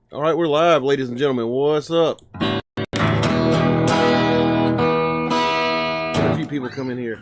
All right, we're live, ladies and gentlemen. What's up? A few people come in here.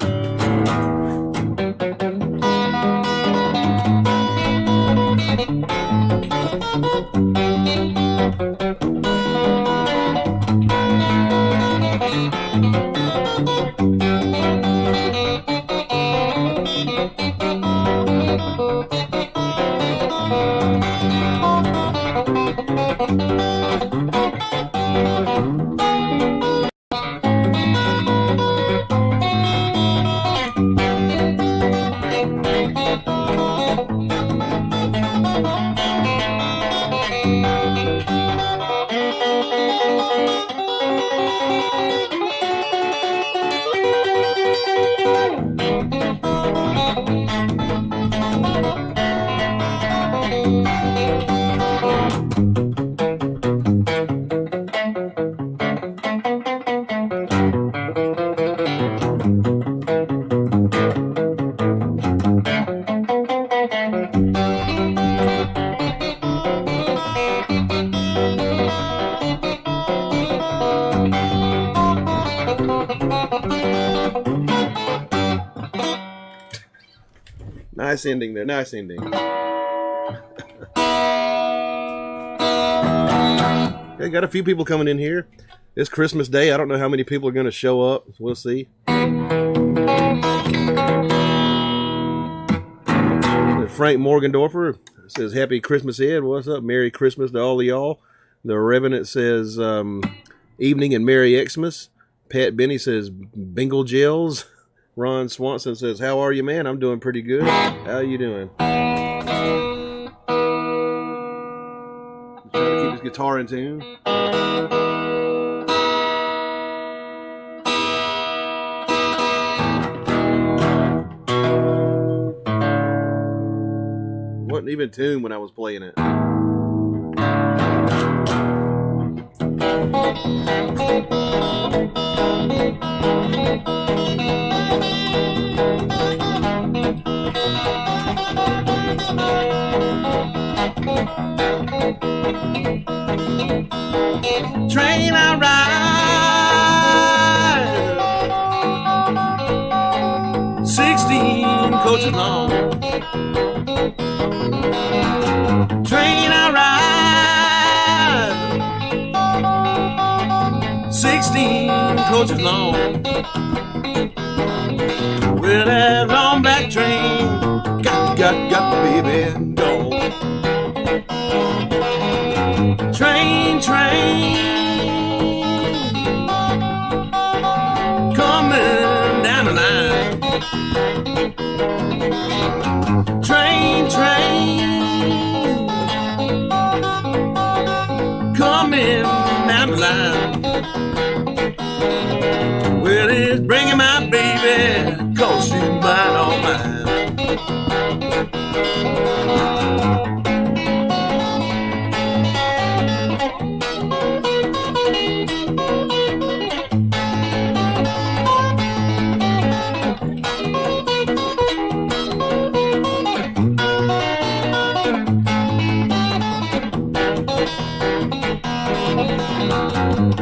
Nice ending there. Nice ending. Okay, got a few people coming in here. It's Christmas Day. I don't know how many people are going to show up. We'll see. Frank Morgendorfer says, "Happy Christmas, Ed. What's up? Merry Christmas to all of y'all." The Revenant says, "Evening and Merry Xmas." Pat Benny says, "Bingle Gels." Ron Swanson says, "How are you, man?" "I'm doing pretty good. How are you doing?" Trying to keep his guitar in tune. Wasn't even tuned when I was playing it. Train I ride, 16 coaches long. Train I ride, 16 coaches long. With that long back train, got the baby gone. Train, coming down the line. Train, coming down the line. Well, it's bringing my baby, 'cause she's mine, all mine.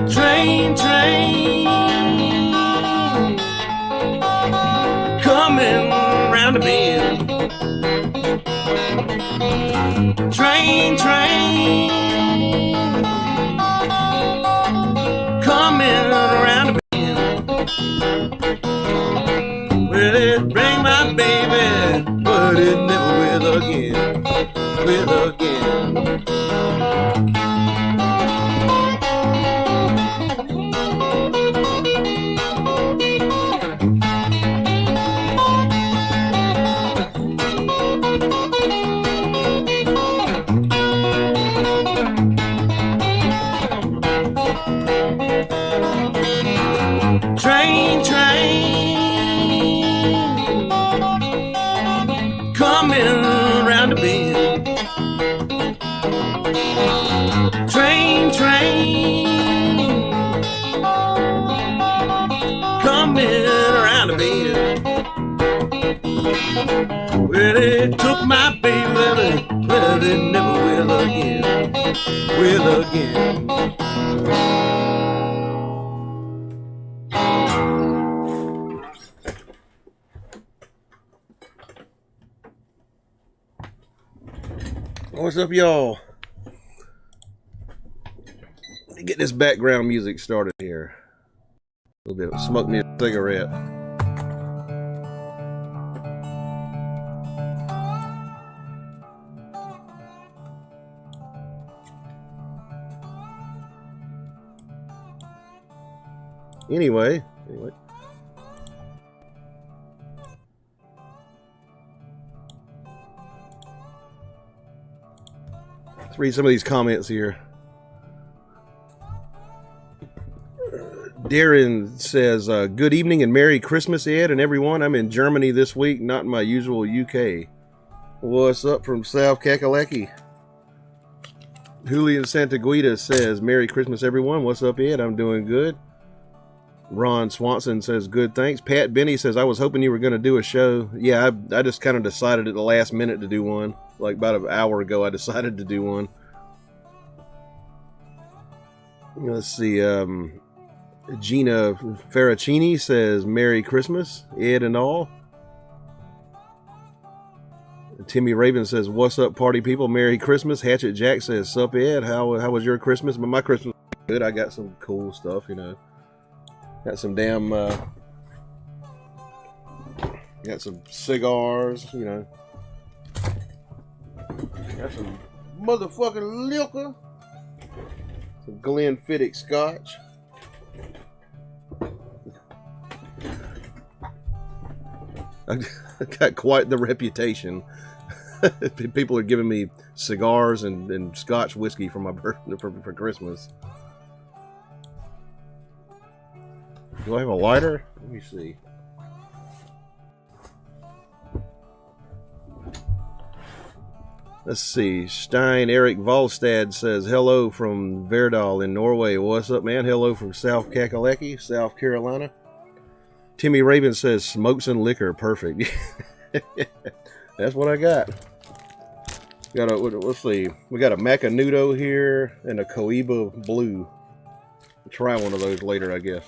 Train, coming round the bend. Train, coming around the bend. Well, it bring my baby, but it never will again. Will again. Train, coming round the bend. Train, coming around the bend. Well, it took my baby, but it never will again. will again. What's up, y'all? Let me get this background music started here. A little bit of smoke me a cigarette. Anyway. Let's read some of these comments here. Darren says, good evening and Merry Christmas, Ed and everyone. I'm in Germany this week, not in my usual UK. What's up from South Kakalaki? Julian Santaguida says, Merry Christmas, everyone. What's up, Ed? I'm doing good. Ron Swanson says, good, thanks. Pat Benny says, I was hoping you were going to do a show. Yeah, I just kind of decided at the last minute to do one. Like about an hour ago, I decided to do one. Let's see. Gina Ferracini says, Merry Christmas, Ed and all. Timmy Raven says, what's up, party people? Merry Christmas. Hatchet Jack says, sup, Ed? How was your Christmas? But my Christmas was good. I got some cool stuff, you know. Got some damn, got some cigars, you know. Got some motherfucking liquor. Some Glenfiddich scotch. I got quite the reputation. People are giving me cigars and Scotch whiskey for my birthday for Christmas. Do I have a lighter? Let me see. Let's see. Stein Eric Volstad says, hello from Verdal in Norway. What's up, man? Hello from South Kakalaki, South Carolina. Timmy Raven says, smokes and liquor. Perfect. That's what I got. Let's see. We got a Macanudo here and a Cohiba Blue. I'll try one of those later, I guess.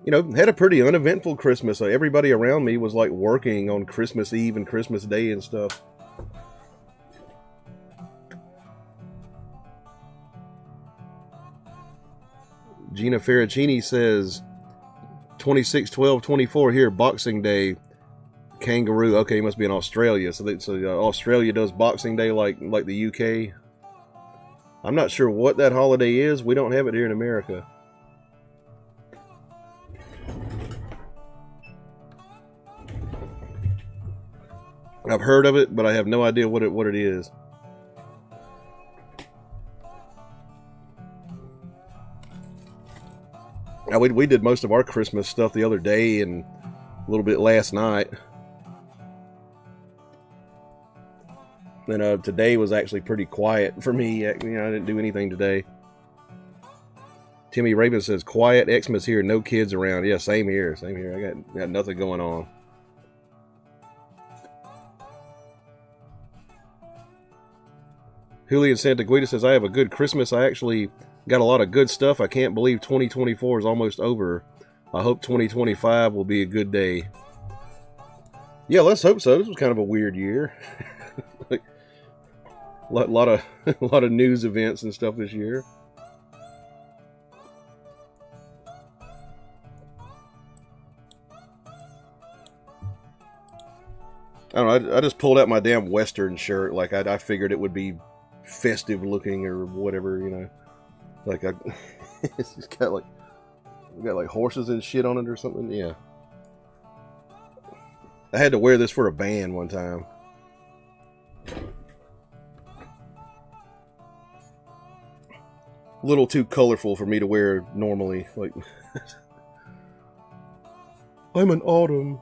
You know, had a pretty uneventful Christmas. Everybody around me was like working on Christmas Eve and Christmas Day and stuff. Gina Ferracini says, 26/12/24 here, Boxing Day, Kangaroo. Okay, he must be in Australia. So Australia does Boxing Day like the UK. I'm not sure what that holiday is. We don't have it here in America. I've heard of it, but I have no idea what it is. Now, we did most of our Christmas stuff the other day and a little bit last night. And today was actually pretty quiet for me. You know, I didn't do anything today. Timmy Raven says, quiet Xmas here, no kids around. Yeah, same here. Same here. I got nothing going on. Julian Santaguida says, I have a good Christmas. I actually got a lot of good stuff. I can't believe 2024 is almost over. I hope 2025 will be a good day. Yeah, let's hope so. This was kind of a weird year. Like, a lot of news events and stuff this year. I don't know. I just pulled out my damn Western shirt. Like I figured it would be festive looking or whatever, you know. Like it's got like horses and shit on it or something. Yeah. I had to wear this for a band one time. A little too colorful for me to wear normally. Like, I'm an autumn.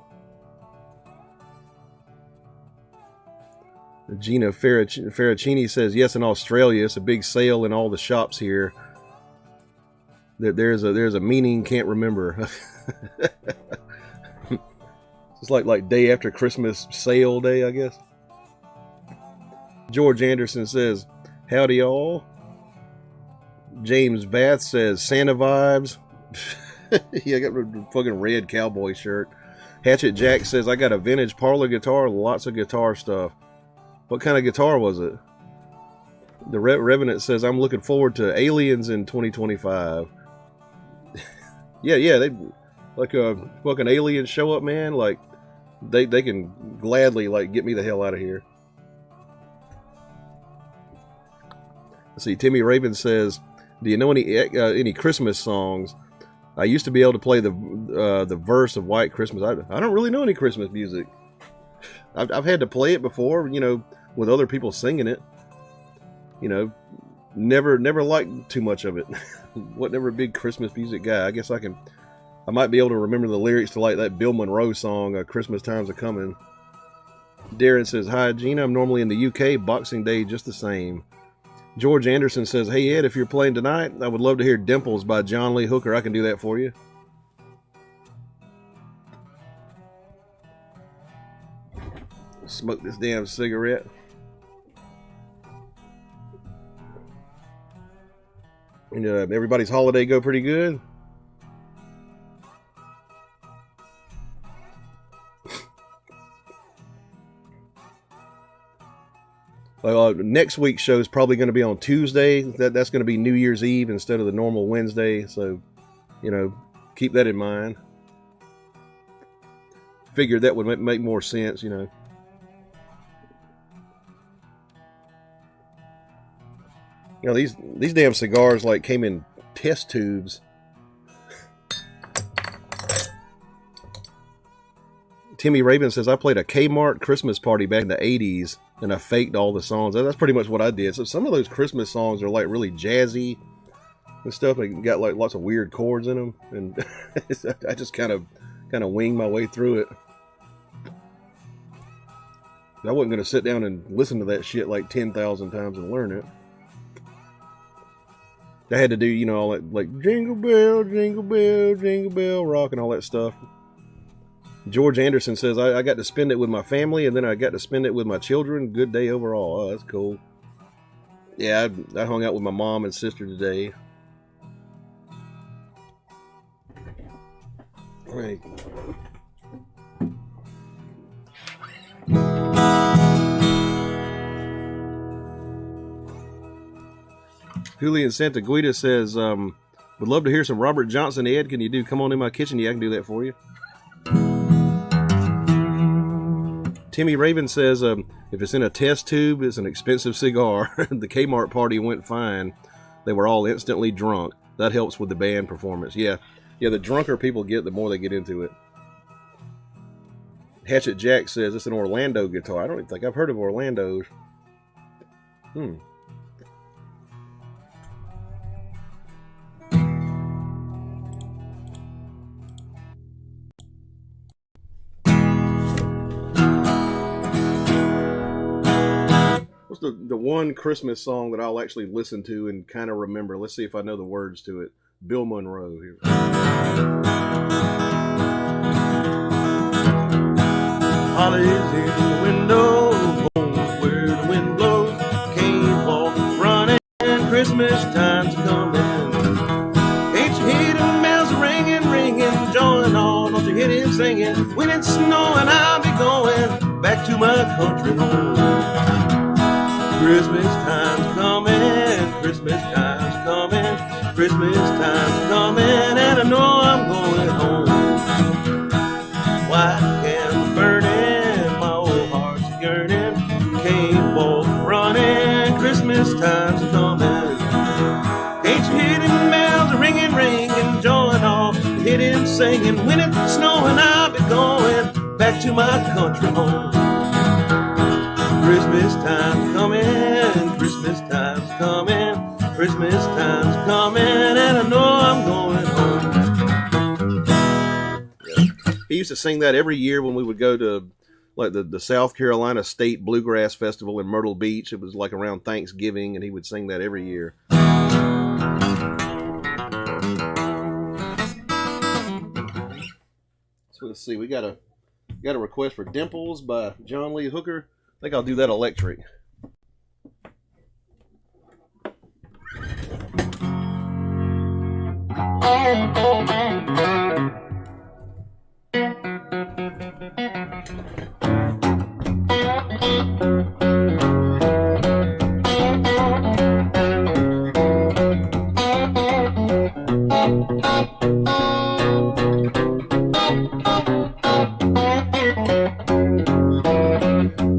Gina Ferracini says, yes, in Australia, it's a big sale in all the shops here. There's a meaning, can't remember. It's like day after Christmas sale day, I guess. George Anderson says, howdy y'all. James Bath says, Santa vibes. Yeah, I got a fucking red cowboy shirt. Hatchet Jack says, I got a vintage parlor guitar, lots of guitar stuff. What kind of guitar was it? The Revenant says, I'm looking forward to Aliens in 2025. yeah, they like a fucking alien show up, man. Like they can gladly like get me the hell out of here. Let's see, Timmy Raven says, do you know any Christmas songs? I used to be able to play the verse of White Christmas. I don't really know any Christmas music. I've had to play it before, you know, with other people singing it. You know, never liked too much of it. Wasn't never a big Christmas music guy. I guess I might be able to remember the lyrics to like that Bill Monroe song, Christmas Time's a Coming. Darren says, hi Gina, I'm normally in the UK, Boxing Day just the same. George Anderson says, hey Ed, if you're playing tonight, I would love to hear Dimples by John Lee Hooker. I can do that for you. Smoke this damn cigarette. And everybody's holiday go pretty good. Next week's show is probably going to be on Tuesday. That's going to be New Year's Eve instead of the normal Wednesday. So, you know, keep that in mind. Figured that would make more sense, you know. You know, these damn cigars like came in test tubes. Timmy Raven says, I played a Kmart Christmas party back in the 80s and I faked all the songs. That's pretty much what I did. So some of those Christmas songs are like really jazzy and stuff. They got like lots of weird chords in them. And I just kind of winged my way through it. I wasn't going to sit down and listen to that shit like 10,000 times and learn it. I had to do, you know, all that like jingle bell, jingle bell, jingle bell rock and all that stuff. George Anderson says, I got to spend it with my family and then I got to spend it with my children. Good day overall. Oh, that's cool. Yeah, I hung out with my mom and sister today. All right. Healey in Santa Guida says, would love to hear some Robert Johnson. Ed, can you do Come On In My Kitchen? Yeah, I can do that for you. Timmy Raven says, if it's in a test tube, it's an expensive cigar. The Kmart party went fine. They were all instantly drunk. That helps with the band performance. Yeah, the drunker people get, the more they get into it. Hatchet Jack says, it's an Orlando guitar. I don't even think I've heard of Orlando's. The one Christmas song that I'll actually listen to and kind of remember. Let's see if I know the words to it. Bill Monroe here. Holly's in the window, where the wind blows. Can't walk running, Christmas time's coming. Ain't you hear them bells ringing, join on, don't you hear them singing? When it's snowing, I'll be going back to my country home. Christmas time's coming, Christmas time's coming, Christmas time's coming, and I know I'm going home. White candle burning, my old heart's yearning, can't walk running, Christmas time's coming. Ain't you hear them bells ringing, join off, hear them singing, when it's snowing I'll be going back to my country home. Christmas time's coming, Christmas time's coming, Christmas time's coming, and I know I'm going home. He used to sing that every year when we would go to like the South Carolina State Bluegrass Festival in Myrtle Beach. It was like around Thanksgiving, and he would sing that every year. So let's see, we got Got a request for Dimples by John Lee Hooker. I think I'll do that electric.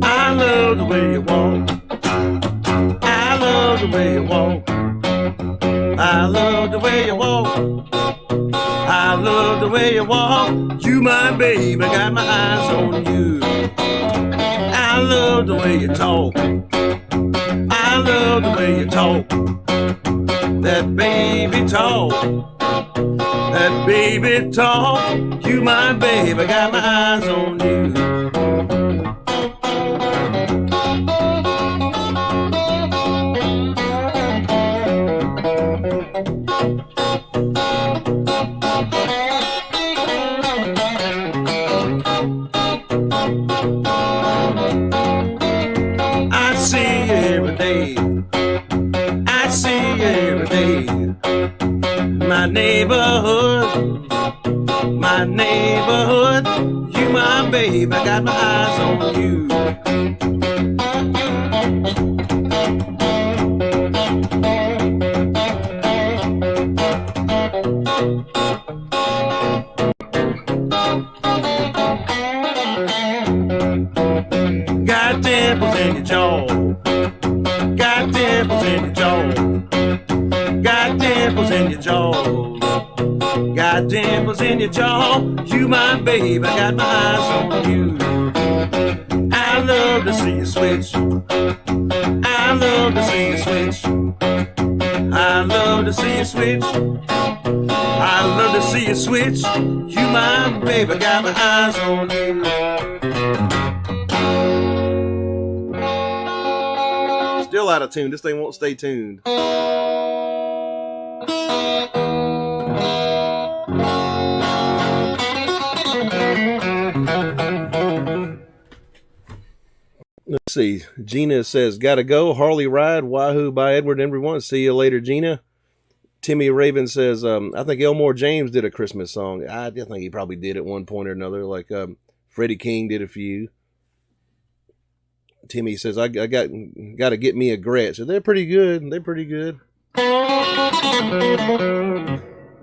I love the way you walk. I love the way you walk. I love the way you walk. I love the way you walk. You my babe, I got my eyes on you. I love the way you talk. I love the way you talk. That baby talk. That baby talk. You my babe, I got my eyes on you. I see you every day. I see you every day. My neighborhood, my neighborhood. You my babe, I got my eyes on you. Got dimples in your jaw. Got dimples in your jaw. Got dimples in your jaw. Got dimples in your jaw. You my babe, I got my eyes on you. I love to see you switch. I love to see you switch. I love to see you switch. I love to see you switch. You my babe, I got my eyes on you. Still out of tune. This thing won't stay tuned. Let's see. Gina says, gotta go. Harley Ride. Wahoo by Edward everyone. See you later, Gina. Timmy Raven says, I think Elmore James did a Christmas song. I think he probably did at one point or another. Like Freddie King did a few. Timmy says, I got to get me a Gretsch. So they're pretty good. They're pretty good.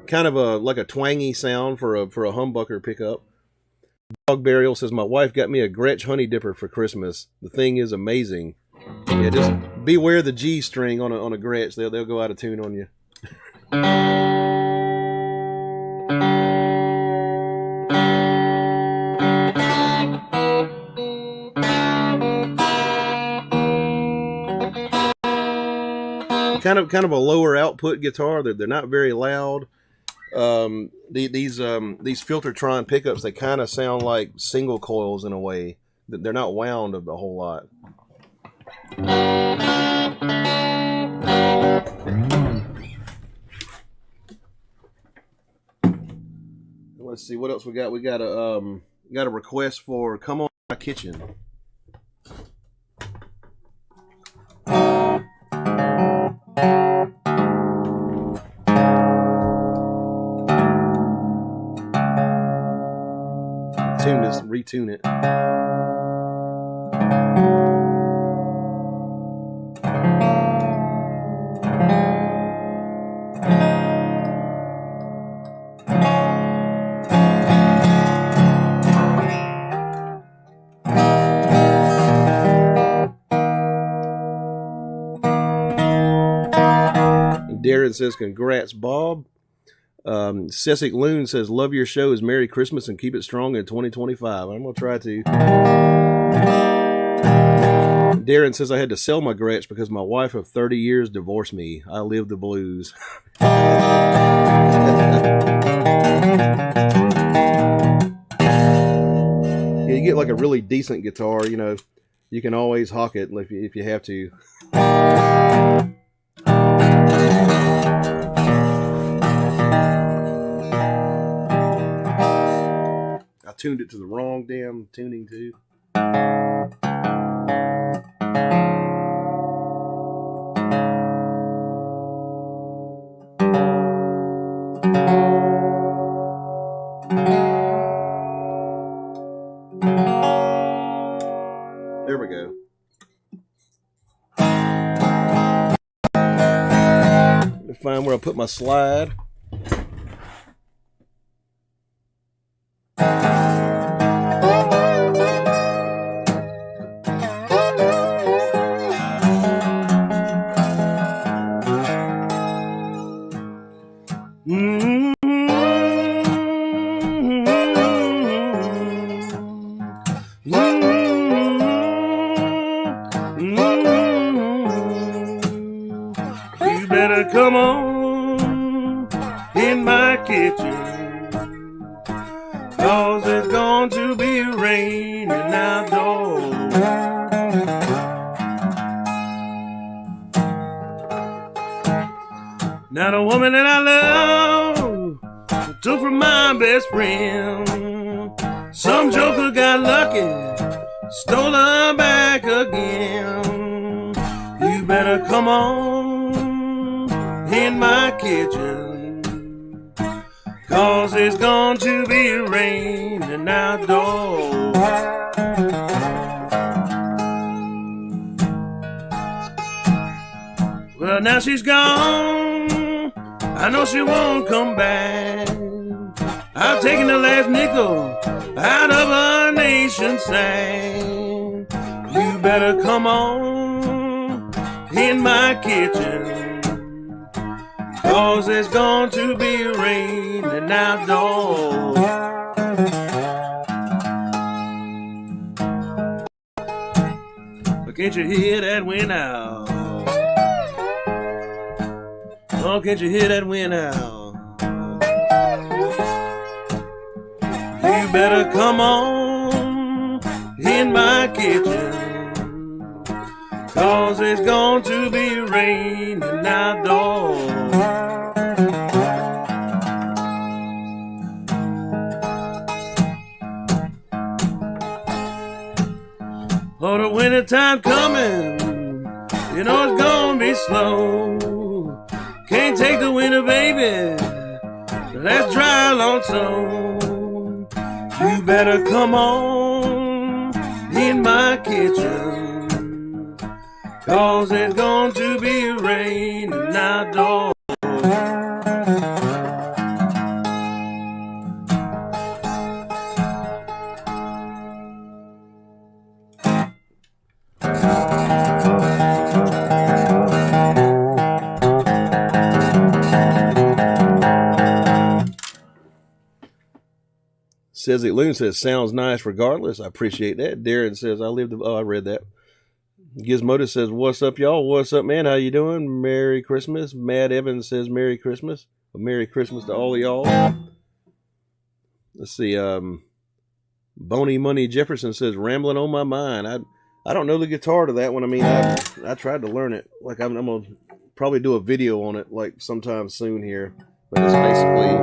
Kind of like a twangy sound for a humbucker pickup. Dog Burial says, my wife got me a Gretsch Honey Dipper for Christmas. The thing is amazing. Yeah, just beware the G string on a Gretsch. They'll go out of tune on you. Kind of a lower output guitar. They're not very loud. These Filtertron pickups, they kind of sound like single coils in a way. They're not wound a whole lot. Let's see what else we got. We got a request for "Come On My Kitchen." Retune it. Darren says, congrats, Bob. Cessic Loon says, love your shows. Merry Christmas and keep it strong in 2025. I'm going to try to. Darren says, I had to sell my Gretsch because my wife of 30 years divorced me. I live the blues. Yeah, you get like a really decent guitar, you know, you can always hawk it if you have to. I tuned it to the wrong damn tuning too. There we go. Let me find where I put my slide. Come on in my kitchen, 'cause it's going to be raining outdoors. Now the woman that I love took from my best friend. Some joker got lucky, stole her back again. You better come on in my kitchen, 'cause it's going to be raining outdoors. Well, now she's gone, I know she won't come back. I've taken the last nickel out of a nation's sack. You better come on in my kitchen, 'cause it's going to be raining outdoors. But can't you hear that wind out? Oh, can't you hear that wind out? You better come on in my kitchen, 'cause it's going to be raining outdoors. Oh, the winter time coming, you know it's gonna be slow. Can't take the winter, baby, that's dry lonesome. You better come on in my kitchen, 'cause it's going to be raining outdoors. Says it. Loon says sounds nice regardless. I appreciate that. Darren says I read that. Gizmodo says what's up, y'all? What's up, man? How you doing? Merry Christmas. Mad Evans says Merry Christmas. A Merry Christmas to all of y'all. Let's see. Bony Money Jefferson says rambling on my mind. I don't know the guitar to that one. I mean, I tried to learn it. Like I'm gonna probably do a video on it like sometime soon here. But it's basically.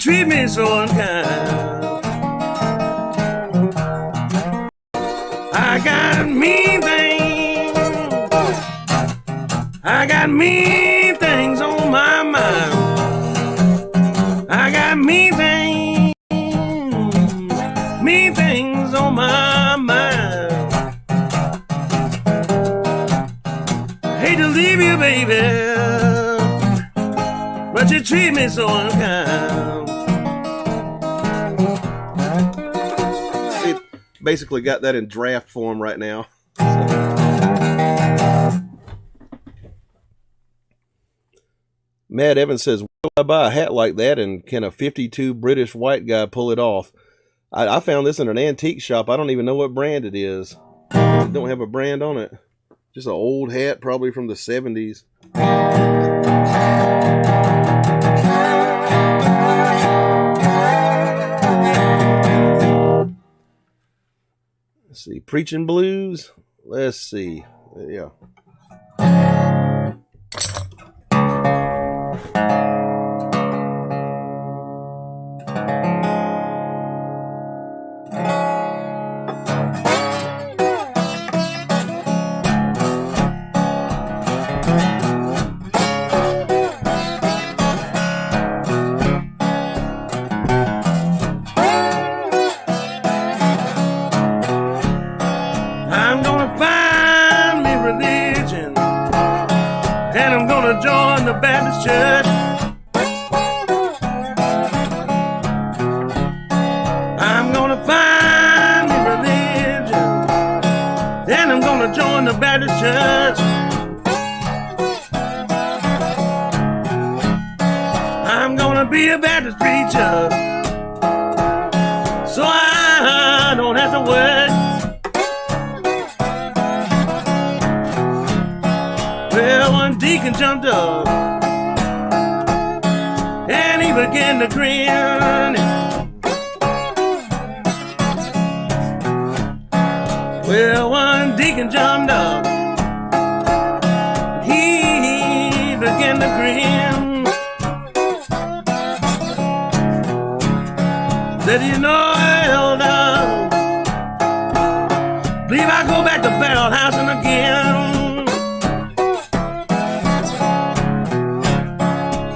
Treat me so unkind. I got mean things. I got mean things on my mind. I got mean things. Mean things on my mind. I hate to leave you, baby, but you treat me so unkind. basically got that in draft form right now. Matt Evans says, "Where do I buy a hat like that, and can a 52 British white guy pull it off?" I found this in an antique shop. I don't even know what brand it is. It don't have a brand on it. Just an old hat, probably from the 70s. Let's see, Preaching Blues. Let's see. Yeah. Church. I'm gonna find me religion, then I'm gonna join the Baptist Church. I'm gonna be a Baptist preacher, so I don't have to work. Well, one deacon jumped up and he began to grin. Well, one deacon jumped up, he began to grin. Said, "You know, Elder, believe I go back to barrel housing again."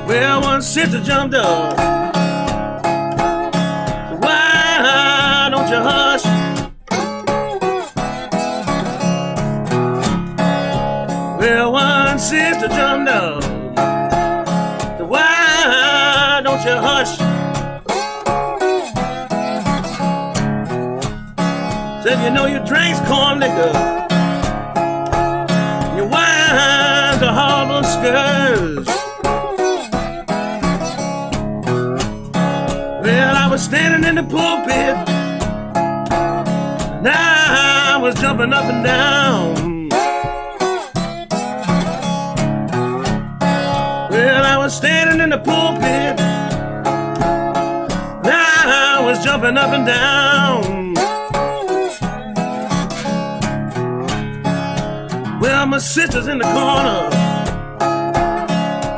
Well, one sister jumped up. Why don't you hush? Well, one sister jumped up. Why don't you hush? Said, "You know, you drinks corn liquor, your wine's a horrible scourge." Well, I was standing in the pulpit, and I was jumping up and down. Well, I was standing in the pulpit, and I was jumping up and down. Well, my sister's in the corner,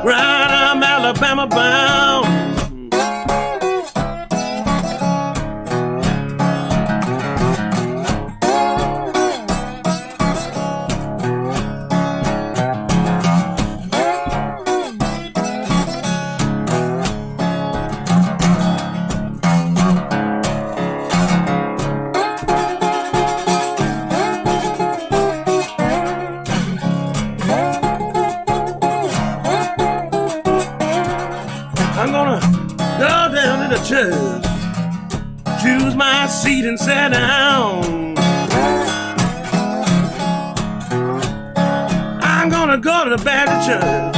crying, "I'm Alabama bound." Church, choose my seat and sit down. I'm gonna go to the Baptist Church,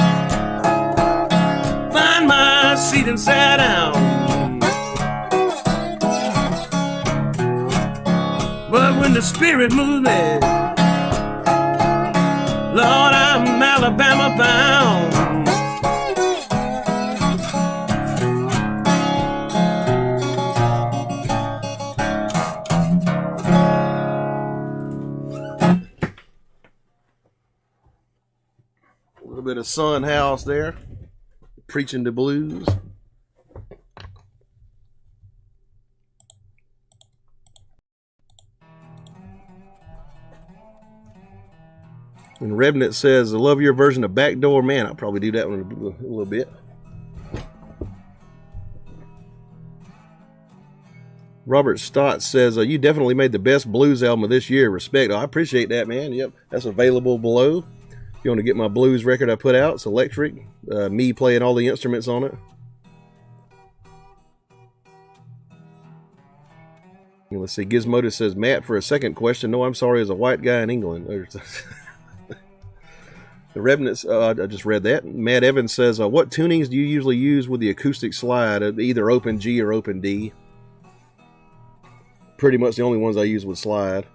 find my seat and sit down. But when the Spirit moves me, Lord, I'm Alabama bound. Bit of Son House there, Preaching the Blues. And Revenant says, "I love your version of Backdoor Man." I'll probably do that one a little bit. Robert Stott says, "You definitely made the best blues album of this year. Respect." Oh, I appreciate that, man. Yep, that's available below. If you want to get my blues record I put out, it's electric. Me playing all the instruments on it. Let's see. Gizmodo says, Matt, for a second question. No, I'm sorry, as a white guy in England. The Revenants, I just read that. Matt Evans says, what tunings do you usually use with the acoustic slide? Either open G or open D. Pretty much the only ones I use with slide.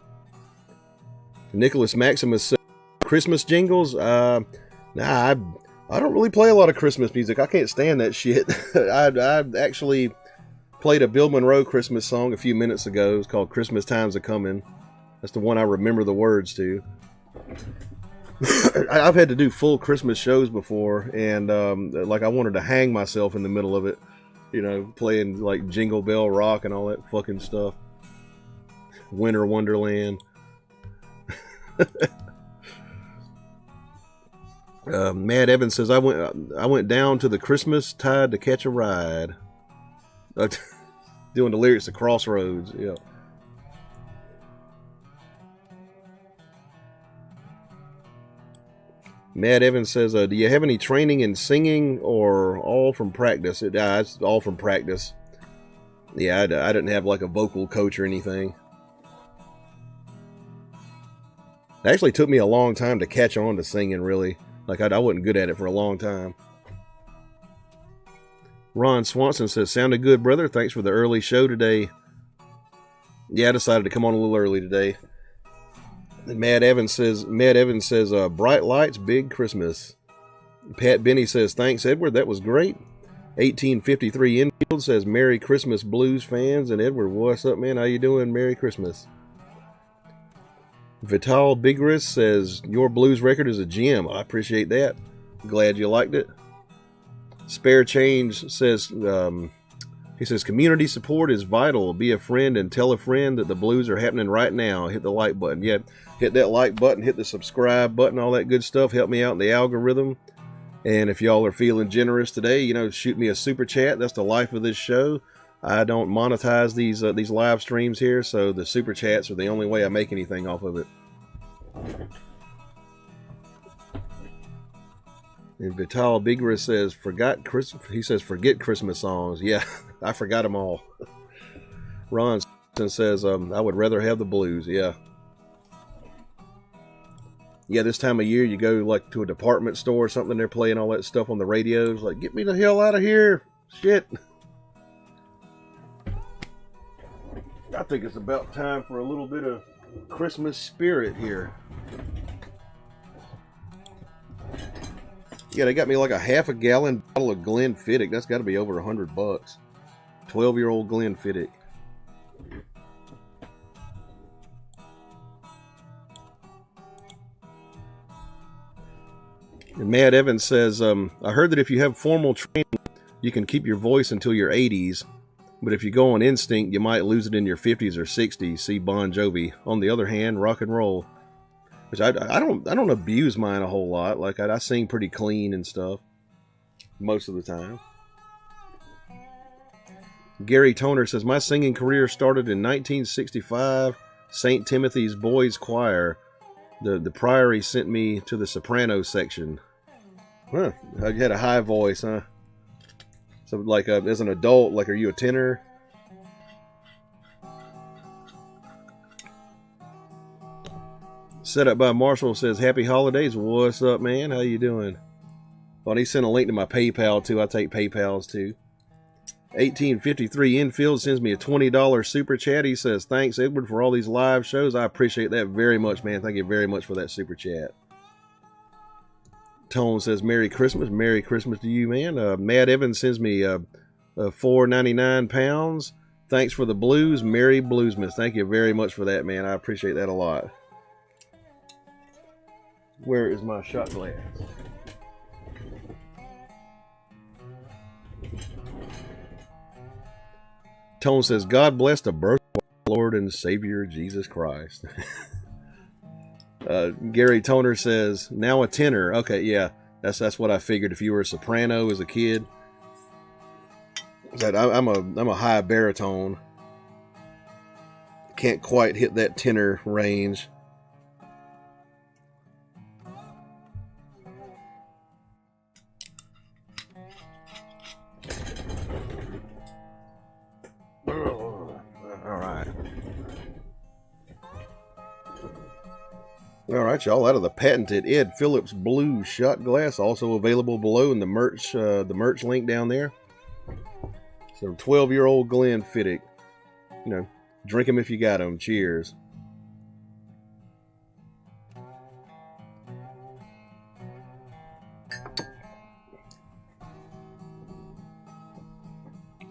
Nicholas Maximus says, Christmas jingles? Nah, I don't really play a lot of Christmas music. I can't stand that shit. I actually played a Bill Monroe Christmas song a few minutes ago. It's called Christmas Time's A-Comin'. That's the one I remember the words to. I've had to do full Christmas shows before, and like I wanted to hang myself in the middle of it, you know, playing like Jingle Bell Rock and all that fucking stuff. Winter Wonderland. Matt Evans says, I went down to the Christmas tide to catch a ride. Doing the lyrics of Crossroads, yeah. Matt Evans says, do you have any training in singing or all from practice? It's all from practice. Yeah, I didn't have like a vocal coach or anything. It actually took me a long time to catch on to singing, really. Like, I wasn't good at it for a long time. Ron Swanson says, sounded good, brother. Thanks for the early show today. Yeah, I decided to come on a little early today. And Matt Evans says, bright lights, big Christmas. Pat Benny says, thanks, Edward. That was great. 1853 Infield says, Merry Christmas, Blues fans. And Edward, what's up, man? How you doing? Merry Christmas. Vital Bigris says, your blues record is a gem. I appreciate that. Glad you liked it. Spare Change says, he says, community support is vital. Be a friend and tell a friend that the blues are happening right now. Hit the like button. Yeah, hit that like button, hit the subscribe button, all that good stuff. Help me out in the algorithm. And if y'all are feeling generous today, you know, shoot me a super chat. That's the life of this show. I don't monetize these live streams here, so the super chats are the only way I make anything off of it. And Vital Bigra says, forget Christmas songs. Yeah, I forgot them all. Ron says, I would rather have the blues. Yeah. Yeah, this time of year, you go like to a department store or something, they're playing all that stuff on the radios. Like, get me the hell out of here. Shit. I think it's about time for a little bit of Christmas spirit here. Yeah, they got me like a half a gallon bottle of Glenfiddich. That's got to be over $100. 12-year-old Glenfiddich. And Matt Evans says, I heard that if you have formal training, you can keep your voice until your 80s. But if you go on instinct, you might lose it in your 50s or 60s. See Bon Jovi. On the other hand, rock and roll. Which I don't abuse mine a whole lot. Like I sing pretty clean and stuff most of the time. Gary Toner says, my singing career started in 1965, St. Timothy's Boys Choir. The Priory sent me to the soprano section. Huh, you had a high voice, huh? So like as an adult, like are you a tenor? Set up by Marshall says, happy holidays. What's up, man? How you doing? Well, he sent a link to my PayPal too. I take PayPals too. 1853 Infield sends me a $20 super chat. He says, thanks, Edward, for all these live shows. I appreciate that very much, man. Thank you very much for that super chat. Tone says, Merry Christmas. Merry Christmas to you, man. Matt Evans sends me £4.99. Thanks for the blues. Merry Bluesmas. Thank you very much for that, man. I appreciate that a lot. Where is my shot glass? Tone says, God bless the birth of our Lord and Savior Jesus Christ. Gary Toner says, now a tenor. Okay, yeah, that's what I figured. If you were a soprano as a kid, that I'm a high baritone. Can't quite hit that tenor range. All right. right. All right, y'all. Out of the patented Ed Phillips Blues shot glass, also available below in the merch link down there. So 12-year-old Glenfiddich. You know, drink them if you got them. Cheers.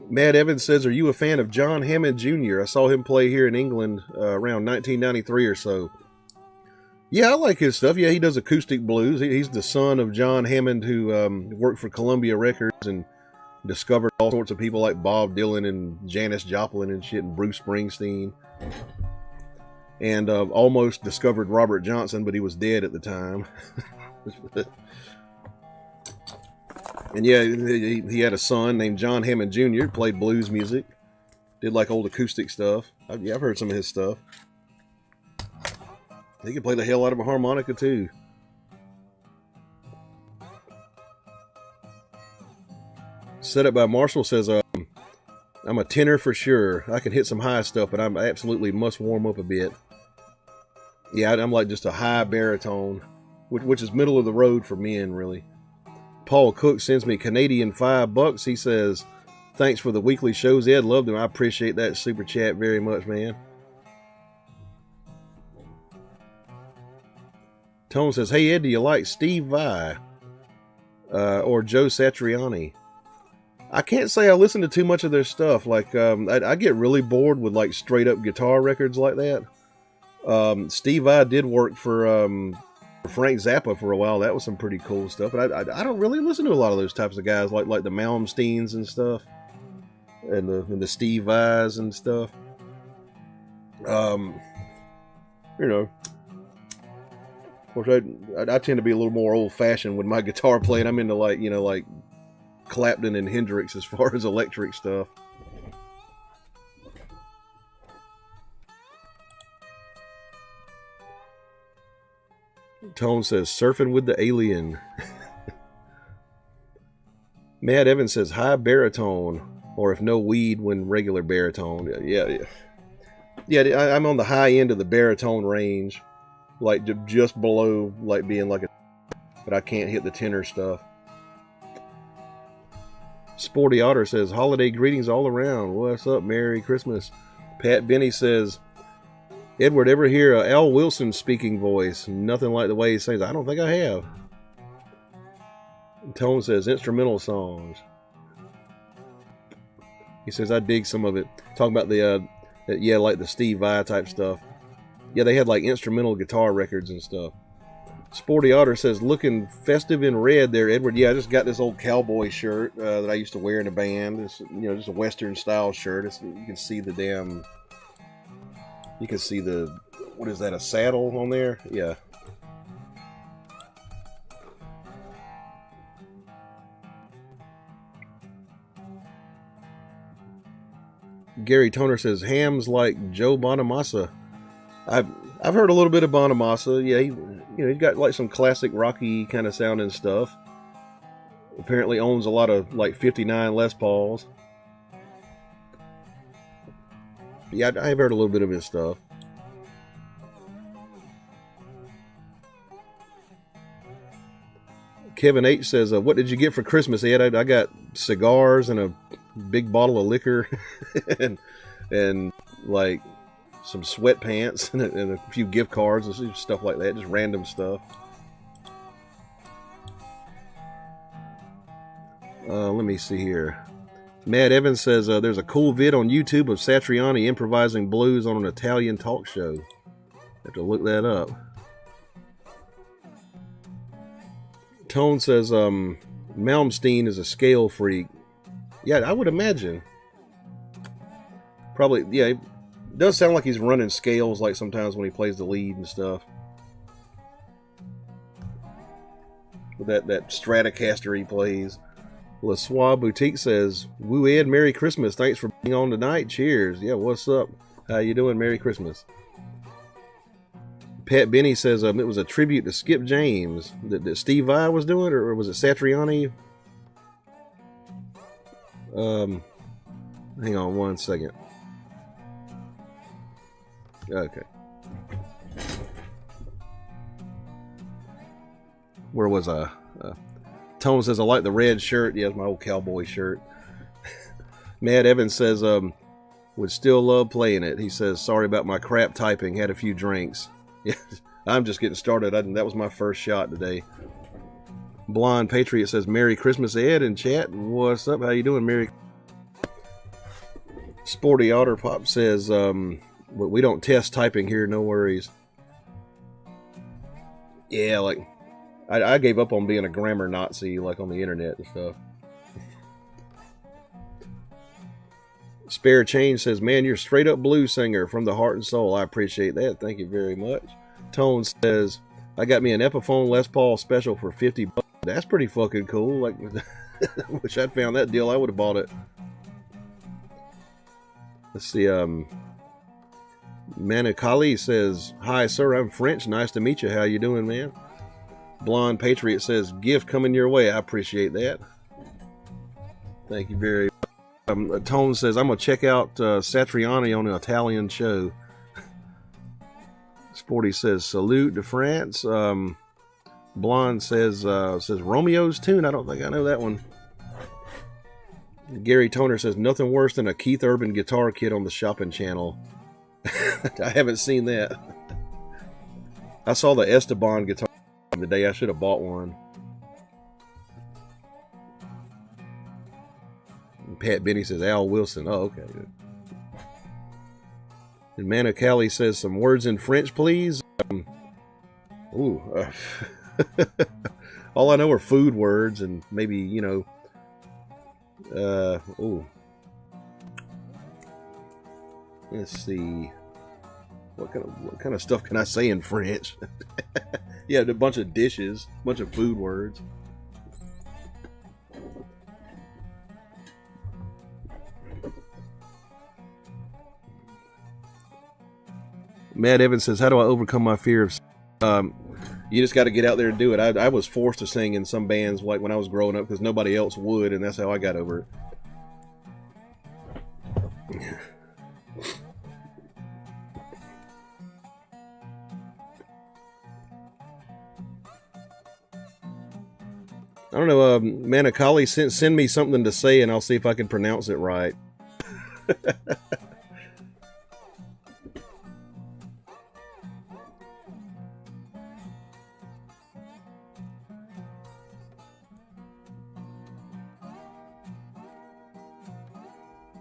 Matt Evans says, are you a fan of John Hammond Jr.? I saw him play here in England around 1993 or so. Yeah, I like his stuff. Yeah, he does acoustic blues. He's the son of John Hammond, who worked for Columbia Records and discovered all sorts of people like Bob Dylan and Janis Joplin and shit, and Bruce Springsteen. And almost discovered Robert Johnson, but he was dead at the time. And yeah, he had a son named John Hammond Jr., played blues music, did like old acoustic stuff. I've heard some of his stuff. He could play the hell out of a harmonica too. Set Up by Marshall says, I'm a tenor for sure. I can hit some high stuff, but I absolutely must warm up a bit. Yeah, I'm like just a high baritone, which is middle of the road for men, really. Paul Cook sends me Canadian $5. He says, thanks for the weekly shows, Ed. Loved them. I appreciate that super chat very much, man. Tone says, hey, Ed, do you like Steve Vai or Joe Satriani? I can't say I listen to too much of their stuff. Like, I get really bored with like straight up guitar records like that. Steve Vai did work for Frank Zappa for a while. That was some pretty cool stuff. But I don't really listen to a lot of those types of guys, like the Malmsteens and stuff, and the Steve Vais and stuff. You know, of course, I tend to be a little more old fashioned with my guitar playing. I'm into like Clapton and Hendrix as far as electric stuff. Tone says, surfing with the alien. Matt Evans says, high baritone, or if no weed, when regular baritone. Yeah, I'm on the high end of the baritone range, like just below, like being like a, but I can't hit the tenor stuff. Sporty Otter says, holiday greetings all around. What's up? Merry Christmas. Pat Benny says, Edward, ever hear Al Wilson speaking voice? Nothing like the way he sings. I don't think I have. Tone says, instrumental songs. He says, I dig some of it. Talking about like the Steve Vai type stuff. Yeah, they had like instrumental guitar records and stuff. Sporty Otter says, looking festive in red there, Edward. Yeah, I just got this old cowboy shirt that I used to wear in a band. It's, just a Western style shirt. You can see the damn... You can see the, what is that, a saddle on there? Yeah. Gary Toner says, hams like Joe Bonamassa. I've heard a little bit of Bonamassa. Yeah, he's got like some classic rocky kind of sounding stuff. Apparently owns a lot of like 59 Les Pauls. Yeah, I've heard a little bit of his stuff. Kevin H says, what did you get for Christmas, Ed? I got cigars and a big bottle of liquor and like some sweatpants and a few gift cards and stuff like that. Just random stuff. Let me see here. Matt Evans says there's a cool vid on YouTube of Satriani improvising blues on an Italian talk show. Have to look that up. Tone says Malmsteen is a scale freak. Yeah, I would imagine. Probably, yeah. It does sound like he's running scales like sometimes when he plays the lead and stuff. With that Stratocaster he plays. La Soie Boutique says, woo Ed, Merry Christmas. Thanks for being on tonight. Cheers. Yeah, what's up? How you doing? Merry Christmas. Pat Benny says it was a tribute to Skip James that Steve Vai was doing, or was it Satriani? Hang on one second. Okay. Where was I? Tone says, I like the red shirt. Yeah, it's my old cowboy shirt. Matt Evans says, would still love playing it. He says, sorry about my crap typing. Had a few drinks. Yeah, I'm just getting started. That was my first shot today. Blonde Patriot says, Merry Christmas, Ed, in chat. What's up? How you doing, Merry? Sporty Otter Pop says, we don't test typing here. No worries. Yeah, like, I gave up on being a grammar Nazi, like, on the internet and stuff. Spare Change says, man, you're straight up blues singer from the heart and soul. I appreciate that. Thank you very much. Tone says, I got me an Epiphone Les Paul special for $50. That's pretty fucking cool. Like, wish I'd found that deal. I would have bought it. Let's see. Manikali says, hi, sir. I'm French. Nice to meet you. How you doing, man? Blonde Patriot says, gift coming your way. I appreciate that. Thank you very much. Tone says, I'm going to check out Satriani on an Italian show. Sporty says, salute to France. Blonde says Romeo's Tune. I don't think I know that one. Gary Toner says, nothing worse than a Keith Urban guitar kit on the shopping channel. I haven't seen that. I saw the Esteban guitar the day. I should have bought one. Pat Benny says, Al Wilson. Oh, okay. And Manicali says, some words in French, please. All I know are food words and maybe, you know, let's see. What kind of stuff can I say in French? Yeah, a bunch of dishes, a bunch of food words. Matt Evans says, how do I overcome my fear of... you just got to get out there and do it. I was forced to sing in some bands like when I was growing up because nobody else would, and that's how I got over it. I don't know, Manicali, send me something to say and I'll see if I can pronounce it right.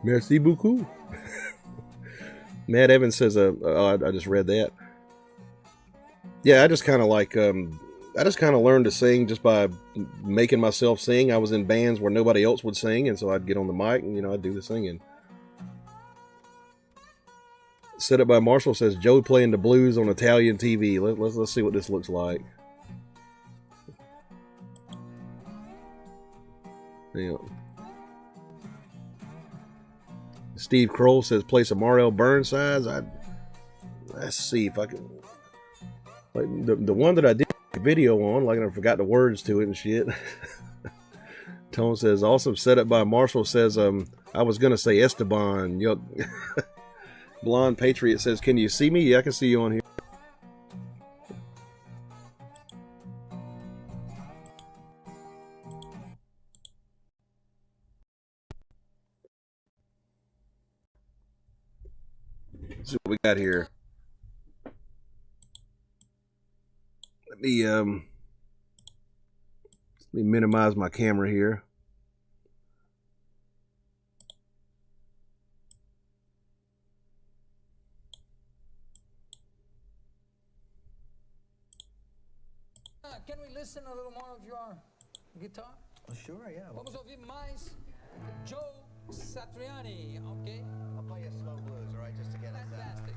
Merci beaucoup. Matt Evans says, I just read that. Yeah, I just kind of like, I just kind of learned to sing just by making myself sing. I was in bands where nobody else would sing, and so I'd get on the mic and, you know, I'd do the singing. Set Up by Marshall says, Joe playing the blues on Italian TV. Let's see what this looks like. Yeah. Steve Kroll says, play some R.L. Burnsides. Let's see if I can. Like the one that I did a video on, like I forgot the words to it and shit. Tone says, awesome. Set Up by Marshall says, I was gonna say Esteban. Blonde Patriot says, can you see me? Yeah, I can see you on here. Let's see what we got here. Let me minimize my camera here. Can we listen a little more of your guitar? Oh, sure, yeah. Vamos ouvir mais Joe Satriani, okay? I'll play a slow blues, all right, just to get us Fantastic.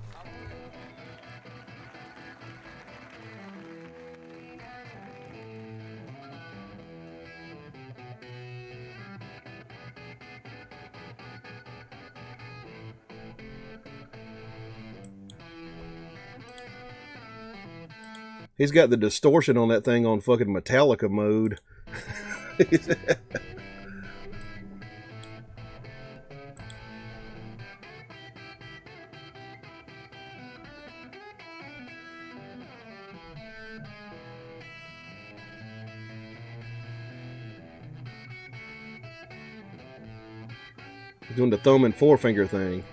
He's got the distortion on that thing on fucking Metallica mode. He's doing the thumb and forefinger thing.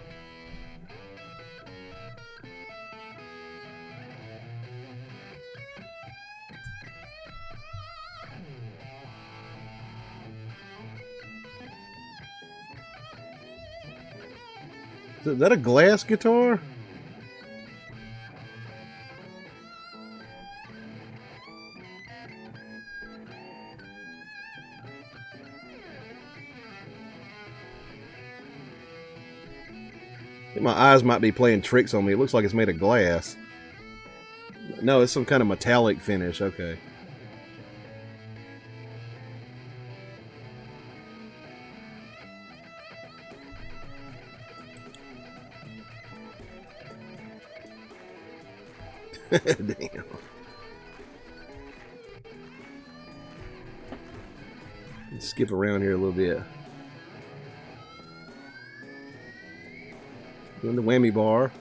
Is that a glass guitar? I think my eyes might be playing tricks on me. It looks like it's made of glass. No, it's some kind of metallic finish. Okay. Damn. Let's skip around here a little bit. Doing the whammy bar.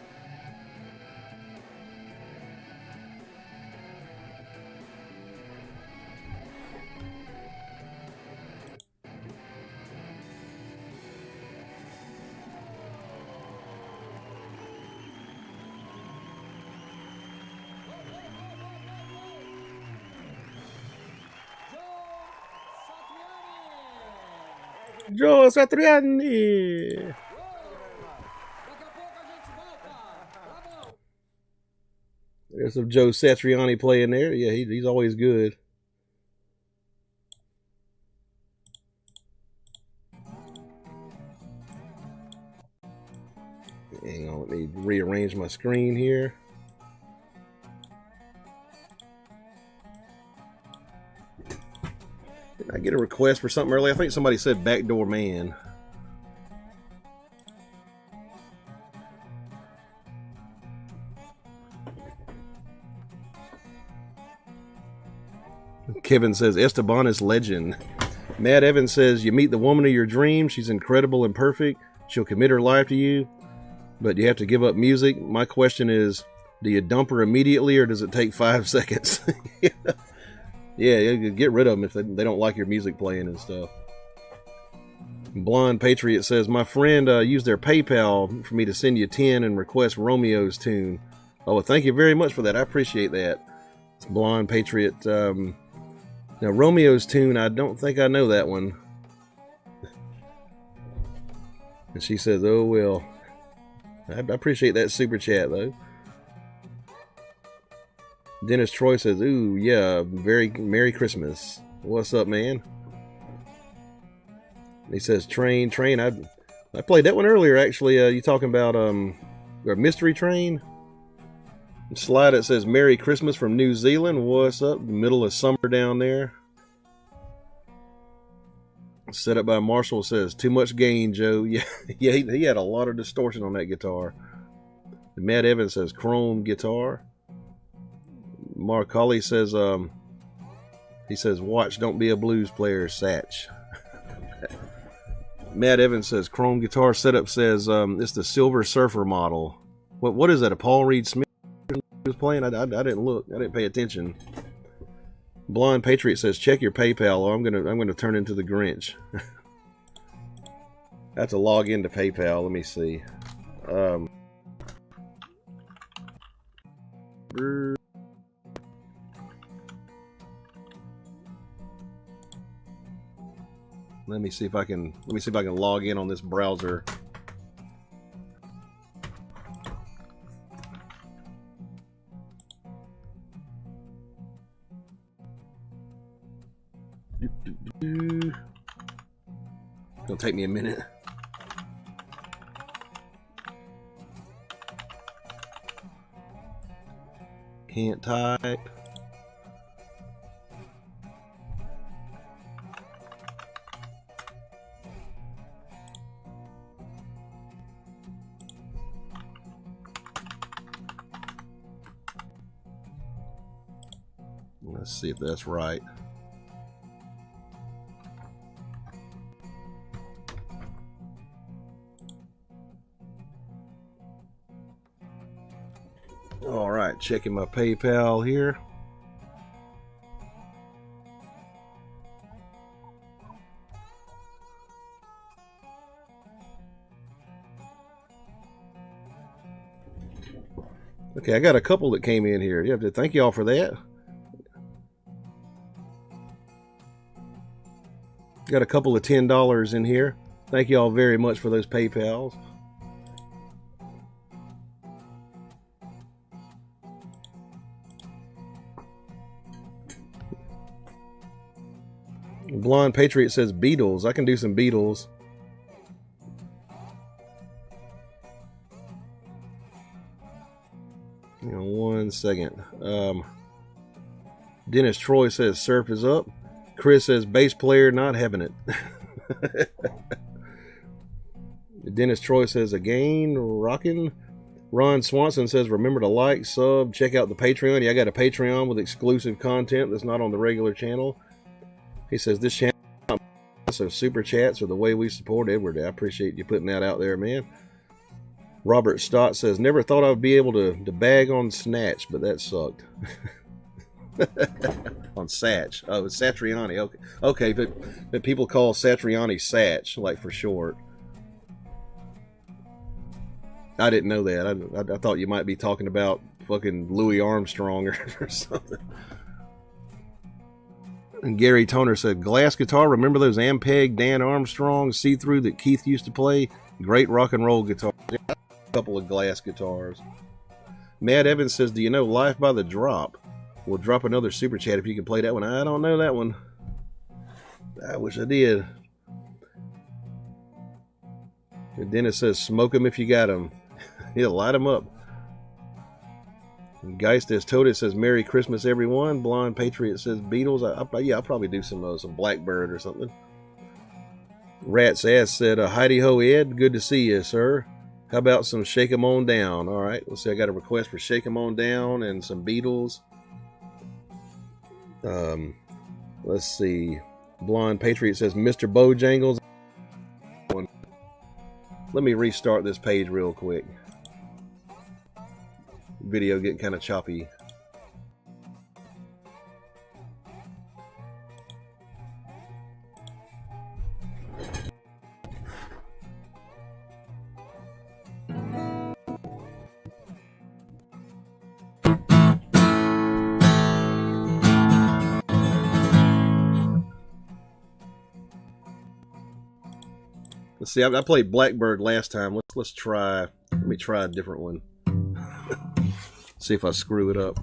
Joe Satriani. There's some Joe Satriani playing there. Yeah, he's always good. Hang on, let me rearrange my screen here. Did I get a request for something earlier? I think somebody said Backdoor Man. Kevin says Esteban is legend. Matt Evans says you meet the woman of your dreams. She's incredible and perfect. She'll commit her life to you, but you have to give up music. My question is, do you dump her immediately or does it take 5 seconds? Yeah, you get rid of them if they don't like your music playing and stuff. Blonde Patriot says, my friend used their PayPal for me to send you 10 and request Romeo's tune. Oh, well, thank you very much for that. I appreciate that. It's Blonde Patriot. Now, Romeo's tune, I don't think I know that one. And she says, oh, well. I appreciate that super chat, though. Dennis Troy says, ooh, yeah, very Merry Christmas. What's up, man? He says, Train. I played that one earlier, actually. You talking about Mystery Train? Slide it says, Merry Christmas from New Zealand. What's up? Middle of summer down there. Set up by Marshall says, too much gain, Joe. Yeah, he had a lot of distortion on that guitar. And Matt Evans says, chrome guitar. Mark Hawley says, he says, watch, don't be a blues player, Satch. Matt Evans says, chrome guitar setup says, it's the Silver Surfer model. What is that, a Paul Reed Smith was playing? I didn't look. I didn't pay attention. Blonde Patriot says, check your PayPal or I'm gonna turn into the Grinch. I have to log into PayPal. Let me see. Let me see if I can log in on this browser. It'll take me a minute. Can't type. Let's see if that's right. All right, checking my PayPal here. Okay, I got a couple that came in here. Yeah, thank y'all for that. Got a couple of $10 in here. Thank y'all very much for those PayPals. Blonde Patriot says Beatles. I can do some Beatles. Hang on 1 second. Dennis Troy says surf is up. Chris says bass player not having it. Dennis Troy says again rocking. Ron Swanson says remember to like, sub, check out the Patreon. Yeah, I got a Patreon with exclusive content that's not on the regular channel. He says this channel, so super chats are the way we support Edward. I appreciate you putting that out there, man. Robert Stott says never thought I would be able to bag on Snatch, but that sucked. On Satch. Oh, it's Satriani. Okay, okay, but people call Satriani Satch, like for short. I didn't know that. I thought you might be talking about fucking Louis Armstrong or something. And Gary Toner said glass guitar. Remember those Ampeg Dan Armstrong see-through that Keith used to play? Great rock and roll guitar. Yeah, a couple of glass guitars. Matt Evans says, do you know Life by the Drop? We'll drop another super chat if you can play that one. I don't know that one. I wish I did. And Dennis says, smoke them if you got them. He'll light them up. And Geist as Toad says, Merry Christmas, everyone. Blonde Patriot says, Beatles. Yeah, I'll probably do some Blackbird or something. Rat's Ass said, Heidi Ho, Ed. Good to see you, sir. How about some Shake 'em On Down? All right, let's see. I got a request for Shake 'em On Down and some Beatles. Let's see. Blonde Patriot says Mr. Bojangles. Let me restart this page real quick. Video getting kind of choppy. Let's see. I played Blackbird last time. Let's try. Let me try a different one. See if I screw it up.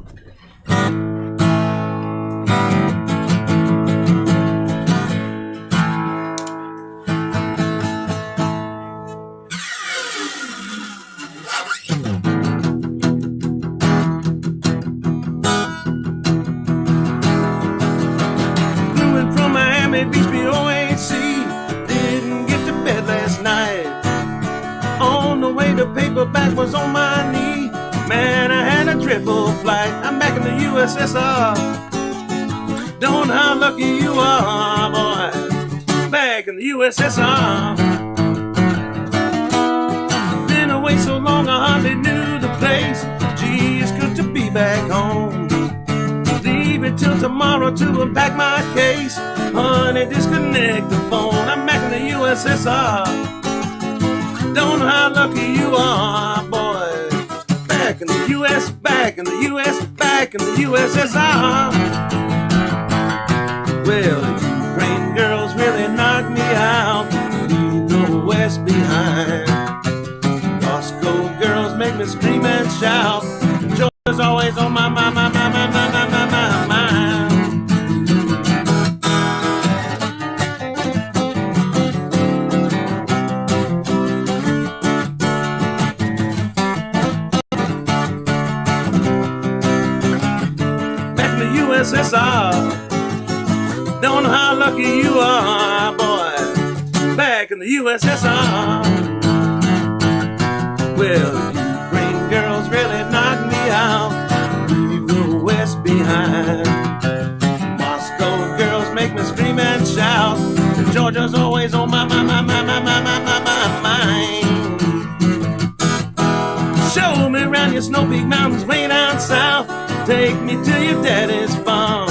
Moving from Miami Beach, BOAC. Didn't get to bed last night. On the way, the paperback was on my knee. Man, I had a triple flight. I'm back in the USSR. Don't know how lucky you are, boy. Back in the USSR. Been away so long I hardly knew the place. Gee, it's good to be back home. Leave it till tomorrow to unpack my case. Honey, disconnect the phone. I'm back in the USSR. Don't know how lucky you are, boy. Back in the US, back in the US, back in the USSR. Well, the Ukraine girls really knocked me out. Leave the West behind. Moscow girls make me scream and shout. Georgia's always on my mind. USSR. Don't know how lucky you are, boy. Back in the USSR. Well, Ukraine girls really knocked me out. Leave the West behind. Moscow girls make me scream and shout. Georgia's always on my mind. Show me around your snow peak mountains way down south. Take me to your daddy's farm.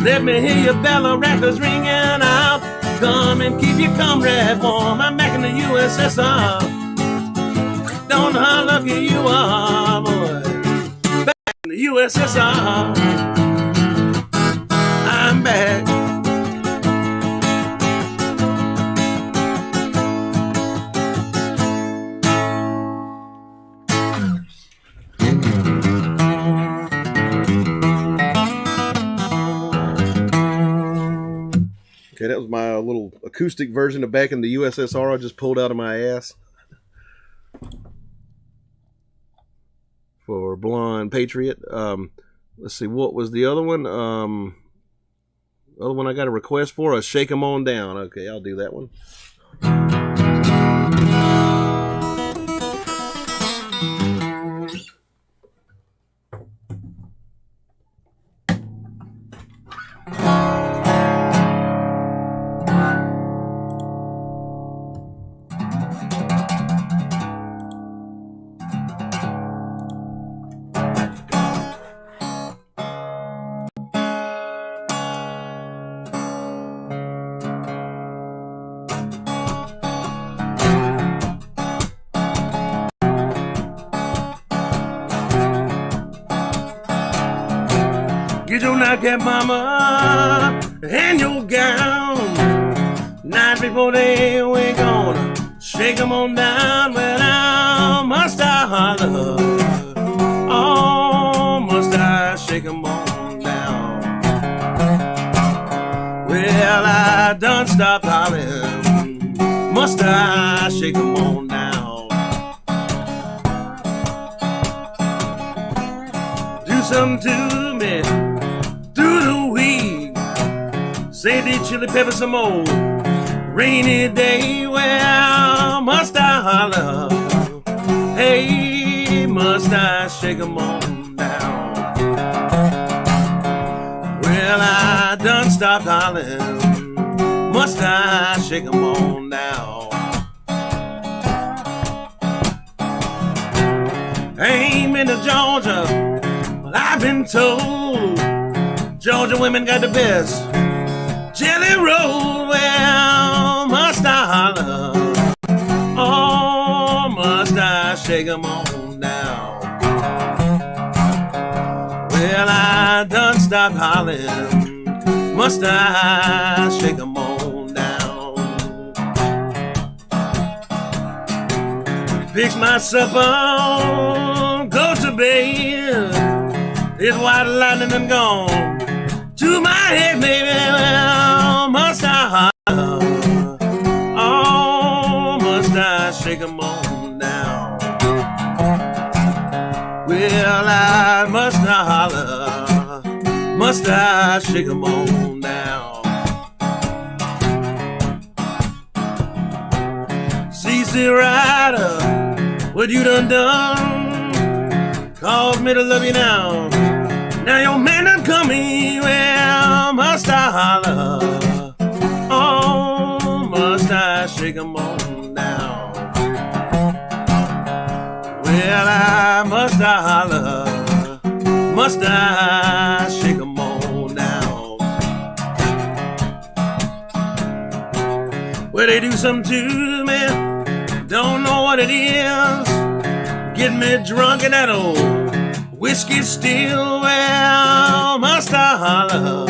Let me hear your bell rackers ringing out. Come and keep your comrade warm. I'm back in the USSR. Don't know how lucky you are, boy. USSR. I'm back. Okay, that was my little acoustic version of Back in the USSR I just pulled out of my ass. For Blonde Patriot. Let's see, what was the other one? Other one I got a request for, a Shake 'Em On Down. Okay, I'll do that one. Get your nightcap, mama, and your gown. Night before day, we're gonna shake 'em on down. Well, now must I holler? Oh, must I shake 'em on down? Well, I done stopped hollering. Must I shake 'em on down? Do something to me through the week. Say the chili pepper some more. Rainy day, well, must I holler? Hey, must I shake 'em on down? Well, I done stopped hollering. Must I shake 'em on down? I ain't been to Georgia, but I've been told Georgia women got the best jelly roll. Well, must I holler? Oh, must I shake 'em on down? Well, I done stopped hollering. Must I shake 'em on down? Fix my supper, go to bed. It's white lightning and gone to my head, baby. Well, must I holler? Oh, must I shake 'em on down? Well, I must not holler. Must I shake 'em on down? CC Rider, what you done? Cause me to love you now. Now your man done coming, well, must I holler? Oh, must I shake 'em on down? Well, I must I holler? Must I shake 'em on down? Well, they do something to me, don't know what it is. Get me drunk in that old whiskey still. Well, must I holler?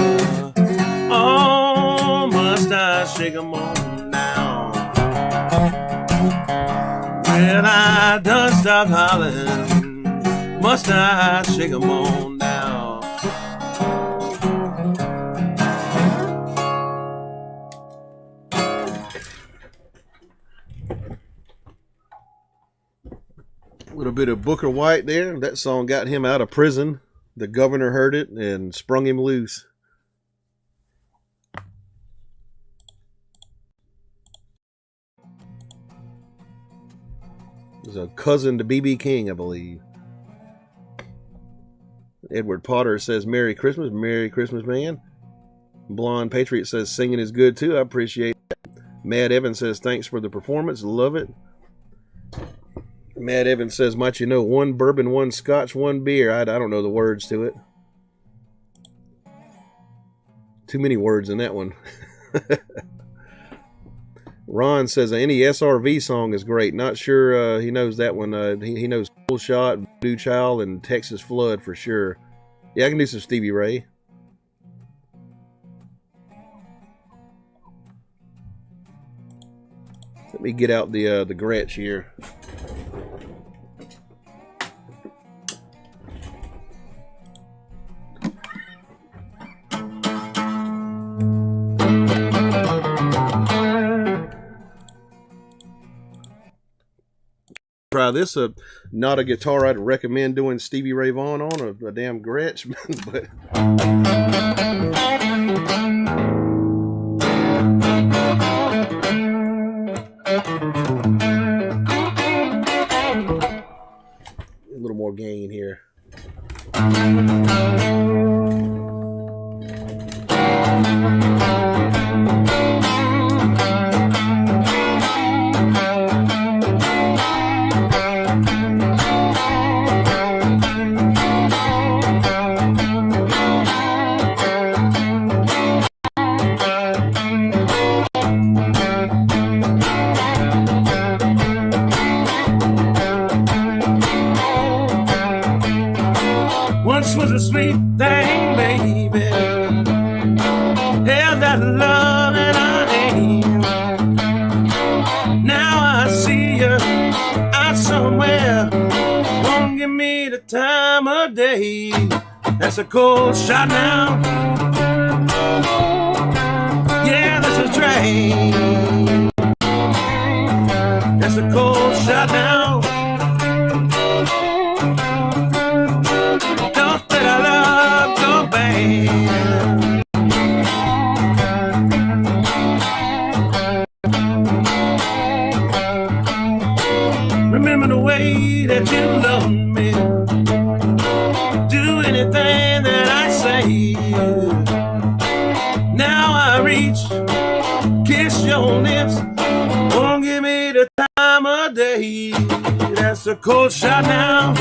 Oh, must I shake 'em on down? Well, I done stopped hollering. Must I shake 'em on down? A little bit of Booker White there. That song got him out of prison. The governor heard it and sprung him loose. He's a cousin to B.B. King, I believe. Edward Potter says, Merry Christmas. Merry Christmas, man. Blonde Patriot says, singing is good, too. I appreciate that. Mad Evans says, thanks for the performance. Love it. Mad Evans says, might you know, one bourbon, one scotch, one beer. I don't know the words to it. Too many words in that one. Ron says, any SRV song is great. Not sure he knows that one. He knows Full Shot, Blue Child, and Texas Flood for sure. Yeah, I can do some Stevie Ray. Let me get out the Gretsch here. Try this. Not a guitar I'd recommend doing Stevie Ray Vaughan on, a damn Gretsch, but. A little more gain here. Once was a sweet thing, baby. Held that love in our hand. Now I see you out somewhere. Won't give me the time of day. That's a cold shot now. Yeah, that's a drain. That's a cold shot now. Remember the way that you love me. Do anything that I say. Now I reach, kiss your lips. Won't give me the time of day. That's a cold shot now.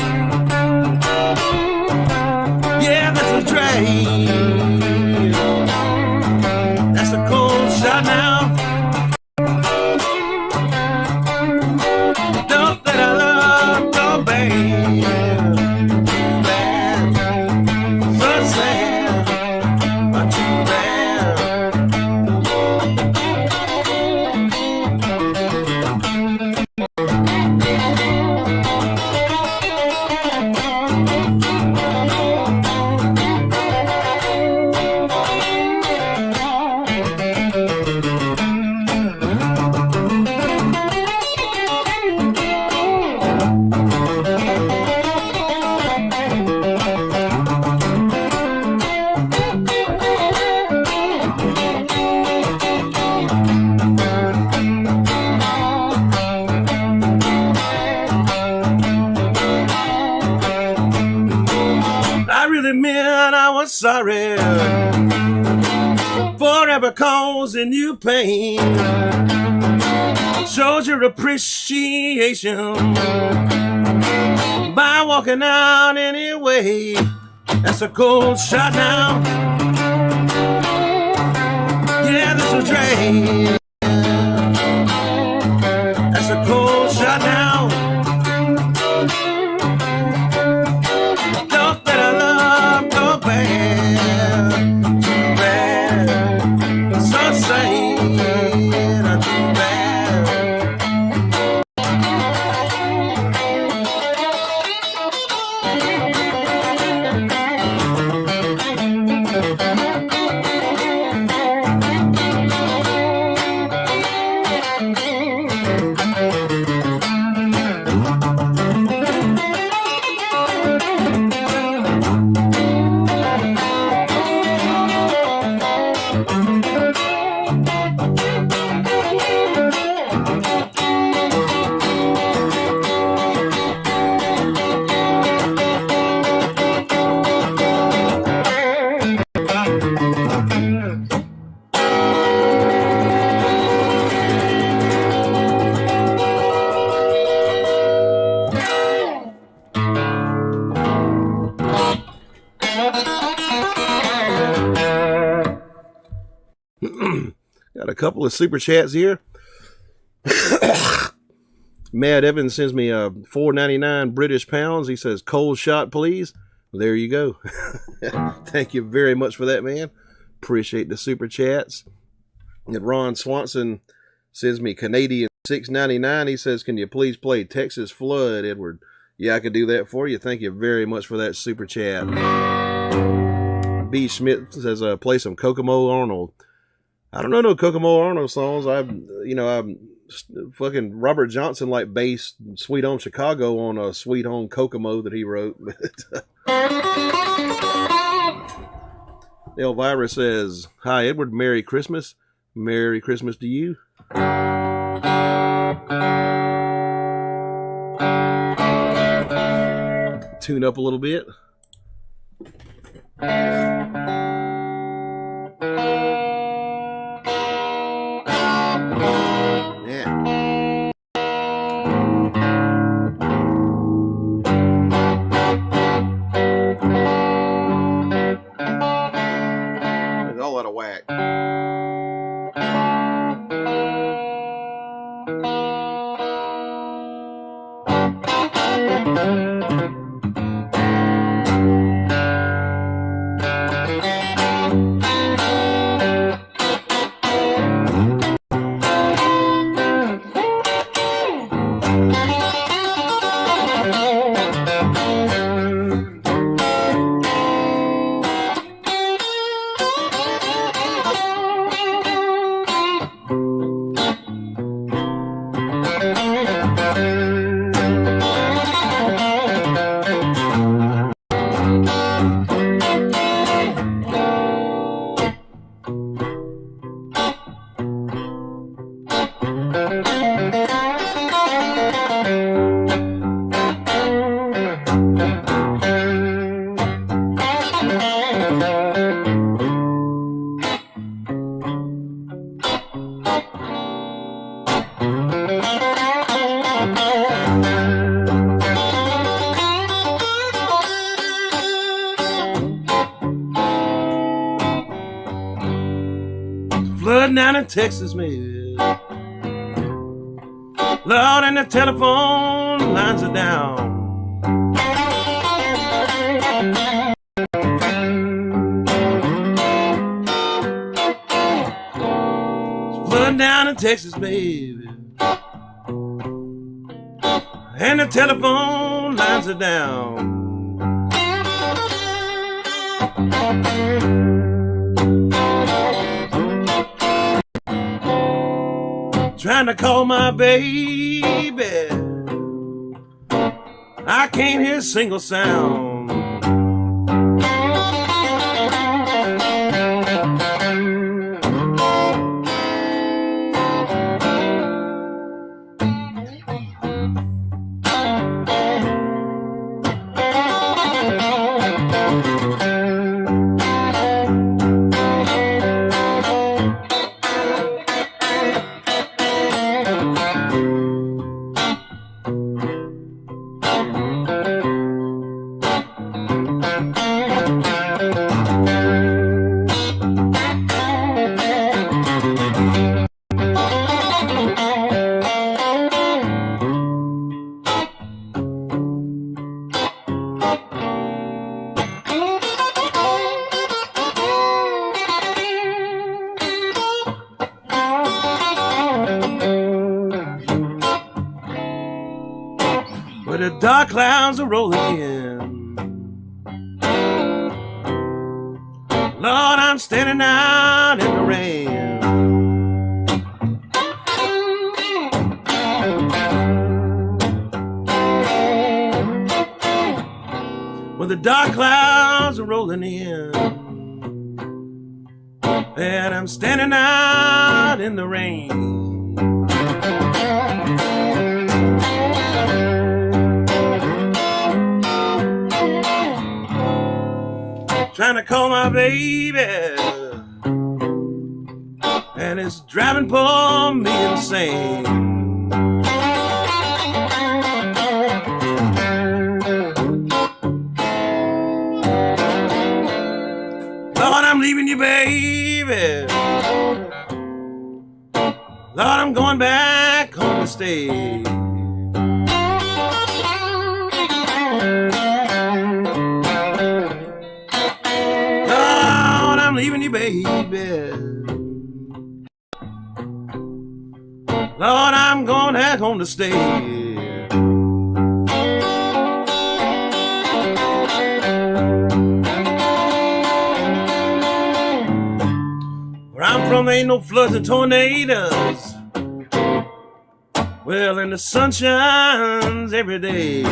Yeah, that's a drain. That's a cold shot now. Don't let our love go bad. Bad. So sad. Not too bad. Sorry for ever causing you pain. Shows your appreciation by walking out anyway. That's a cold shot now. Yeah, that's a drain. That's a cold shot now. Got a couple of super chats here. Mad Evans sends me $4.99 British pounds. He says, "Cold shot, please." There you go. Thank you very much for that, man. Appreciate the super chats. And Ron Swanson sends me Canadian $6.99. He says, can you please play Texas Flood, Edward? Yeah, I could do that for you. Thank you very much for that super chat. B. Schmidt says, play some Kokomo Arnold. I don't know no Kokomo Arnold songs. I'm fucking Robert Johnson like based Sweet Home Chicago on a Sweet Home Kokomo that he wrote. Elvira says, hi, Edward. Merry Christmas. Merry Christmas to you. Tune up a little bit. Down in Texas, maybe. Lord, and the telephone lines are down. It's flooding down in Texas, baby. And the telephone lines are down. Trying to call my baby, I can't hear a single sound. Dark clouds are rolling in. Lord, I'm standing out in the rain. When the dark clouds are rolling in, and I'm standing out in the rain. Trying to call my baby, and it's driving poor me insane. Lord, I'm leaving you, baby. Lord, I'm going back home to stay. want to stay. Where I'm from, there ain't no floods and tornadoes. Well, and the sun shines every day.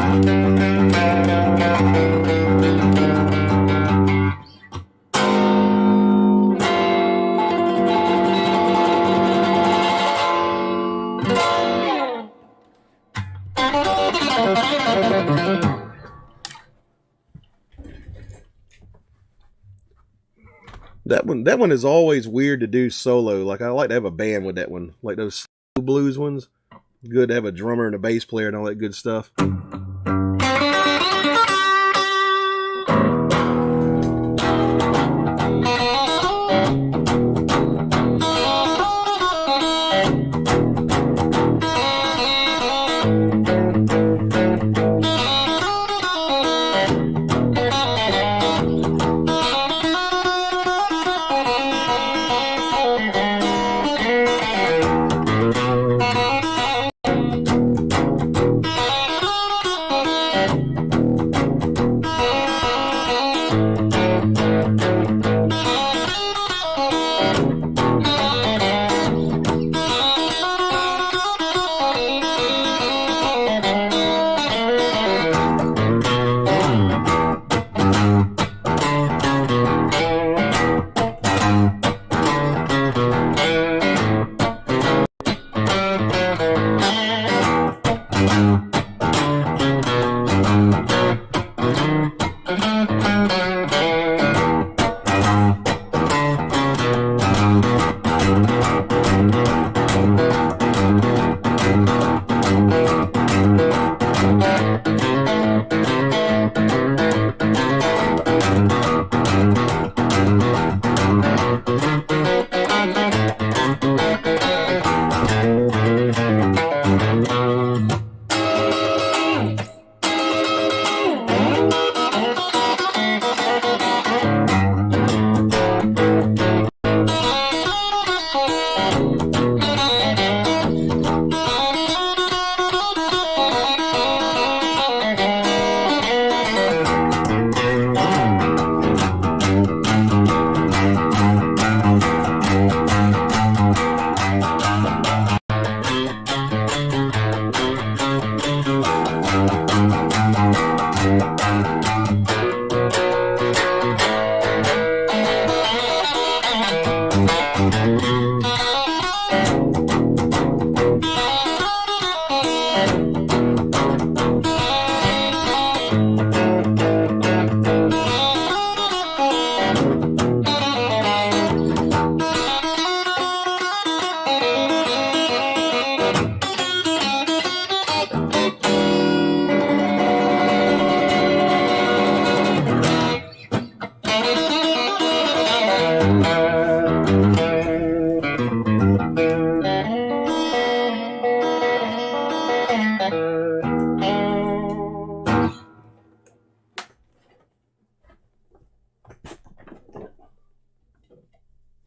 That one is always weird to do solo. Like, I like to have a band with that one, like those blues ones. Good to have a drummer and a bass player and all that good stuff.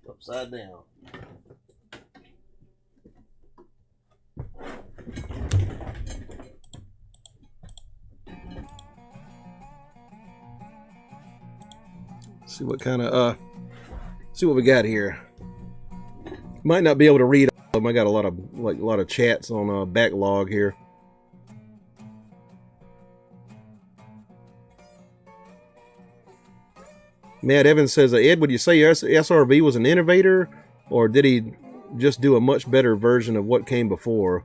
Upside down. See what kind of see what we got here. Might not be able to read them. I got a lot of chats on backlog here. Matt Evans says, Ed, would you say SRV was an innovator, or did he just do a much better version of what came before?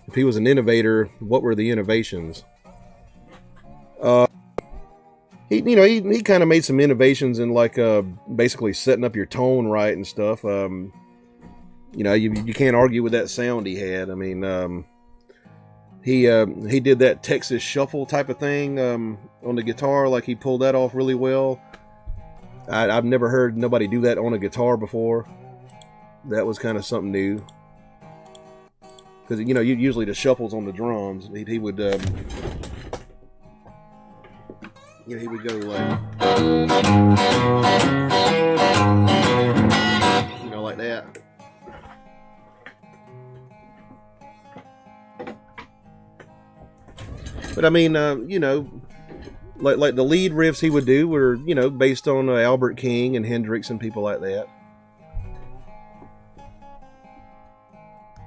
If he was an innovator, what were the innovations? He kind of made some innovations in like basically setting up your tone right and stuff. You can't argue with that sound he had. I mean, he did that Texas shuffle type of thing on the guitar. Like, he pulled that off really well. I've never heard nobody do that on a guitar before. That was kind of something new. Because, usually the shuffles on the drums, he would, he would go like, like that. But I mean, you know, like the lead riffs he would do were, you know, based on Albert King and Hendrix and people like that.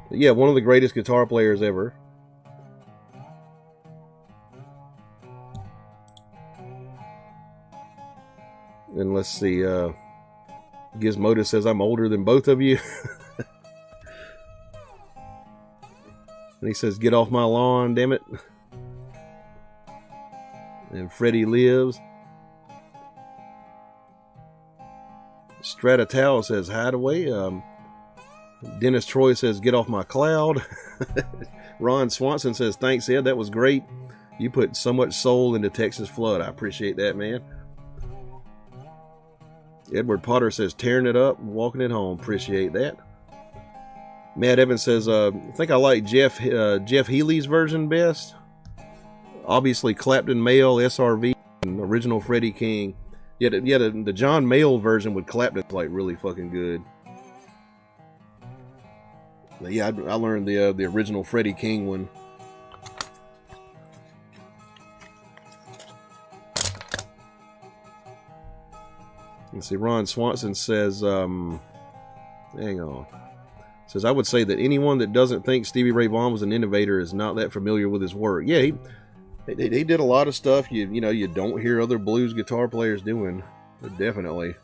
But yeah, one of the greatest guitar players ever. And let's see, Gizmodo says, I'm older than both of you. And he says, get off my lawn, damn it. And Freddie lives. Stratatal says, hideaway. Dennis Troy says, get off my cloud. Ron Swanson says, thanks, Ed. That was great. You put so much soul into Texas Flood. I appreciate that, man. Edward Potter says, tearing it up, walking it home. Appreciate that. Matt Evans says, I think I like Jeff Healey's version best. Obviously, Clapton, Male, SRV, and original Freddie King. Yeah, the John Mayall version with Clapton is like really fucking good. But yeah, I learned the original Freddie King one. Let's see, Ron Swanson says, hang on. Says, I would say that anyone that doesn't think Stevie Ray Vaughan was an innovator is not that familiar with his work. Yeah, he did a lot of stuff you know you don't hear other blues guitar players doing. Definitely.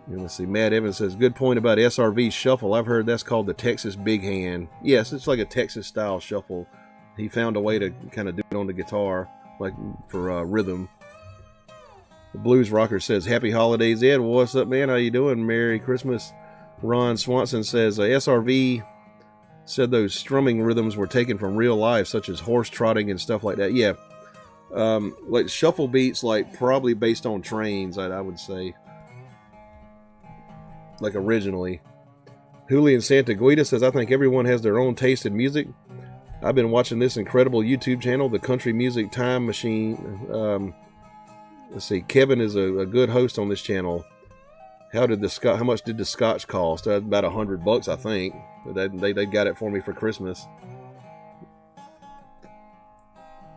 And let's see, Matt Evans says, good point about SRV shuffle. I've heard that's called the Texas Big Hand. Yes, it's like a Texas style shuffle. He found a way to kind of do it on the guitar, like for rhythm. The Blues Rocker says, happy holidays, Ed. Well, what's up, man? How you doing? Merry Christmas. Ron Swanson says, SRV said those strumming rhythms were taken from real life, such as horse trotting and stuff like that. Yeah. Like shuffle beats, like probably based on trains, I would say. Like originally. Julian Santaguida says, I think everyone has their own taste in music. I've been watching this incredible YouTube channel, the Country Music Time Machine. Let's see, Kevin is a good host on this channel. How much did the scotch cost? About $100, I think. They got it for me for Christmas.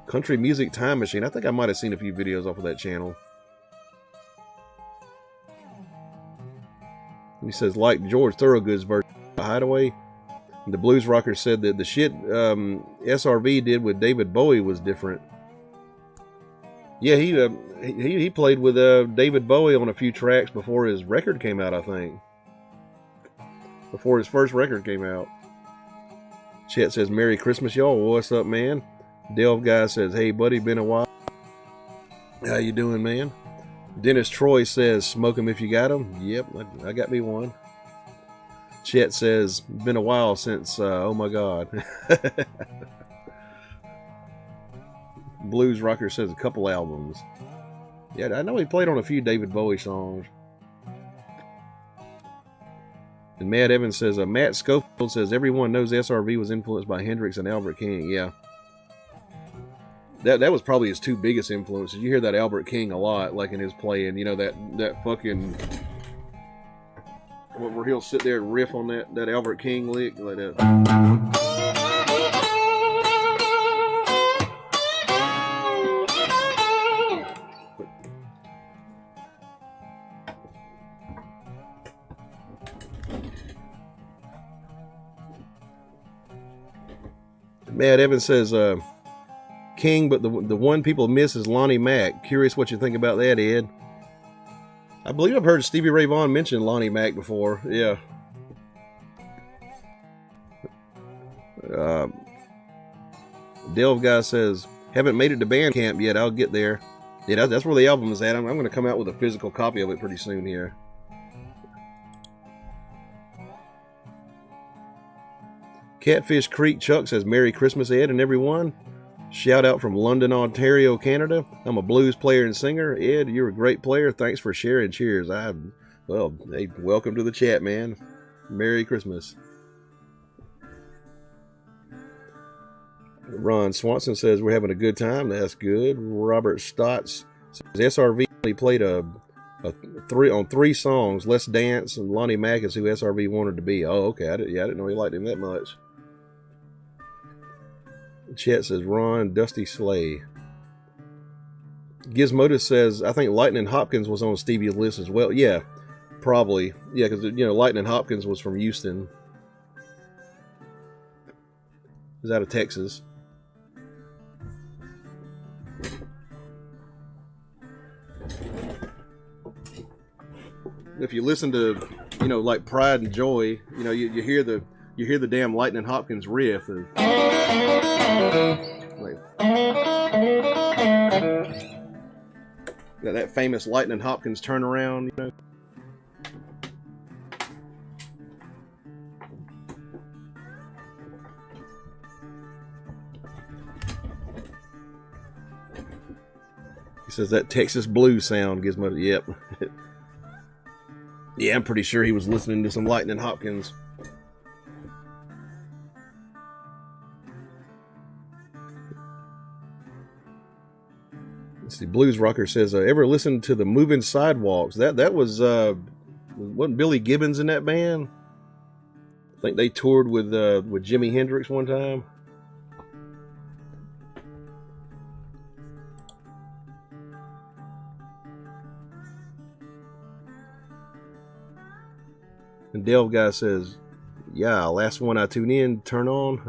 Country Music Time Machine. I think I might have seen a few videos off of that channel. He says, like George Thorogood's version of Hideaway. The Blues Rocker said that the shit SRV did with David Bowie was different. Yeah, he played with David Bowie on a few tracks before his record came out, I think. Before his first record came out. Chet says, Merry Christmas, y'all. What's up, man? Delve Guy says, hey, buddy, been a while. How you doing, man? Dennis Troy says, smoke 'em if you got 'em. Yep, I got me one. Chet says, been a while since, oh my God. Blues Rocker says a couple albums. Yeah, I know he played on a few David Bowie songs. And Matt Evans says, Matt Schofield says, everyone knows SRV was influenced by Hendrix and Albert King. Yeah. That was probably his two biggest influences. You hear that Albert King a lot, like in his playing, you know, that fucking, where he'll sit there and riff on that Albert King lick, like that. Matt Evans says, King, but the one people miss is Lonnie Mack. Curious what you think about that, Ed. I believe I've heard Stevie Ray Vaughan mention Lonnie Mack before. Yeah. Delve Guy says, haven't made it to Bandcamp yet. I'll get there. Yeah, that's where the album is at. I'm going to come out with a physical copy of it pretty soon here. Catfish Creek Chuck says, Merry Christmas, Ed, and everyone. Shout out from London, Ontario, Canada. I'm a blues player and singer. Ed, you're a great player. Thanks for sharing. Cheers. Well, hey, welcome to the chat, man. Merry Christmas. Ron Swanson says, we're having a good time. That's good. Robert Stotts says, SRV only played a three songs. Let's Dance and Lonnie Mack is who SRV wanted to be. Oh, okay. I didn't know he liked him that much. Chet says Ron Dusty Slay. Gizmodus says I think Lightning Hopkins was on Stevie's list as well. Yeah, probably. Yeah, because Lightning Hopkins was from Houston. He's out of Texas. If you listen to, like Pride and Joy, you hear the damn Lightning Hopkins riff. That famous Lightning Hopkins turnaround, He says that Texas blues sound gives me. Yep. Yeah, I'm pretty sure he was listening to some Lightning Hopkins. Let's see. Blues Rocker says, ever listened to the Moving Sidewalks? That was wasn't Billy Gibbons in that band? I think they toured with Jimi Hendrix one time. And Delve Guy says, yeah, last one I tune in, turn on.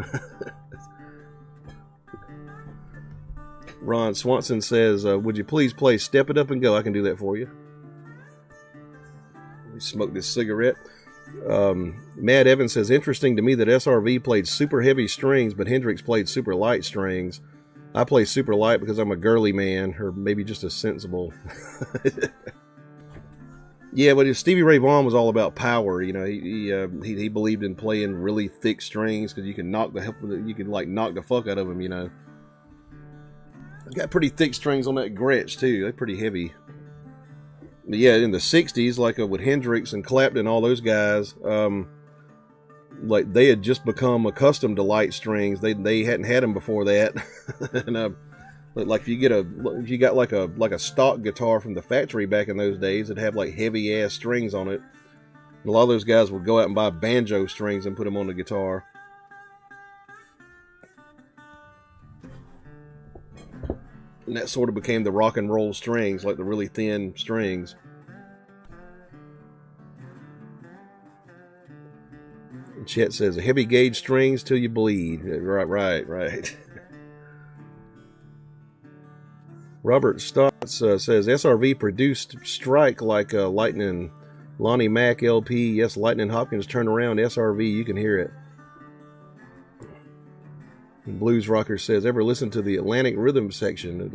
Ron Swanson says, would you please play Step It Up and Go? I can do that for you. Let me smoke this cigarette. Mad Evans says, interesting to me that SRV played super heavy strings, but Hendrix played super light strings. I play super light because I'm a girly man, or maybe just a sensible. Yeah, but Stevie Ray Vaughan was all about power. He believed in playing really thick strings because you can knock the fuck out of them. I got pretty thick strings on that Gretsch too. They're pretty heavy. But yeah, in the '60s, like with Hendrix and Clapton, all those guys, like they had just become accustomed to light strings. They hadn't had them before that, and like if you got like a stock guitar from the factory back in those days, it'd have like heavy ass strings on it. And a lot of those guys would go out and buy banjo strings and put them on the guitar. And that sort of became the rock and roll strings, like the really thin strings. And Chet says, heavy gauge strings till you bleed. Right. Robert Stotts says, SRV produced Strike like Lightning. Lonnie Mack LP. Yes, Lightning Hopkins turn around. SRV, you can hear it. And Blues Rocker says, ever listen to the Atlanta Rhythm Section?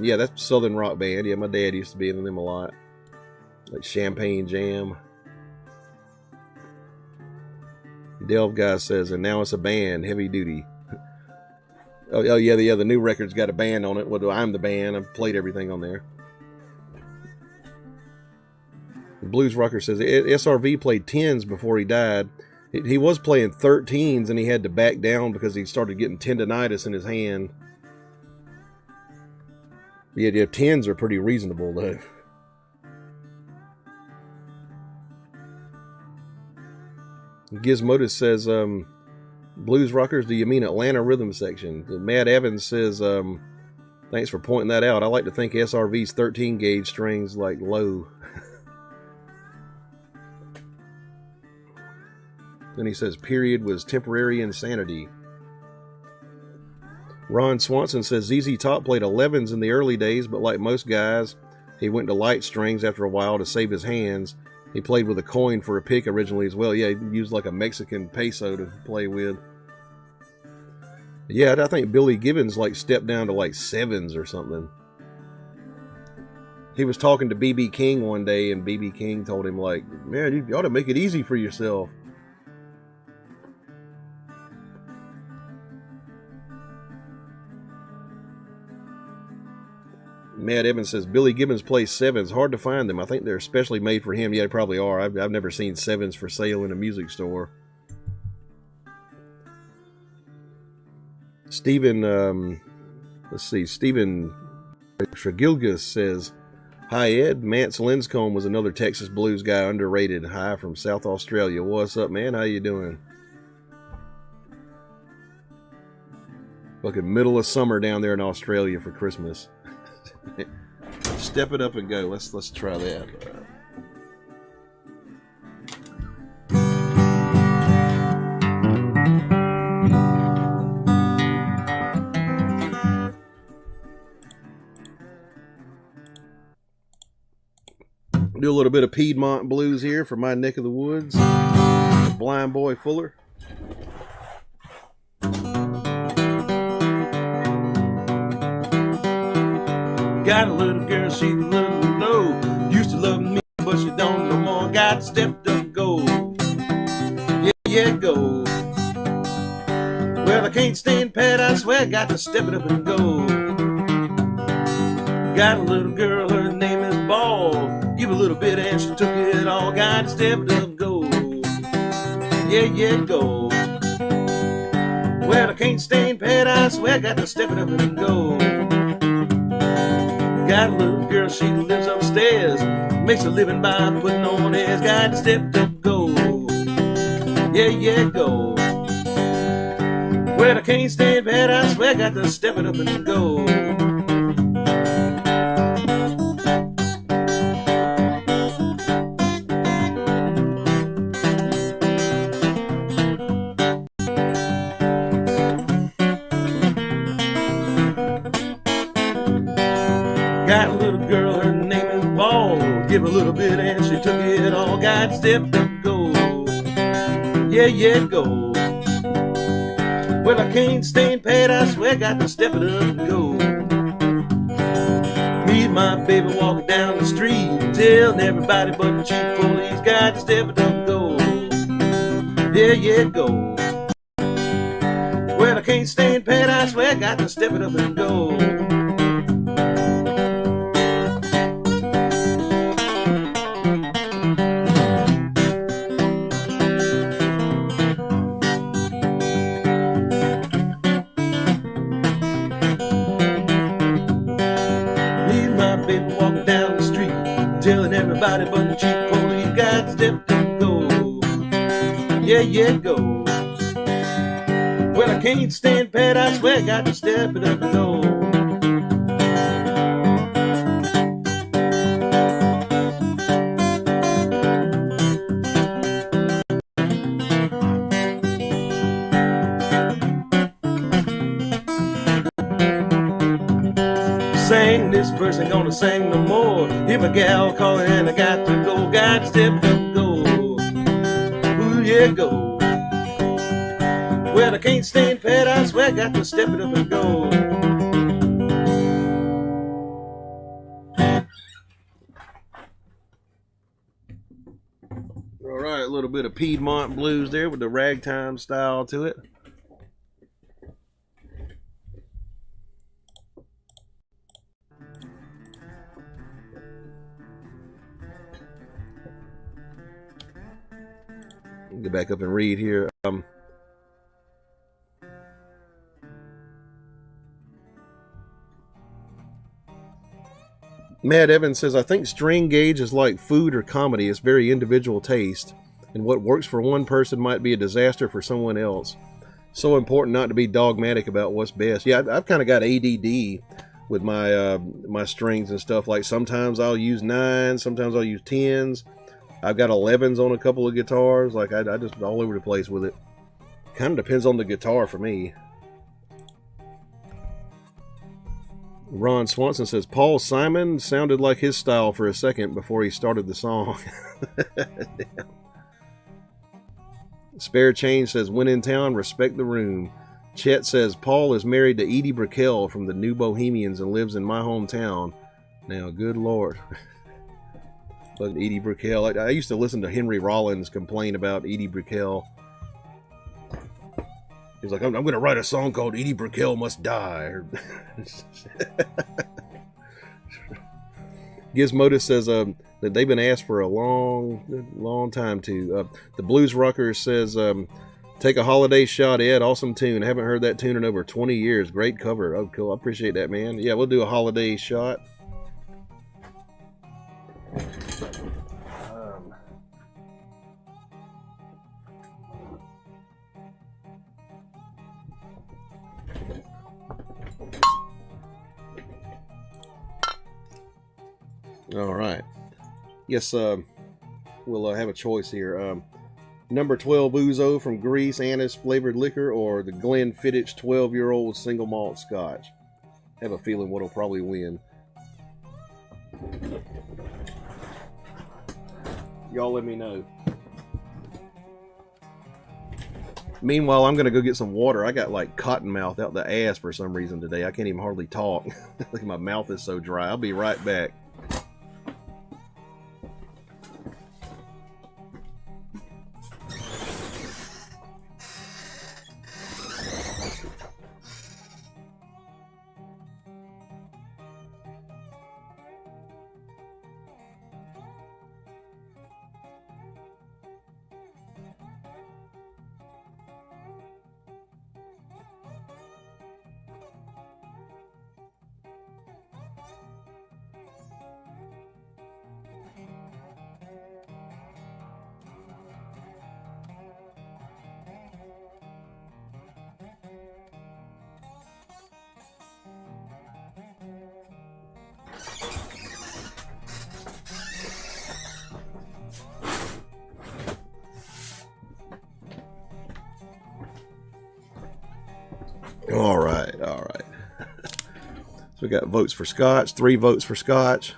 Yeah, that's Southern rock band. Yeah, my dad used to be in them a lot. Like Champagne Jam. Delve Guy says, and now it's a band, Heavy Duty. Oh yeah, the new record's got a band on it. Well, I'm the band. I've played everything on there. The Blues Rocker says, SRV played 10s before he died. He was playing 13s and he had to back down because he started getting tendonitis in his hand. Yeah, 10s are pretty reasonable though. Gizmodus says, Blues Rockers, do you mean Atlanta Rhythm Section? Mad Evans says, thanks for pointing that out. I like to think SRV's 13 gauge strings like low. Then he says, period was temporary insanity. Ron Swanson says, ZZ Top played 11s in the early days, but like most guys, he went to light strings after a while to save his hands. He played with a coin for a pick originally as well. Yeah, he used like a Mexican peso to play with. Yeah, I think Billy Gibbons like stepped down to like 7s or something. He was talking to B.B. King one day, and B.B. King told him like, man, you ought to make it easy for yourself. Matt Evans says, Billy Gibbons plays 7s. Hard to find them. I think they're especially made for him. Yeah, they probably are. I've never seen 7s for sale in a music store. Stephen Shagilgus says, Hi Ed, Mance Linscomb was another Texas blues guy, underrated. Hi from South Australia. What's up, man? How you doing? Fucking middle of summer down there in Australia for Christmas. Step it up and go. Let's try that. Do a little bit of Pedmont Blues here for my neck of the woods. Blind Boy Fuller. Got a little girl, she loves to know. Used to love me, but she don't no more. Got to step up and go. Yeah, go. Well, I can't stand pat, I swear. Got to step it up and go. Got a little girl, her name is Ball. Give a little bit and she took it all. Got to step it up and go. Yeah, go. Well, I can't stand pat, I swear. Got to step it up and go. Got a little girl, she lives upstairs. Makes a living by putting on airs. Got to step it up and go. Yeah, go. Well, I can't stand pat, I swear. Got to step it up and go. Got a little girl, her name is Ball. Give a little bit and she took it all. Got to step up and go. Yeah, go. Well, I can't stand pat, I swear. Got to step it up and go. Me and my baby walking down the street, telling everybody but the chief police. Got to step it up and go. Yeah, go. Well, I can't stand pat, I swear. Got to step it up and go. Everybody but the chief police. Got to step up and go. Yeah, go. Well, I can't stand pat, I swear. Got to step it up and go. Sang this verse, ain't gonna sing no more. Hear my gal calling and I got to go. Got to step up and go. Ooh, yeah, go. Well, I can't stand pat, I swear. Got to step it up and go. All right, a little bit of Pedmont Blues there with the ragtime style to it. Get back up and read here. Matt Evans says, I think string gauge is like food or comedy. It's very individual taste, and what works for one person might be a disaster for someone else. So important not to be dogmatic about what's best. Yeah, I've kind of got ADD with my my strings and stuff. Like sometimes I'll use 9s, sometimes I'll use 10s. I've got 11s on a couple of guitars. Like I just all over the place with it. Kind of depends on the guitar for me. Ron Swanson says, Paul Simon sounded like his style for a second before he started the song. Spare Change says, when in town, respect the room. Chet says, Paul is married to Edie Brickell from the New Bohemians and lives in my hometown. Now, good Lord. But Edie Brickell, I used to listen to Henry Rollins complain about Edie Brickell. He's like, I'm going to write a song called Edie Brickell Must Die. Gizmodus says that they've been asked for a long time to. The Blues Rocker says, take a holiday shot, Ed. Awesome tune. I haven't heard that tune in over 20 years. Great cover. Oh, cool. I appreciate that, man. Yeah, we'll do a holiday shot. All right. Yes, we'll have a choice here. Number 12 Ouzo from Greece, anise flavored liquor, or the Glenfiddich 12-year-old single malt scotch. I have a feeling what'll probably win. Y'all let me know. Meanwhile, I'm going to go get some water. I got like cotton mouth out the ass for some reason today. I can't even hardly talk. My mouth is so dry. I'll be right back. All right. So we got votes for Scotch, 3 votes for Scotch.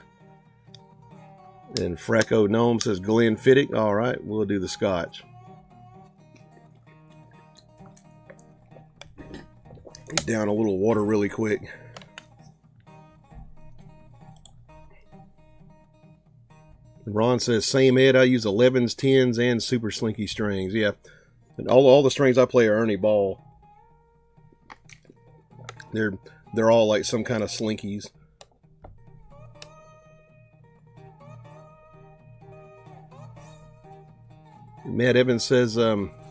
And Fracco Gnome says Glenfiddich. All right, we'll do the Scotch. Down a little water really quick. Ron says, same Ed, I use 11s, 10s, and super slinky strings. Yeah, and all the strings I play are Ernie Ball. They're all like some kind of slinkies. Matt Evans says,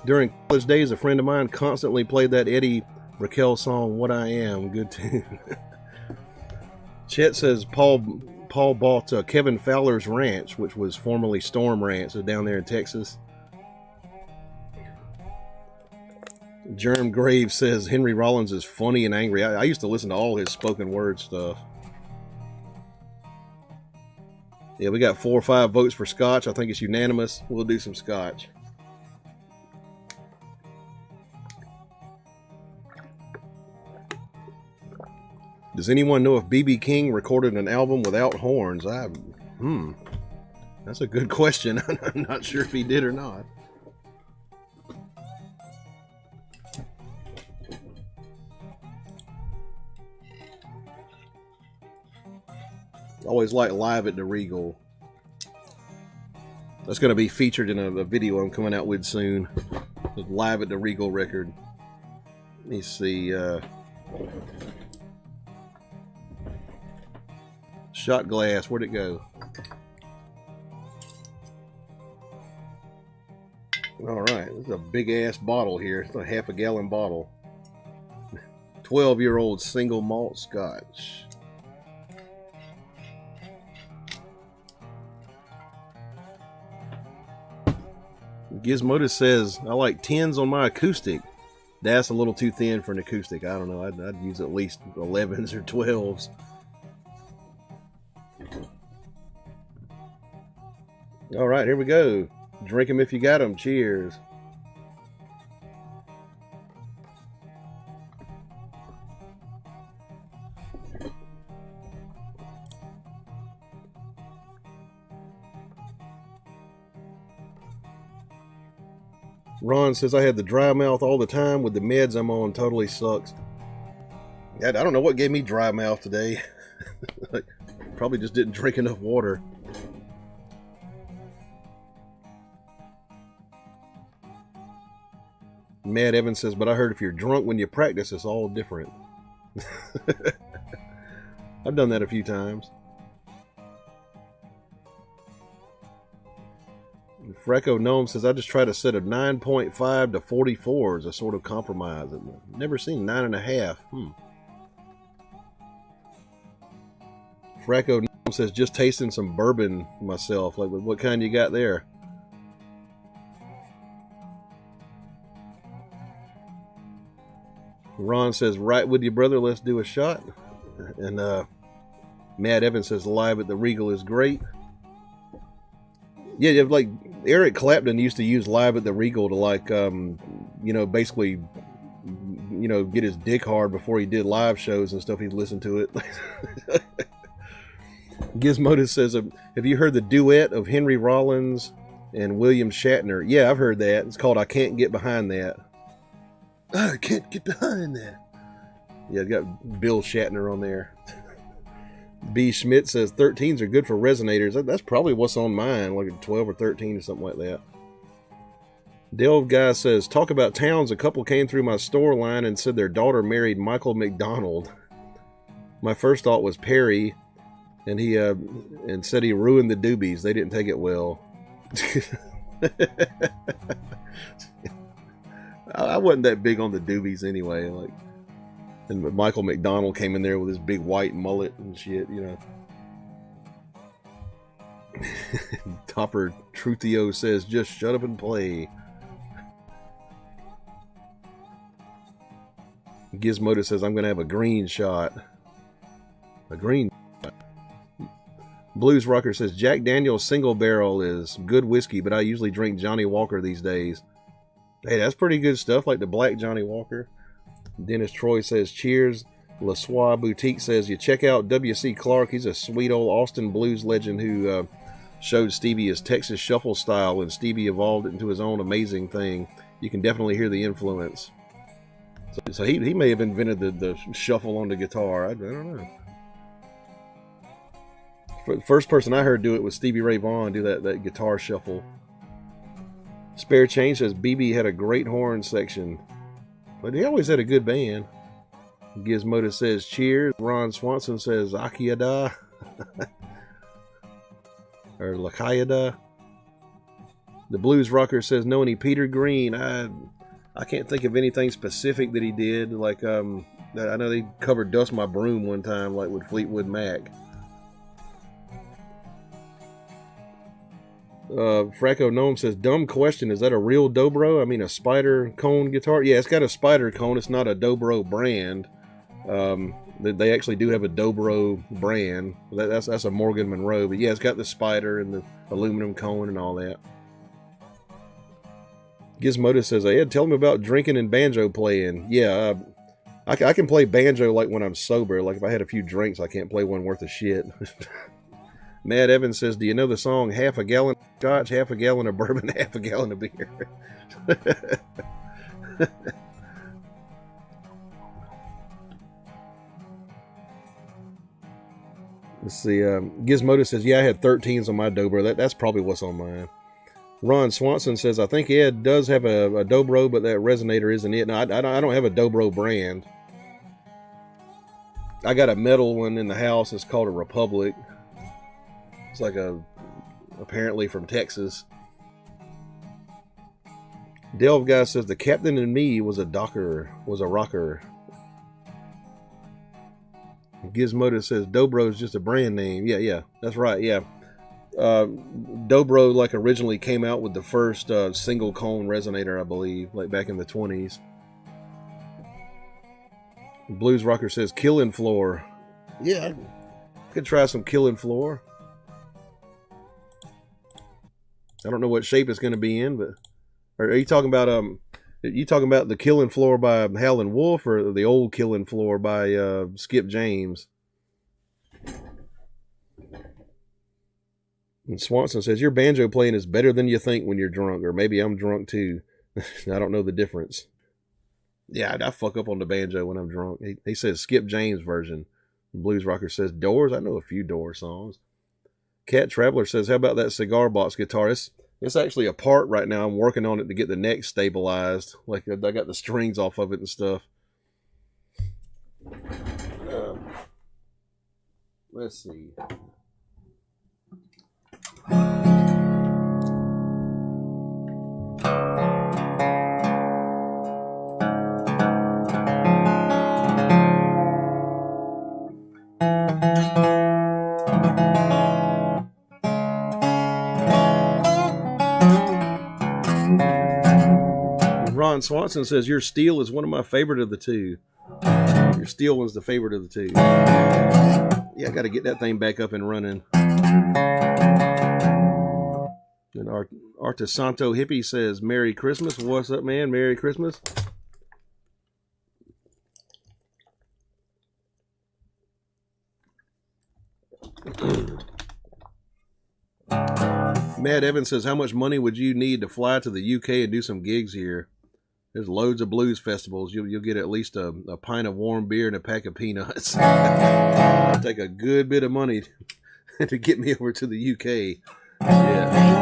during college days, a friend of mine constantly played that Eddie Raquel song, What I Am. Good tune. Chet says Paul bought Kevin Fowler's ranch, which was formerly Storm Ranch, so down there in Texas. Germ Graves says Henry Rollins is funny and angry. I used to listen to all his spoken word stuff. Yeah, we got 4 or 5 votes for Scotch. I think it's unanimous. We'll do some Scotch. Does anyone know if B.B. King recorded an album without horns? That's a good question. I'm not sure if he did or not. Always like Live at the Regal. That's going to be featured in a video I'm coming out with soon. The Live at the Regal record. Let me see. Shot glass. Where'd it go? All right. This is a big ass bottle here. It's a half a gallon bottle. 12-year-old single malt scotch. Gizmodo says, I like 10s on my acoustic. That's a little too thin for an acoustic. I don't know. I'd use at least 11s or 12s. All right, here we go. Drink them if you got them. Cheers. Ron says, I had the dry mouth all the time with the meds I'm on. Totally sucks. I don't know what gave me dry mouth today. Probably just didn't drink enough water. Matt Evans says, but I heard if you're drunk when you practice, it's all different. I've done that a few times. Fracco Gnome says, I just tried a set of 9.5 to 44 as a sort of compromise. I've never seen 9.5. Fracco Gnome says, just tasting some bourbon myself. Like, what kind you got there? Ron says, right with you, brother. Let's do a shot. And Matt Evans says Live at the Regal is great. Yeah, like Eric Clapton used to use Live at the Regal to like, basically, get his dick hard before he did live shows and stuff. He'd listen to it. Gizmodo says, have you heard the duet of Henry Rollins and William Shatner? Yeah, I've heard that. It's called I Can't Get Behind That. I can't get behind that. Yeah, it's got Bill Shatner on there. B. Schmidt says 13s are good for resonators. That's probably what's on mine, like a 12 or 13 or something like that. Delve Guy says, talk about towns. A couple came through my store line and said their daughter married Michael McDonald. My first thought was Perry, and he and said he ruined the doobies. They didn't take it well. I wasn't that big on the doobies anyway. Like, and Michael McDonald came in there with his big white mullet and shit, Topper Truthio says, just shut up and play. Gizmodo says, I'm going to have a green shot. A green shot. Blues Rocker says, Jack Daniel's Single Barrel is good whiskey, but I usually drink Johnny Walker these days. Hey, that's pretty good stuff, like the black Johnny Walker. Dennis Troy says, cheers. La Soie Boutique says, you check out W.C. Clark. He's a sweet old Austin blues legend who showed Stevie his Texas shuffle style, and Stevie evolved it into his own amazing thing. You can definitely hear the influence. So he may have invented the shuffle on the guitar. I don't know. The first person I heard do it was Stevie Ray Vaughan, do that guitar shuffle. Spare Change says, BB had a great horn section. But he always had a good band. Gizmodo says, cheers. Ron Swanson says, Akiada. Or Lakayada. The Blues Rocker says, know any Peter Green? I can't think of anything specific that he did. Like, I know they covered Dust My Broom one time, like with Fleetwood Mac. Fracco Gnome says, dumb question, is that a real Dobro? I mean, a spider cone guitar? Yeah, it's got a spider cone. It's not a Dobro brand. They actually do have a Dobro brand. That's a Morgan Monroe. But yeah, it's got the spider and the aluminum cone and all that. Gizmodo says, Ed, tell me about drinking and banjo playing. Yeah, I can play banjo like when I'm sober. Like if I had a few drinks, I can't play one worth of shit. Matt Evans says, do you know the song half a gallon of scotch, half a gallon of bourbon, half a gallon of beer? Let's see. Gizmodo says, yeah, I had 13s on my Dobro. That's probably what's on mine. Ron Swanson says, I think Ed does have a Dobro, but that resonator isn't it. No, I don't have a Dobro brand. I got a metal one in the house. It's called a Republic. It's like apparently from Texas. Delve Guy says, the Captain and Me was a rocker. Gizmodo says, Dobro is just a brand name. Yeah, that's right, yeah. Dobro like originally came out with the first single cone resonator, I believe, like back in the 20s. Blues Rocker says, Killin' Floor. Yeah, I could try some Killin' Floor. I don't know what shape it's going to be in, but are you talking about the Killin' Floor by Howlin' Wolf or the old Killin' Floor by Skip James? And Swanson says, your banjo playing is better than you think when you're drunk, or maybe I'm drunk too. I don't know the difference. Yeah, I fuck up on the banjo when I'm drunk. He says Skip James version. Blues Rocker says Doors. I know a few Doors songs. Cat Traveler says, how about that cigar box guitar? It's actually apart right now. I'm working on it to get the neck stabilized. Like I got the strings off of it and stuff. Let's see. Ron Swanson says, your steel is one of my favorite of the two. Your steel one's the favorite of the two. Yeah, I got to get that thing back up and running. And Artisanto Hippie says, Merry Christmas. What's up, man? Merry Christmas. Matt Evans says, how much money would you need to fly to the UK and do some gigs here? There's loads of blues festivals. You'll get at least a pint of warm beer and a pack of peanuts. It'll take a good bit of money to get me over to the UK. Yeah.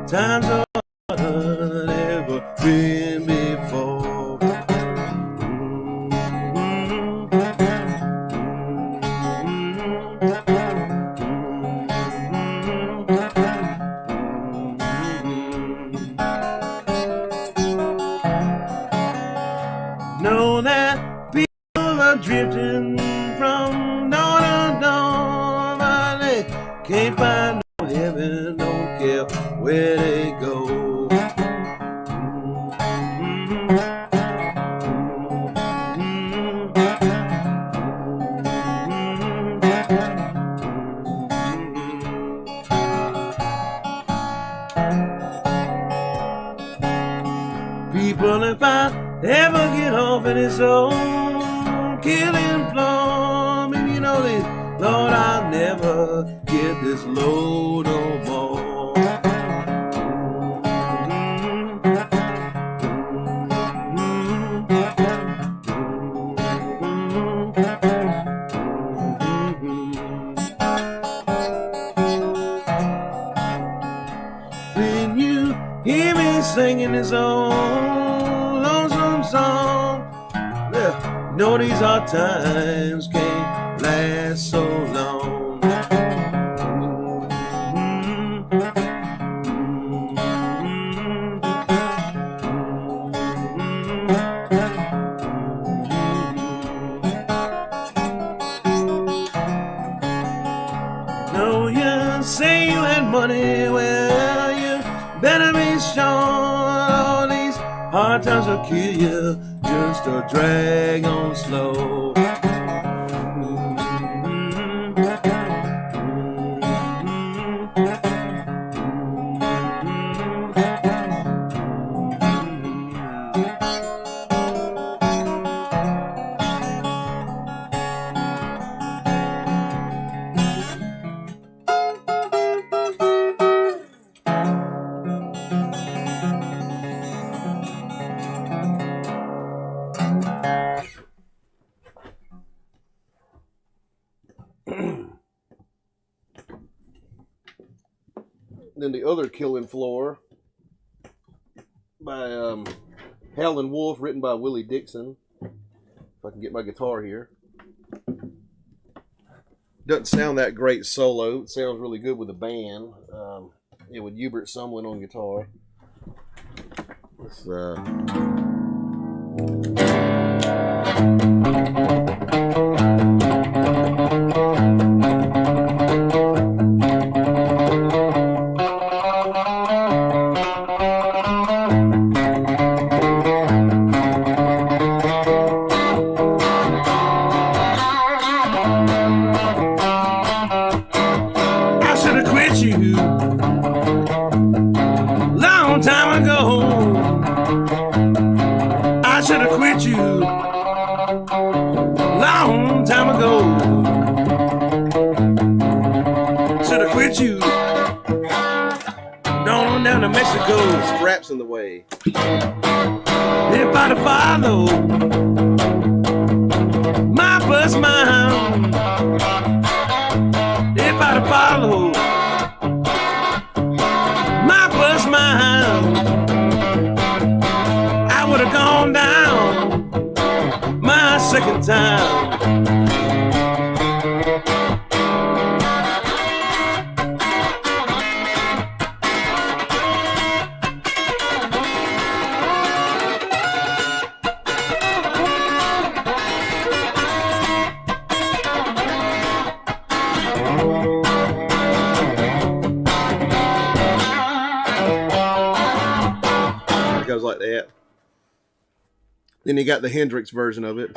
Times are harder than ever been before. Know that people are drifting from dawn to dawn, but they can't find no heaven, don't care where they go. People, if I ever get off in this old killing floor, maybe you know this, Lord, I'll never get this load no more. When you hear me singing this old lonesome song, yeah, know these hard times can't last so long. No, you say you had money, well, you better be sure all these hard times will kill you, just a drag on slow. Then the other Killing Floor by Howlin' Wolf, written by Willie Dixon. If I can get my guitar here. Doesn't sound that great solo. It sounds really good with the band. With Hubert Sumlin on guitar. Let's Straps in the way. If I'd follow my first mind, if I'd follow time. It goes like that. Then you got the Hendrix version of it.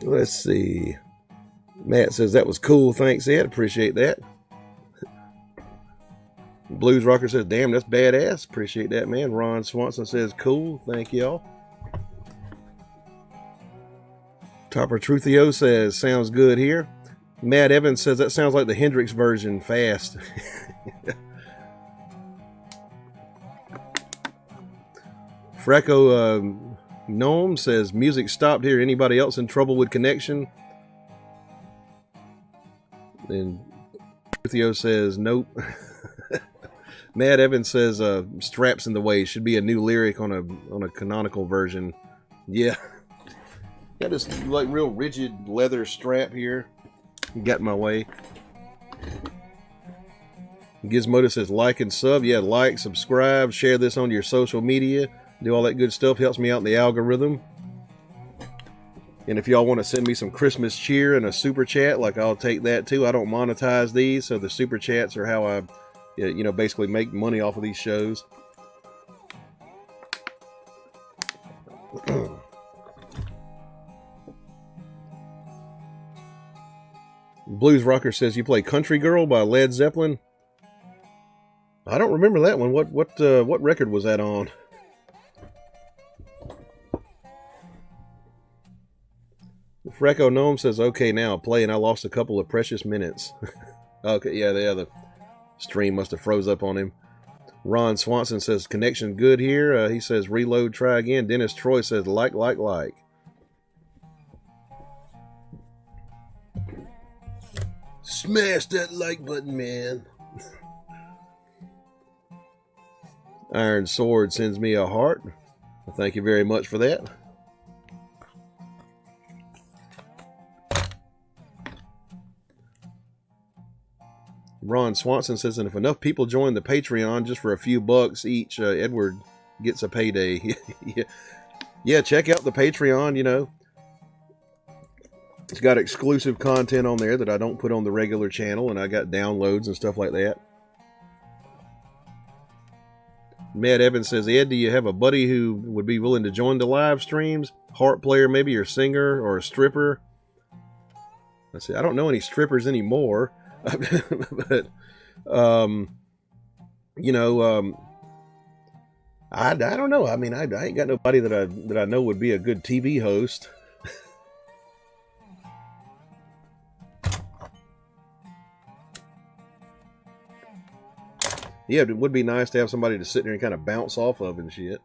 Let's see. Matt says that was cool. Thanks, Ed. Appreciate that. Blues Rocker says, damn, that's badass. Appreciate that, man. Ron Swanson says, cool. Thank y'all. Topper Truthio says, sounds good here. Matt Evans says, that sounds like the Hendrix version, fast. Freco Gnome says, music stopped here. Anybody else in trouble with connection? And Truthio says, nope. Matt Evans says, straps in the way. Should be a new lyric on a canonical version. Yeah. Got this like real rigid leather strap here. Got in my way. Gizmodo says, like and sub. Yeah, like, subscribe, share this on your social media. Do all that good stuff. Helps me out in the algorithm. And if y'all want to send me some Christmas cheer and a super chat, like, I'll take that too. I don't monetize these, so the super chats are how I, you know, basically make money off of these shows. Blues Rocker says, you play Country Girl by Led Zeppelin? I don't remember that one. What record was that on? Freco Gnome says, okay, now play, and I lost a couple of precious minutes. Okay, yeah, the stream must have froze up on him. Ron Swanson says, connection good here. He says, reload, try again. Dennis Troy says, like. Smash that like button, man. Iron Sword sends me a heart. Thank you very much for that. Ron Swanson says, and if enough people join the Patreon just for a few bucks each, Edward gets a payday. Yeah, check out the Patreon, you know. It's got exclusive content on there that I don't put on the regular channel, and I got downloads and stuff like that. Matt Evans says, Ed, do you have a buddy who would be willing to join the live streams? Harp player, maybe, or singer, or a stripper? Let's see, I don't know any strippers anymore. But, you know, I don't know. I mean, I ain't got nobody that I know would be a good TV host. Yeah, it would be nice to have somebody to sit there and kind of bounce off of and shit.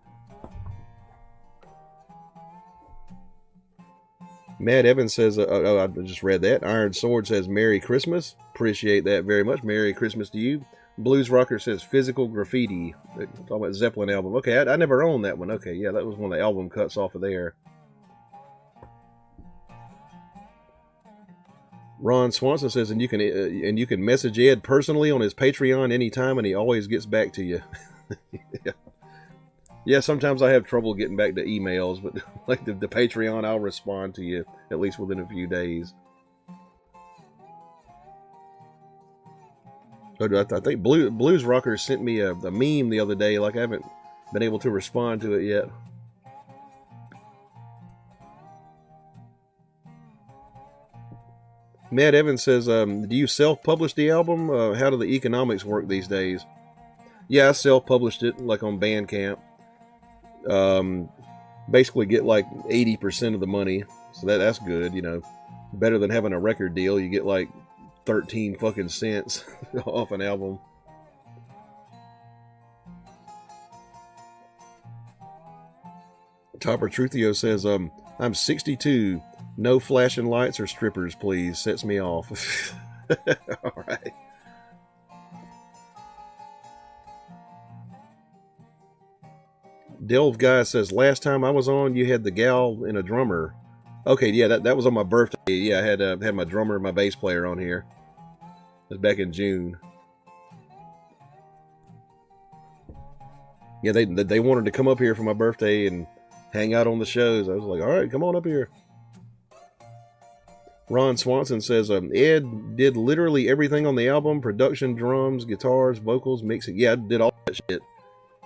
Matt Evans says, oh, I just read that. Iron Sword says, Merry Christmas. Appreciate that very much. Merry Christmas to you. Blues Rocker says, Physical Graffiti. Talking about Zeppelin album. Okay, I never owned that one. Okay, yeah, that was one of the album cuts off of there. Ron Swanson says, and you can message Ed personally on his Patreon anytime, and he always gets back to you. Yeah, sometimes I have trouble getting back to emails, but like the Patreon, I'll respond to you at least within a few days. I think Blues Rocker sent me a meme the other day. Like I haven't been able to respond to it yet. Matt Evans says, do you self-publish the album? How do the economics work these days? Yeah, I self-published it, like on Bandcamp. Basically get like 80% of the money. So that's good, you know. Better than having a record deal. You get like 13 fucking cents off an album. Topper Truthio says, I'm 62. No flashing lights or strippers, please. Sets me off. All right. Delve Guy says, last time I was on, you had the gal and a drummer. Okay, yeah, that was on my birthday. Yeah, I had my drummer and my bass player on here. It was back in June. Yeah, they wanted to come up here for my birthday and hang out on the shows. I was like, all right, come on up here. Ron Swanson says, Ed did literally everything on the album. Production, drums, guitars, vocals, mixing. Yeah, I did all that shit.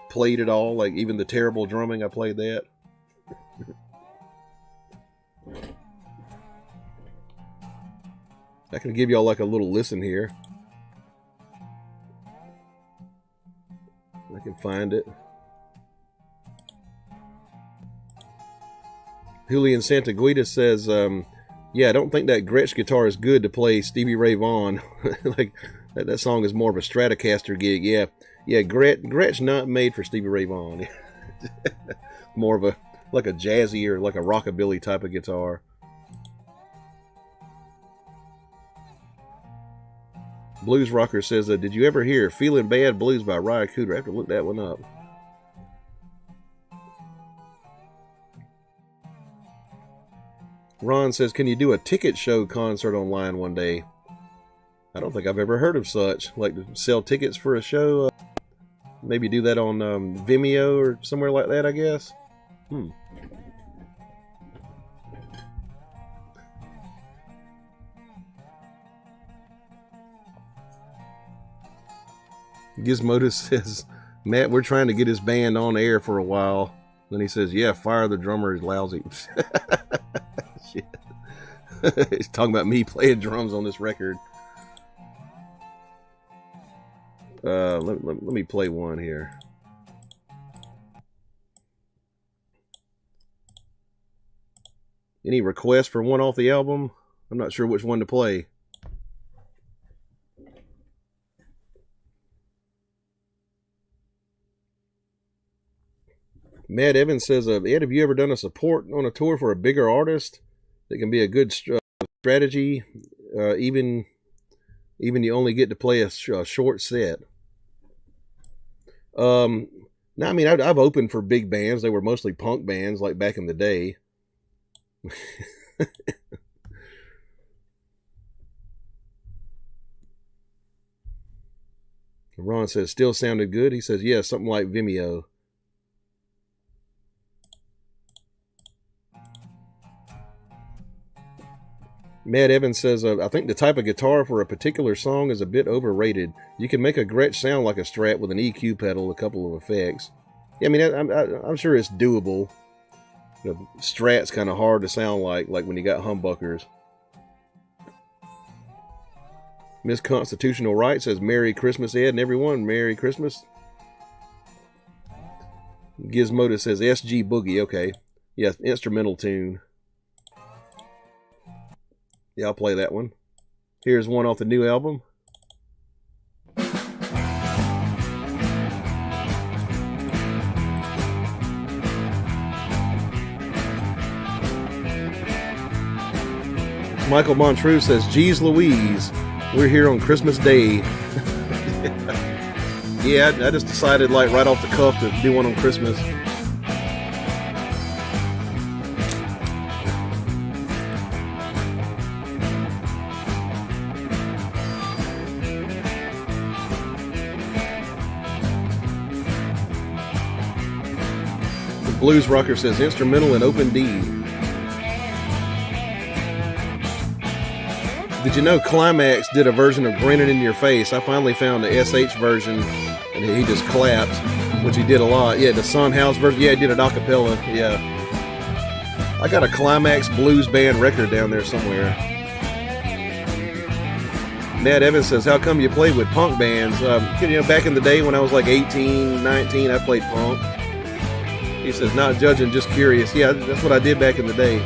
Played it all, like even the terrible drumming, I played that. I can give y'all like a little listen here. I can find it. Julian Santaguida says, yeah, I don't think that Gretsch guitar is good to play Stevie Ray Vaughan. Like that song is more of a Stratocaster gig. Yeah, Gretsch not made for Stevie Ray Vaughan. More of a like a jazzy or like a rockabilly type of guitar. Blues Rocker says, did you ever hear Feeling Bad Blues by Raya Cooder? I have to look that one up. Ron says, can you do a ticket show concert online one day? I don't think I've ever heard of such. Like to sell tickets for a show? Maybe do that on Vimeo or somewhere like that, I guess. Gizmodo says, Matt, we're trying to get his band on air for a while. Then he says, yeah, fire the drummer is lousy. Shit. He's talking about me playing drums on this record. Let me play one here. Any requests for one off the album? I'm not sure which one to play. Matt Evans says, Ed, have you ever done a support on a tour for a bigger artist? That can be a good strategy, even you only get to play a short set. No, I mean, I've opened for big bands. They were mostly punk bands, like back in the day. Ron says, still sounded good. He says, yeah, something like Vimeo. Matt Evans says, I think the type of guitar for a particular song is a bit overrated. You can make a Gretsch sound like a Strat with an EQ pedal, a couple of effects. Yeah, I mean, I'm sure it's doable. You know, Strat's kind of hard to sound like when you got humbuckers. Miss Constitutional Right says, Merry Christmas, Ed, and everyone. Merry Christmas. Gizmodo says, SG Boogie. Okay. Yeah, instrumental tune. Yeah, I'll play that one. Here's one off the new album. Michael Montreux says, geez Louise, we're here on Christmas Day. Yeah, I just decided like right off the cuff to do one on Christmas. Blues Rocker says instrumental in open D. Did you know Climax did a version of Grinning in Your Face? I finally found the SH version, and he just clapped, which he did a lot. Yeah, the Sunhouse version. Yeah, he did an acapella. Yeah. I got a Climax Blues Band record down there somewhere. Ned Evans says, how come you played with punk bands? Back in the day when I was like 18, 19, I played punk. He says, not judging, just curious. Yeah, that's what I did back in the day.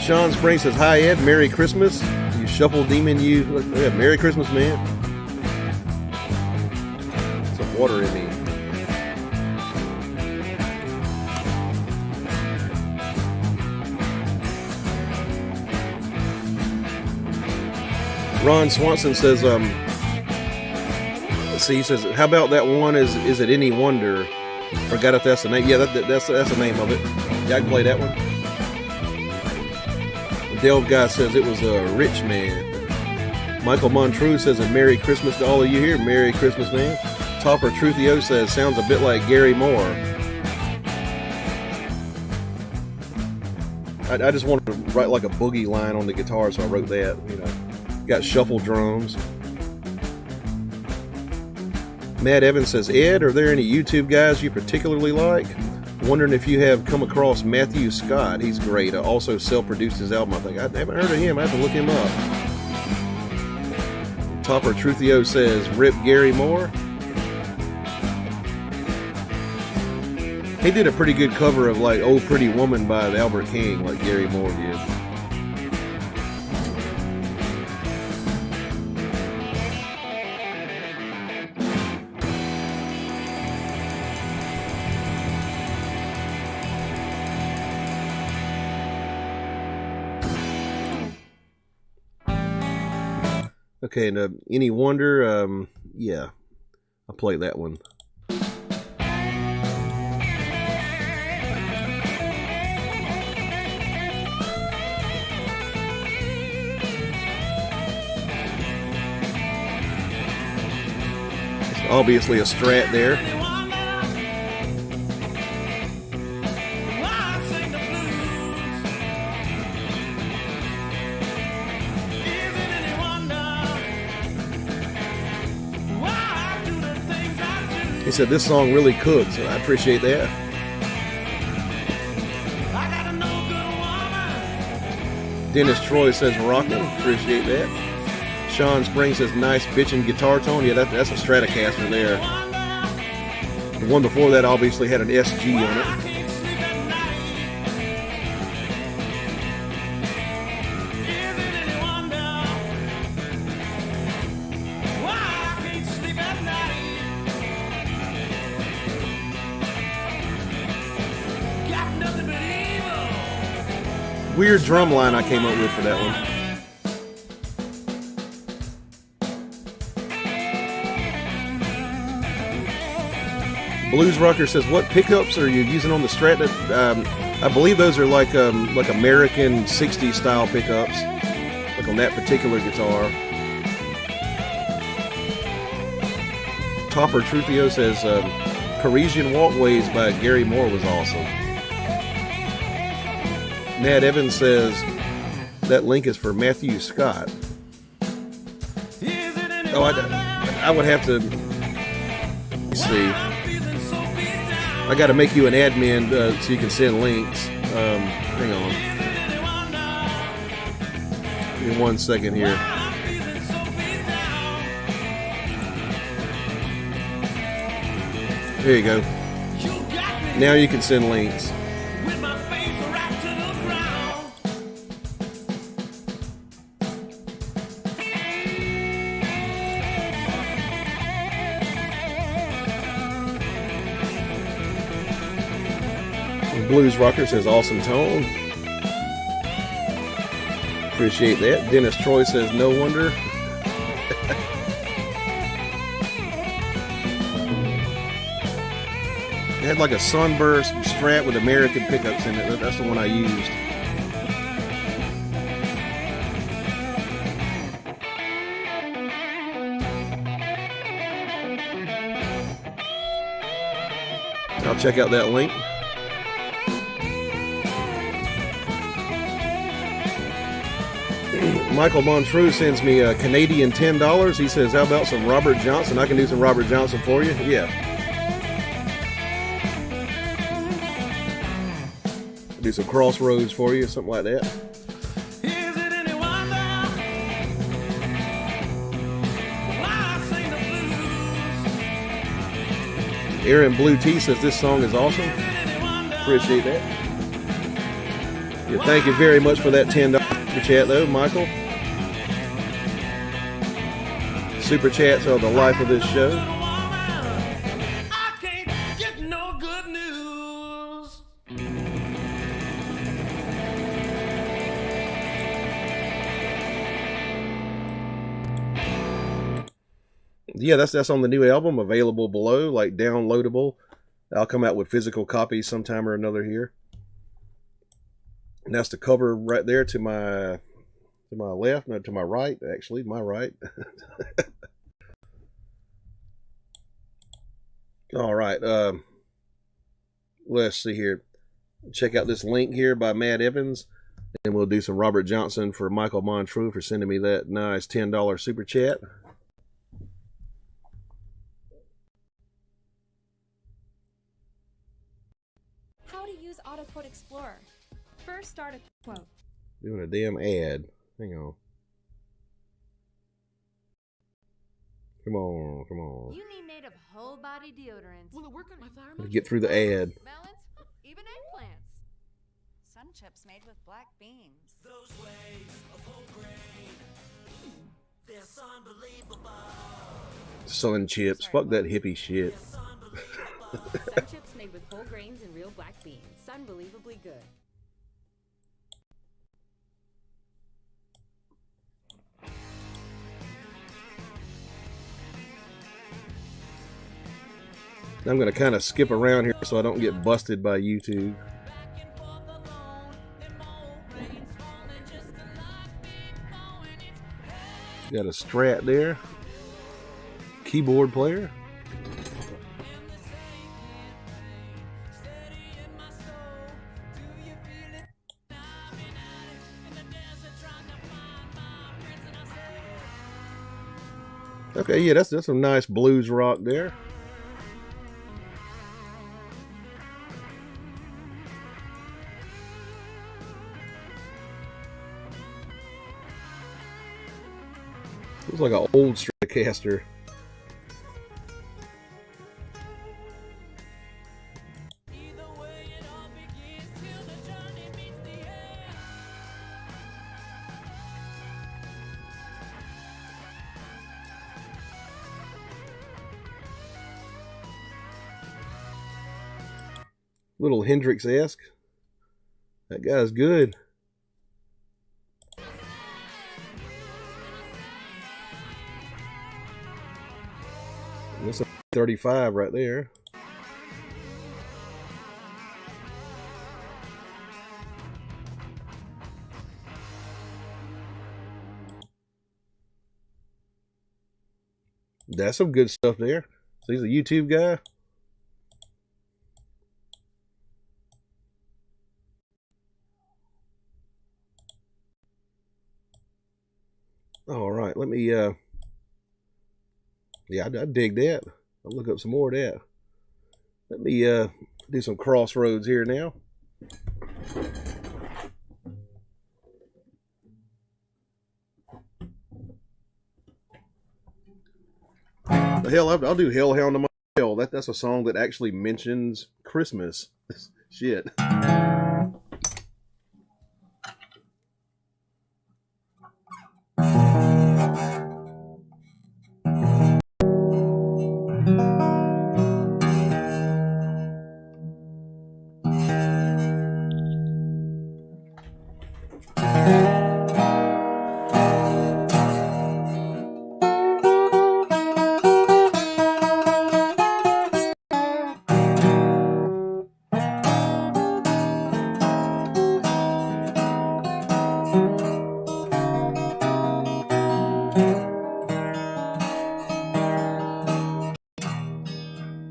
Sean Spring says, hi Ed, Merry Christmas. You shuffle demon, you. Yeah, Merry Christmas, man. Some water in me. Ron Swanson says, let's see, he says, how about that one, is it Any Wonder? Forgot if that's the name. Yeah, that's the name of it. Yeah, I can play that one. Delve Guy says it was a Rich Man. Michael Montreux says a Merry Christmas to all of you here. Merry Christmas, man. Topper Truthio says sounds a bit like Gary Moore. I just wanted to write like a boogie line on the guitar, so I wrote that. Got shuffle drums. Matt Evans says, Ed, are there any YouTube guys you particularly like? Wondering if you have come across Matthew Scott. He's great. Also self-produced his album, I think. I haven't heard of him. I have to look him up. Topper Truthio says, rip Gary Moore. He did a pretty good cover of like Old Pretty Woman by Albert King, like Gary Moore did. Okay, and Any Wonder, yeah, I played that one. It's obviously a Strat there. He said this song really cooks, so I appreciate that. Dennis Troy says rockin', appreciate that. Sean Spring says nice bitchin' guitar tone. Yeah, that's a Stratocaster there. The one before that obviously had an SG on it. Weird drum line I came up with for that one. Blues Rocker says, what pickups are you using on the Strat? I believe those are like American 60s style pickups, like on that particular guitar. Topper Truthio says, Parisian Walkways by Gary Moore was awesome. Nat Evans says that link is for Matthew Scott. Oh, I would have to. Let's see. I got to make you an admin so you can send links. Hang on. Give me 1 second here. There you go. Now you can send links. Blues Rocker says awesome tone. Appreciate that. Dennis Troy says no wonder. It had like a Sunburst Strat with American pickups in it. That's the one I used. I'll check out that link. Michael Montreux sends me a Canadian $10. He says, how about some Robert Johnson? I can do some Robert Johnson for you. Yeah. Do some Crossroads for you, something like that. Is it any wonder why I sing the blues? Aaron Blue T says this song is awesome. Appreciate that. Yeah, thank you very much for that $10 super chat, though, Michael. Super chats are the life of this show. I can't get no good news. Yeah, that's on the new album, available below, like downloadable. I'll come out with physical copies sometime or another here. And that's the cover right there to my left, no, to my right, actually, my right. All right, let's see here. Check out this link here by Matt Evans, and we'll do some Robert Johnson for Michael Montreux for sending me that nice $10 super chat. How to use AutoQuote Explorer. First, start a quote. Doing a damn ad. Hang on. Come on, come on. You need native whole body deodorant. Will it work on my thyroid? Let's get through the ad. Melons, even eggplants. Sun chips made with black beans. Those waves of whole grain, they're unbelievable. Sun chips. Fuck that hippie shit. Sun chips made with whole grains and real black beans. Unbelievably good. I'm going to kind of skip around here so I don't get busted by YouTube. Got a Strat there. Keyboard player. Okay, yeah, that's some nice blues rock there. Looks like an old Stratocaster. Little Hendrix-esque. That guy's good. That's a 35 right there. That's some good stuff there. So he's a YouTube guy. All right, let me yeah, I dig that. I'll look up some more of that. Let me do some Crossroads here now. The hell, I'll do Hellhound to My Hell. That's a song that actually mentions Christmas. Shit.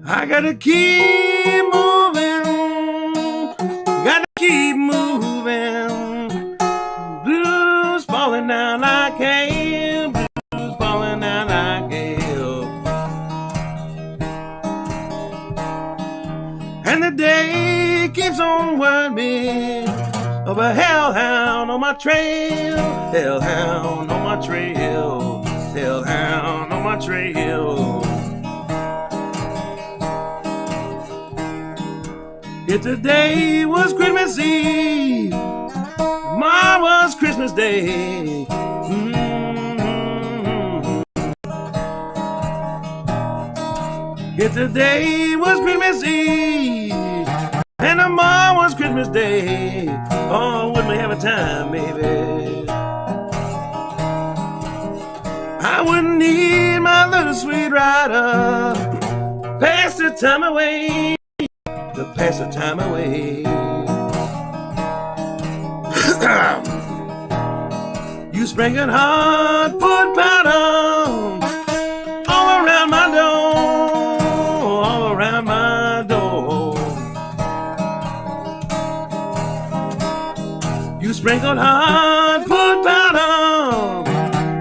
I gotta keep and the day keeps on whirling of a hellhound on my trail, hellhound on my trail, hellhound on my trail. If today was Christmas Eve, tomorrow was Christmas Day. If today was Christmas Eve and tomorrow was Christmas Day, oh, wouldn't we have a time, baby? I wouldn't need my little sweet rider, pass the time away, to pass the time away. You sprinkled hard foot powder all around my door, all around my door. You sprinkled hard foot powder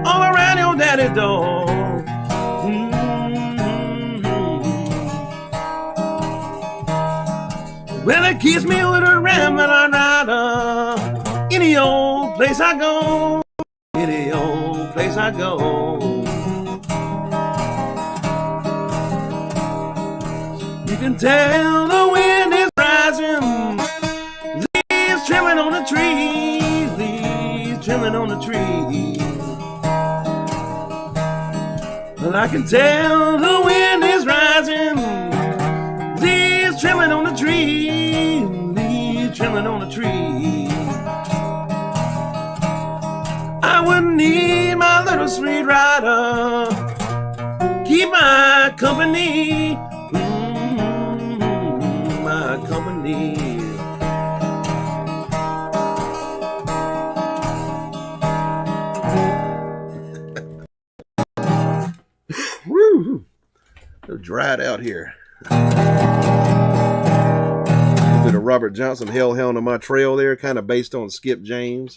all around your daddy's door. Well, it keeps me with a rambling rider. Any old place I go, any old place I go. You can tell the wind is rising, leaves trembling on the tree, leaves trembling on the tree. Well, I can tell the wind is rising, leaves trembling on the tree, leaves trembling on the tree. I wouldn't need my little sweet rider, keep my company, my company. Woo! So dried out here. A bit of Robert Johnson, Hellhound on My Trail there, kind of based on Skip James.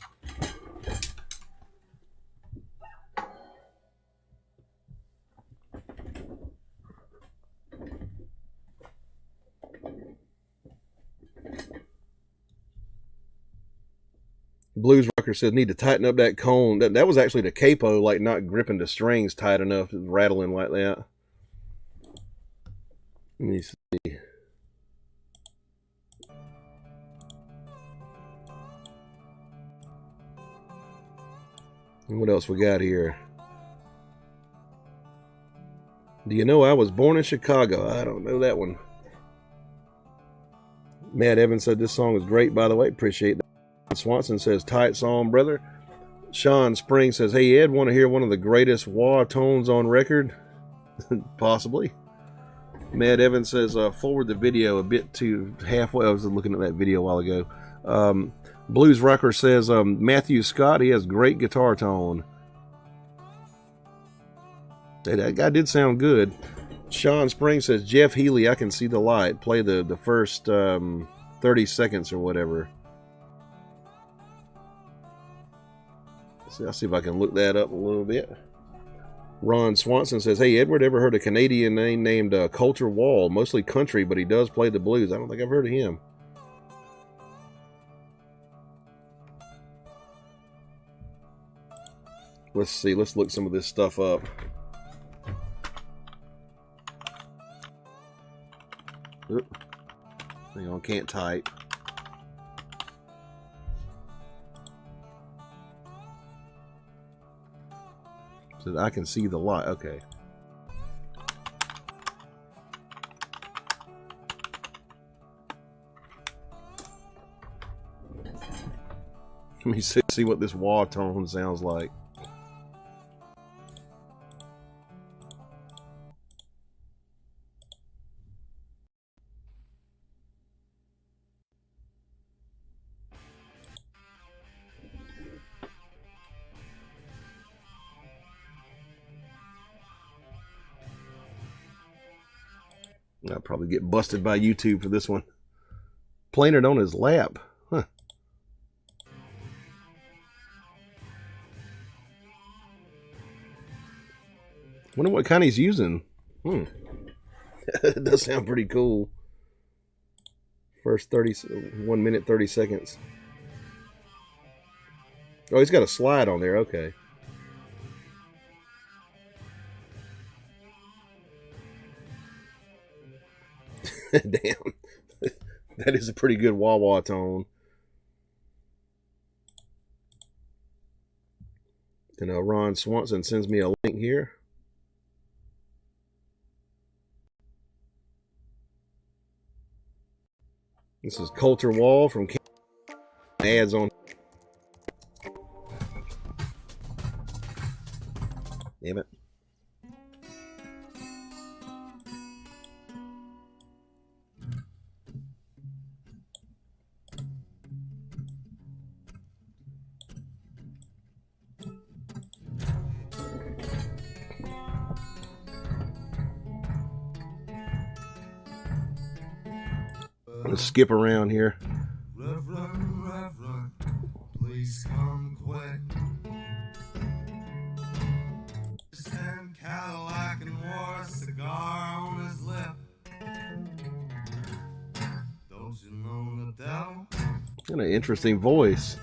Blues Rocker says, need to tighten up that cone. That was actually the capo, like not gripping the strings tight enough, rattling like that. Let me see. And what else we got here? Do you know I was born in Chicago? I don't know that one. Matt Evans said this song is great, by the way. Appreciate that. Swanson says, tight song, brother. Sean Spring says, hey, Ed, want to hear one of the greatest wah tones on record? Possibly. Matt Evans says, forward the video a bit to halfway. I was looking at that video a while ago. Blues Rocker says, Matthew Scott, he has great guitar tone. That guy did sound good. Sean Spring says, Jeff Healey, I can see the light. Play the first 30 seconds or whatever. I'll see if I can look that up a little bit. Ron Swanson says, hey, Edward, ever heard a Canadian name named Coulter Wall? Mostly country, but he does play the blues. I don't think I've heard of him. Let's see. Let's look some of this stuff up. Oop. Hang on, can't type. So I can see the light. Okay. Let me see what this wah tone sounds like. I'll probably get busted by YouTube for this one. Playing it on his lap. Huh. Wonder what kind he's using. It does sound pretty cool. First 1 minute 30 seconds. Oh, he's got a slide on there. Okay. Damn. That is a pretty good wah-wah tone. And Ron Swanson sends me a link here. This is Coulter Wall from ads on. Damn it. Let's skip around here. Reverend, please come quick. Stand Cadillac and wore a cigar on his lip. Don't you know the devil? Got an interesting voice.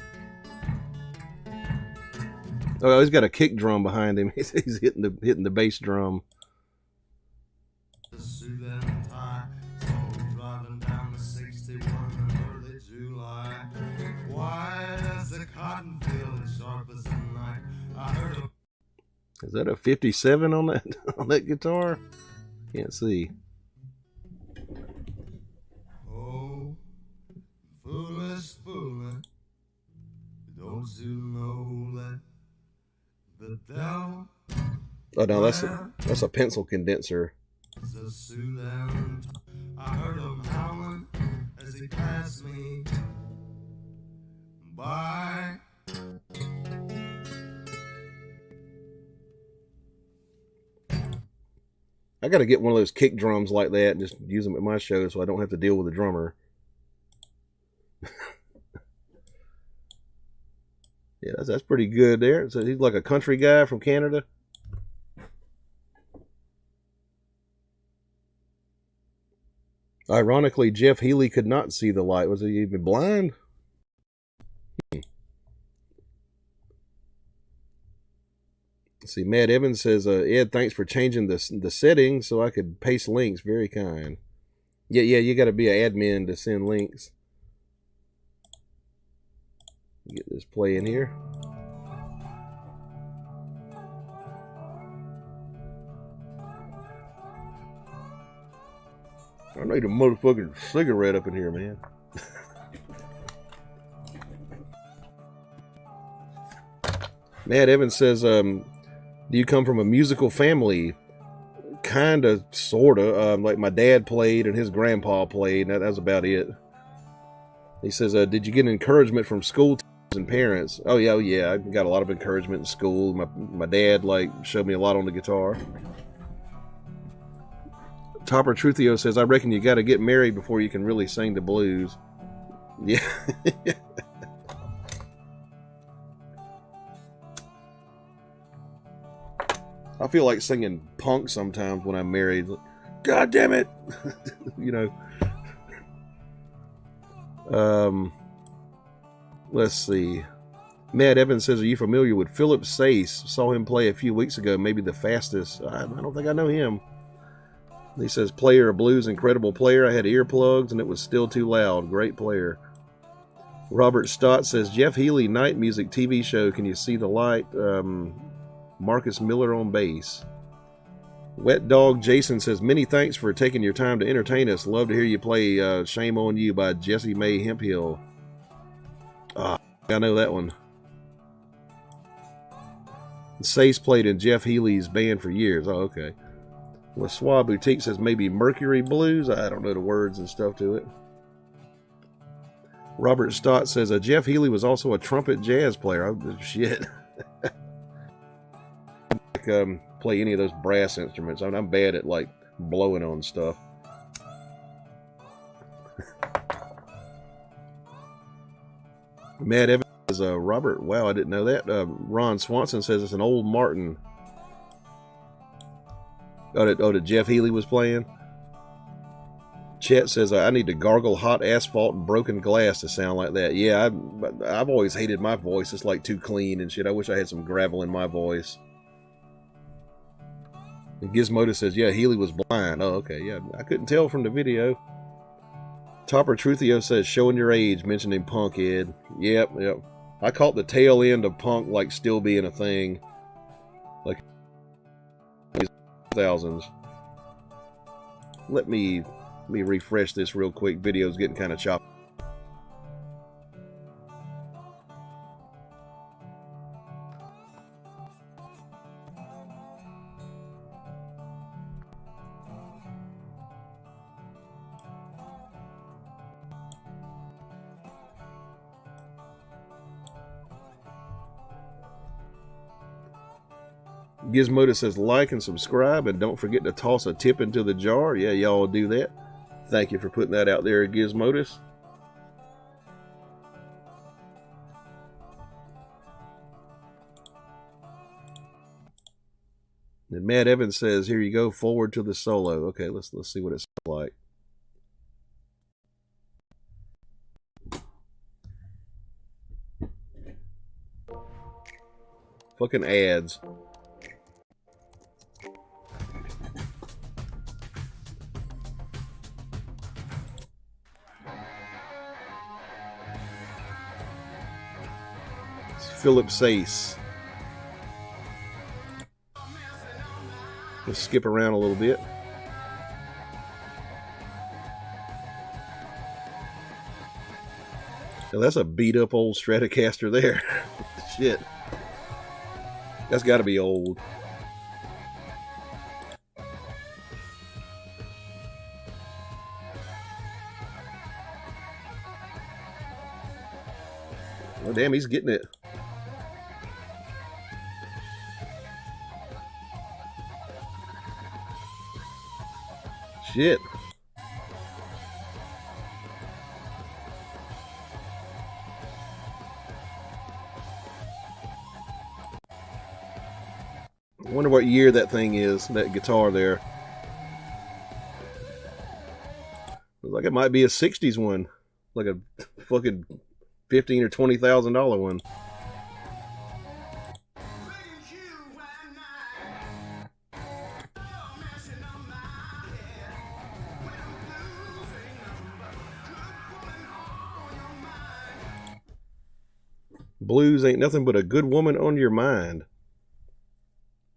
Oh, he's got a kick drum behind him. He's hitting the bass drum. The suit and tie, so driving down the 61 in early July. White as the cotton field and sharp as the night. I heard a Is that a 57 on that guitar? Can't see. oh, foolish, don't you know that the devil Oh no, that's a pencil condenser. is a suit and I heard him howling as he passed me by. I got to get one of those kick drums like that and just use them at my show so I don't have to deal with a drummer. Yeah, that's pretty good there. So he's like a country guy from Canada. Ironically, Jeff Healey could not see the light. Was he even blind? See, Matt Evans says, Ed, thanks for changing the settings so I could paste links. Very kind. Yeah, you got to be an admin to send links. Get this play in here. I need a motherfucking cigarette up in here, man. Matt Evans says, do you come from a musical family? Kinda, sorta. Like my dad played and his grandpa played, and that was about it. He says, did you get encouragement from school teachers and parents? Oh yeah, I got a lot of encouragement in school. My dad showed me a lot on the guitar. Topper Truthio says, I reckon you got to get married before you can really sing the blues. Yeah. I feel like singing punk sometimes when I'm married. God damn it! You know. Let's see. Matt Evans says, are you familiar with Phillips Sace? Saw him play a few weeks ago. Maybe the fastest. I don't think I know him. He says, player of blues, incredible player. I had earplugs and it was still too loud. Great player. Robert Stott says, Jeff Healey, night music TV show. Can you see the light? Marcus Miller on bass. Wet Dog Jason says, many thanks for taking your time to entertain us. Love to hear you play Shame on You by Jessie Mae Hemphill. I know that one. Sace played in Jeff Healey's band for years. Oh, okay. LaSois Boutique says maybe Mercury Blues. I don't know the words and stuff to it. Robert Stott says Jeff Healey was also a trumpet jazz player. Oh, shit. Play any of those brass instruments. I'm bad at blowing on stuff. Matt Evans says Robert. Wow, I didn't know that. Ron Swanson says it's an old Martin. Oh, that Jeff Healey was playing. Chet says, I need to gargle hot asphalt and broken glass to sound like that. Yeah, I've always hated my voice. It's like too clean and shit. I wish I had some gravel in my voice. And Gizmodo says, yeah, Healey was blind. Oh, okay. Yeah, I couldn't tell from the video. Topper Truthio says, showing your age, mentioning punk, Ed. Yep. I caught the tail end of punk like still being a thing. Like, thousands. Let me refresh this real quick. Video's getting kind of choppy. Gizmodo says like and subscribe, and don't forget to toss a tip into the jar. Yeah, y'all do that. Thank you for putting that out there, Gizmodus. And Matt Evans says, here you go, forward to the solo. Okay, let's see what it sounds like. Fucking ads. Phillips Ace. Let's skip around a little bit. Now that's a beat up old Stratocaster there. Shit. That's got to be old. Oh damn, he's getting it. Shit. I wonder what year that thing is, that guitar there. Looks like it might be a 60s one. Like a fucking $15,000 or $20,000 one. Blues ain't nothing but a good woman on your mind.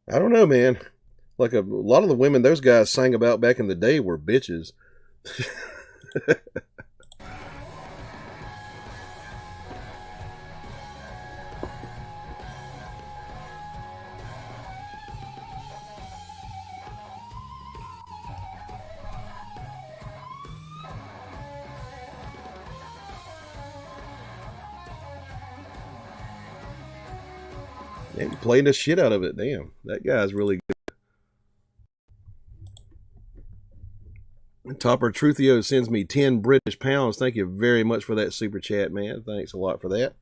I don't know, man. Like a lot of the women those guys sang about back in the day were bitches. And playing the shit out of it. Damn, that guy's really good. And Topper Truthio sends me 10 British pounds. Thank you very much for that super chat, man. Thanks a lot for that.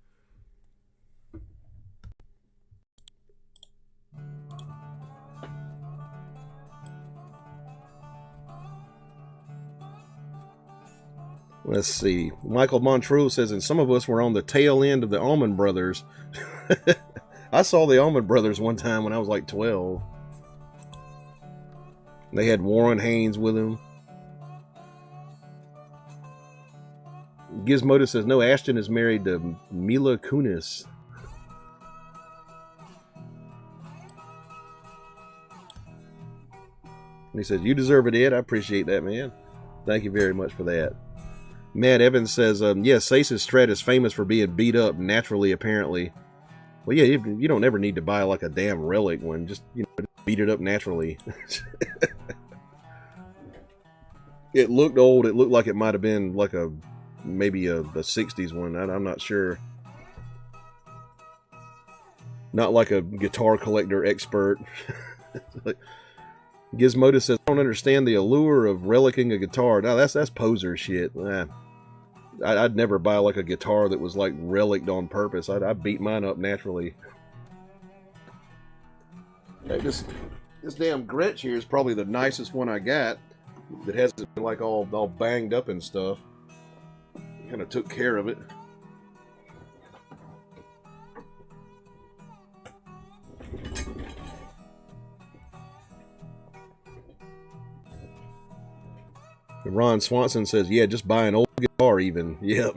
Let's see. Michael Montreux says, and some of us were on the tail end of the Allman Brothers. I saw the Allman Brothers one time when I was like 12. They had Warren Haynes with them. Gizmodo says, no, Ashton is married to Mila Kunis. And he says, you deserve it, Ed. I appreciate that, man. Thank you very much for that. Matt Evans says, yes, Ace's Strat is famous for being beat up naturally, apparently. Well, yeah, you don't ever need to buy like a damn relic one. Just, you know, beat it up naturally. It looked old. It looked like it might have been like maybe a 60s one. I'm not sure. Not like a guitar collector expert. Gizmodo says, I don't understand the allure of relicking a guitar. Now that's poser shit. I'd never buy like a guitar that was like relicked on purpose. I'd beat mine up naturally. Hey, this damn Gretsch here is probably the nicest one I got. that hasn't been like all banged up and stuff. Kind of took care of it. And Ron Swanson says, yeah, just buy an old guitar even. Yep.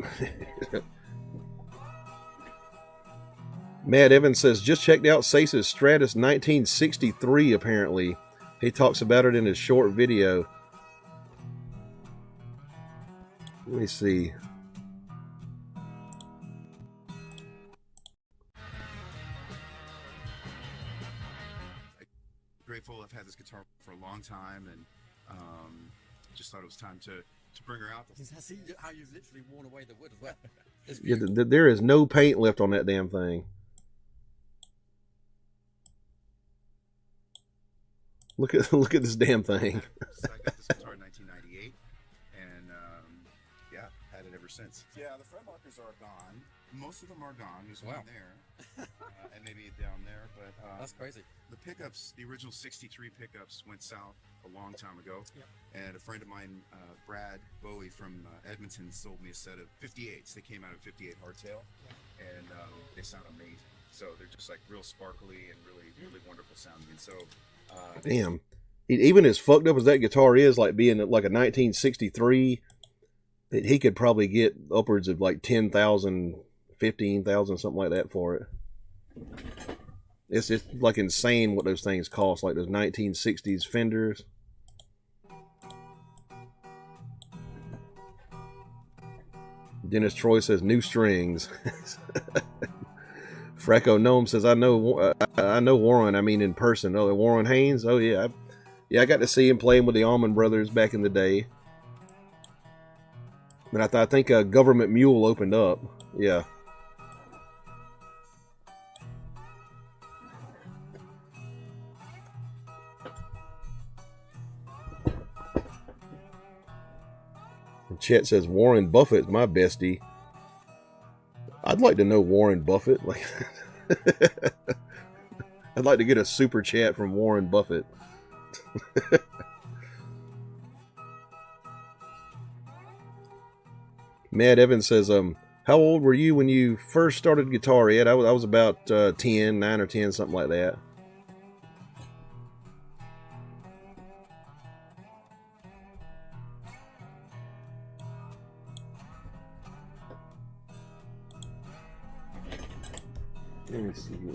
Matt Evans says, just checked out Sace's Stratus 1963 apparently. He talks about it in his short video. Let me see. Grateful I've had this guitar for a long time, and just thought it was time to bring her out. I see how you've literally worn away the wood as well. Yeah, there is no paint left on that damn thing. Look at this damn thing. So I got this guitar in 1998, and yeah, had it ever since. Yeah, the fret markers are gone. Most of them are gone. There's one there, and maybe down there. But that's crazy. The pickups, the original '63 pickups, went south a long time ago. Yep. And a friend of mine, Brad Bowie from Edmonton, sold me a set of 58s. They came out of 58 hardtail, and they sound amazing. So they're just like real sparkly and really wonderful sounding. And so. Damn. Even as fucked up as that guitar is, like being like a 1963, he could probably get upwards of like 10,000, 15,000, something like that for it. It's just like insane what those things cost, like those 1960s Fenders. Dennis Troy says new strings. Fracco Gnome says, I know Warren. I mean, in person. Oh, Warren Haynes. Oh yeah, I got to see him playing with the Allman Brothers back in the day. But I think Government Mule opened up. Yeah. And Chet says Warren Buffett's my bestie. I'd like to know Warren Buffett. Like, I'd like to get a super chat from Warren Buffett. Matt Evans says, how old were you when you first started guitar, Ed? I was about 10, 9 or 10, something like that. Let me see here.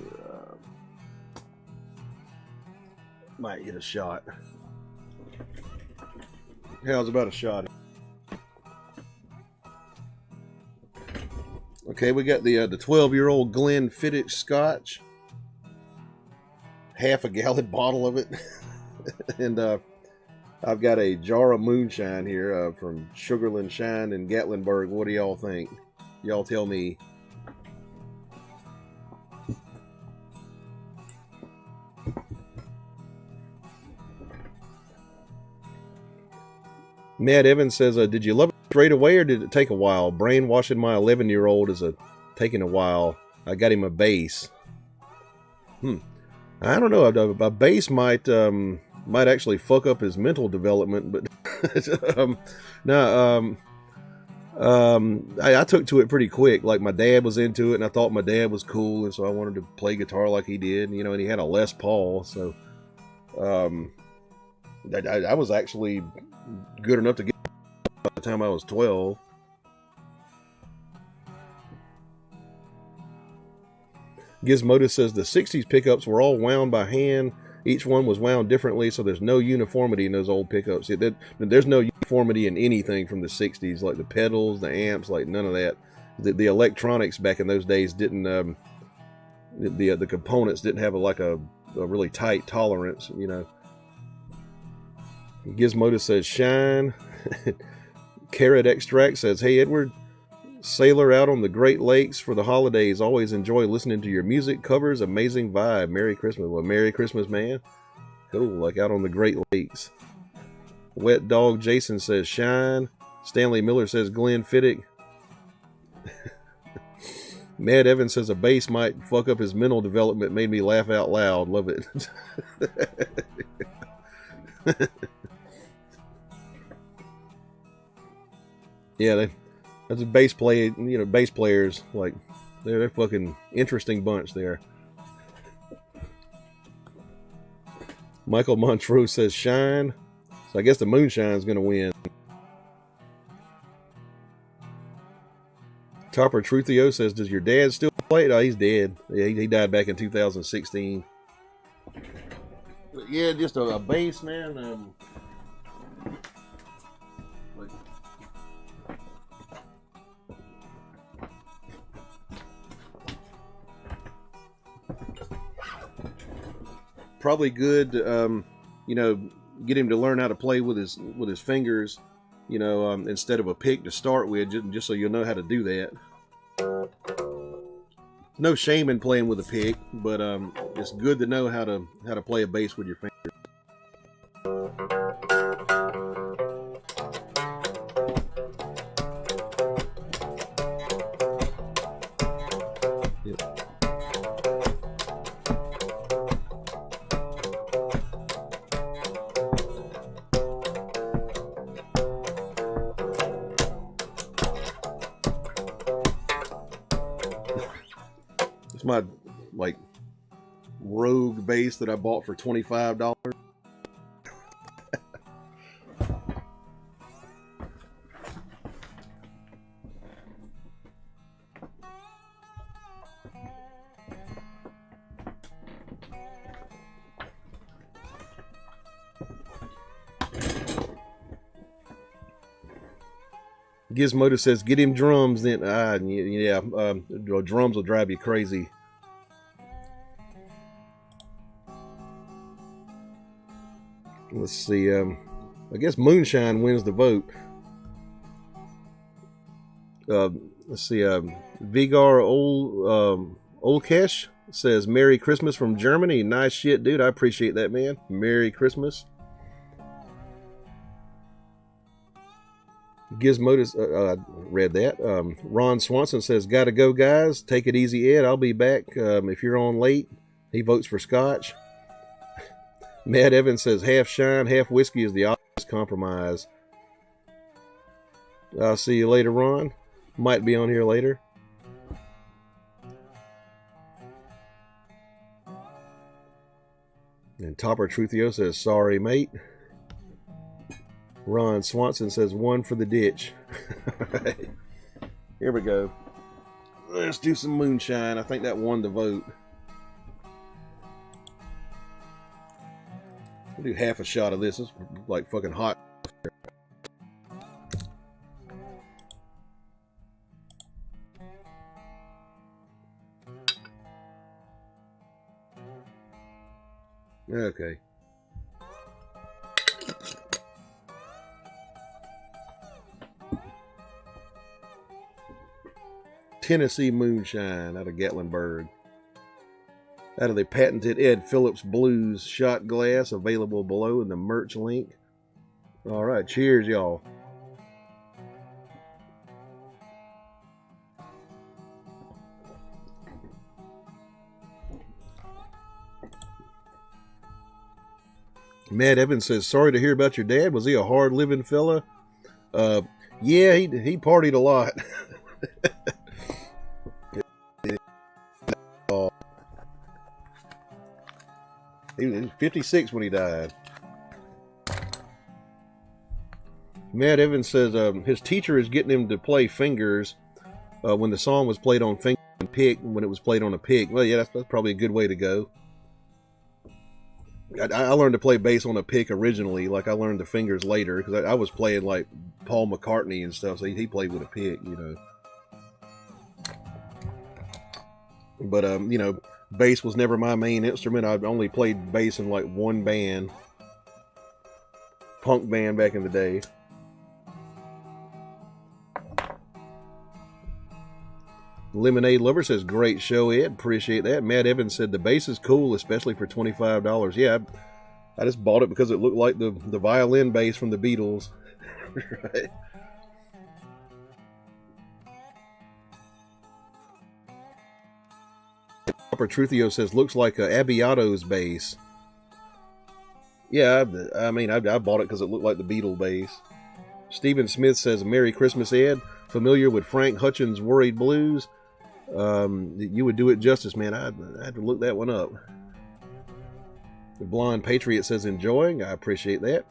Might get a shot. How's about a shot? Okay, we got the 12-year-old Glenfiddich Scotch. Half a gallon bottle of it. And I've got a jar of Moonshine here from Sugarland Shine in Gatlinburg. What do y'all think? Y'all tell me. Matt Evans says, did you love it straight away or did it take a while? Brainwashing my 11-year-old is taking a while. I got him a bass. I don't know. A bass might actually fuck up his mental development, but I took to it pretty quick. Like my dad was into it, and I thought my dad was cool, and so I wanted to play guitar like he did. You know, and he had a Les Paul, so I was actually good enough to get by the time I was 12. Gizmodo says the 60s pickups were all wound by hand. Each one was wound differently, so there's no uniformity in those old pickups. There's no uniformity in anything from the 60s, like the pedals, the amps, like none of that. The electronics back in those days didn't, the components didn't have a really tight tolerance, you know. Gizmodo says shine. Carrot Extract says, hey Edward, sailor out on the Great Lakes for the holidays. Always enjoy listening to your music covers. Amazing vibe. Merry Christmas. Well, Merry Christmas, man. Cool. Like out on the Great Lakes. Wet Dog Jason says shine. Stanley Miller says Glenfiddich. Matt Evans says a bass might fuck up his mental development. Made me laugh out loud. Love it. Yeah, that's a bass players, like, they're a fucking interesting bunch there. Michael Montrose says Shine. So I guess the Moonshine's going to win. Topper Truthio says, does your dad still play it? Oh, he's dead. Yeah, he died back in 2016. But yeah, just a bass, man. Probably good, get him to learn how to play with his fingers, instead of a pick to start with, just so you'll know how to do that. No shame in playing with a pick, but it's good to know how to play a bass with your fingers. It's my rogue bass that I bought for $25. Gizmodo says, get him drums, then drums will drive you crazy. Let's see, I guess Moonshine wins the vote. Let's see, Vigar Olkesh says, Merry Christmas from Germany. Nice shit, dude. I appreciate that, man. Merry Christmas. Gizmodus, I read that. Ron Swanson says, gotta go, guys. Take it easy, Ed. I'll be back if you're on late. He votes for Scotch. Matt Evans says, half shine, half whiskey is the obvious compromise. I'll see you later, Ron. Might be on here later. And Topper Truthio says, sorry, mate. Ron Swanson says, one for the ditch. Right. Here we go. Let's do some Moonshine. I think that won the vote. We'll do half a shot of this. It's like fucking hot. Okay. Tennessee Moonshine out of Gatlinburg. Out of the patented Ed Phillips Blues shot glass, available below in the merch link. All right, cheers, y'all. Matt Evans says, sorry to hear about your dad. Was he a hard-living fella? Yeah, he partied a lot. He was 56 when he died. Matt Evans says his teacher is getting him to play fingers when the song was played on finger and pick, when it was played on a pick. Well, yeah, that's probably a good way to go. I learned to play bass on a pick originally. Like, I learned the fingers later because I was playing like Paul McCartney and stuff, so he played with a pick, But bass was never my main instrument. I only played bass in like one band, punk band back in the day. Lemonade Lover says, great show, Ed. Appreciate that. Matt Evans said, the bass is cool, especially for $25. Yeah, I just bought it because it looked like the violin bass from the Beatles. Right. Truthio says, looks like Abiato's bass. Yeah, I mean, I bought it because it looked like the Beatle bass. Stephen Smith says, Merry Christmas, Ed. Familiar with Frank Hutchins' Worried Blues? You would do it justice, man. I had to look that one up. The Blonde Patriot says, enjoying. I appreciate that.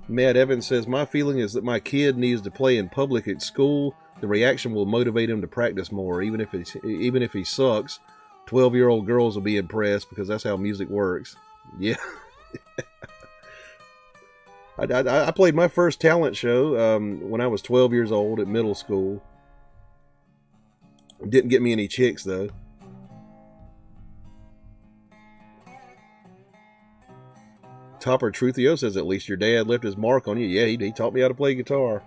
Matt Evans says, my feeling is that my kid needs to play in public at school. The reaction will motivate him to practice more. Even if he sucks, 12-year-old girls will be impressed because that's how music works. Yeah. I played my first talent show when I was 12 years old at middle school. Didn't get me any chicks, though. Topper Truthio says, at least your dad left his mark on you. Yeah, he taught me how to play guitar.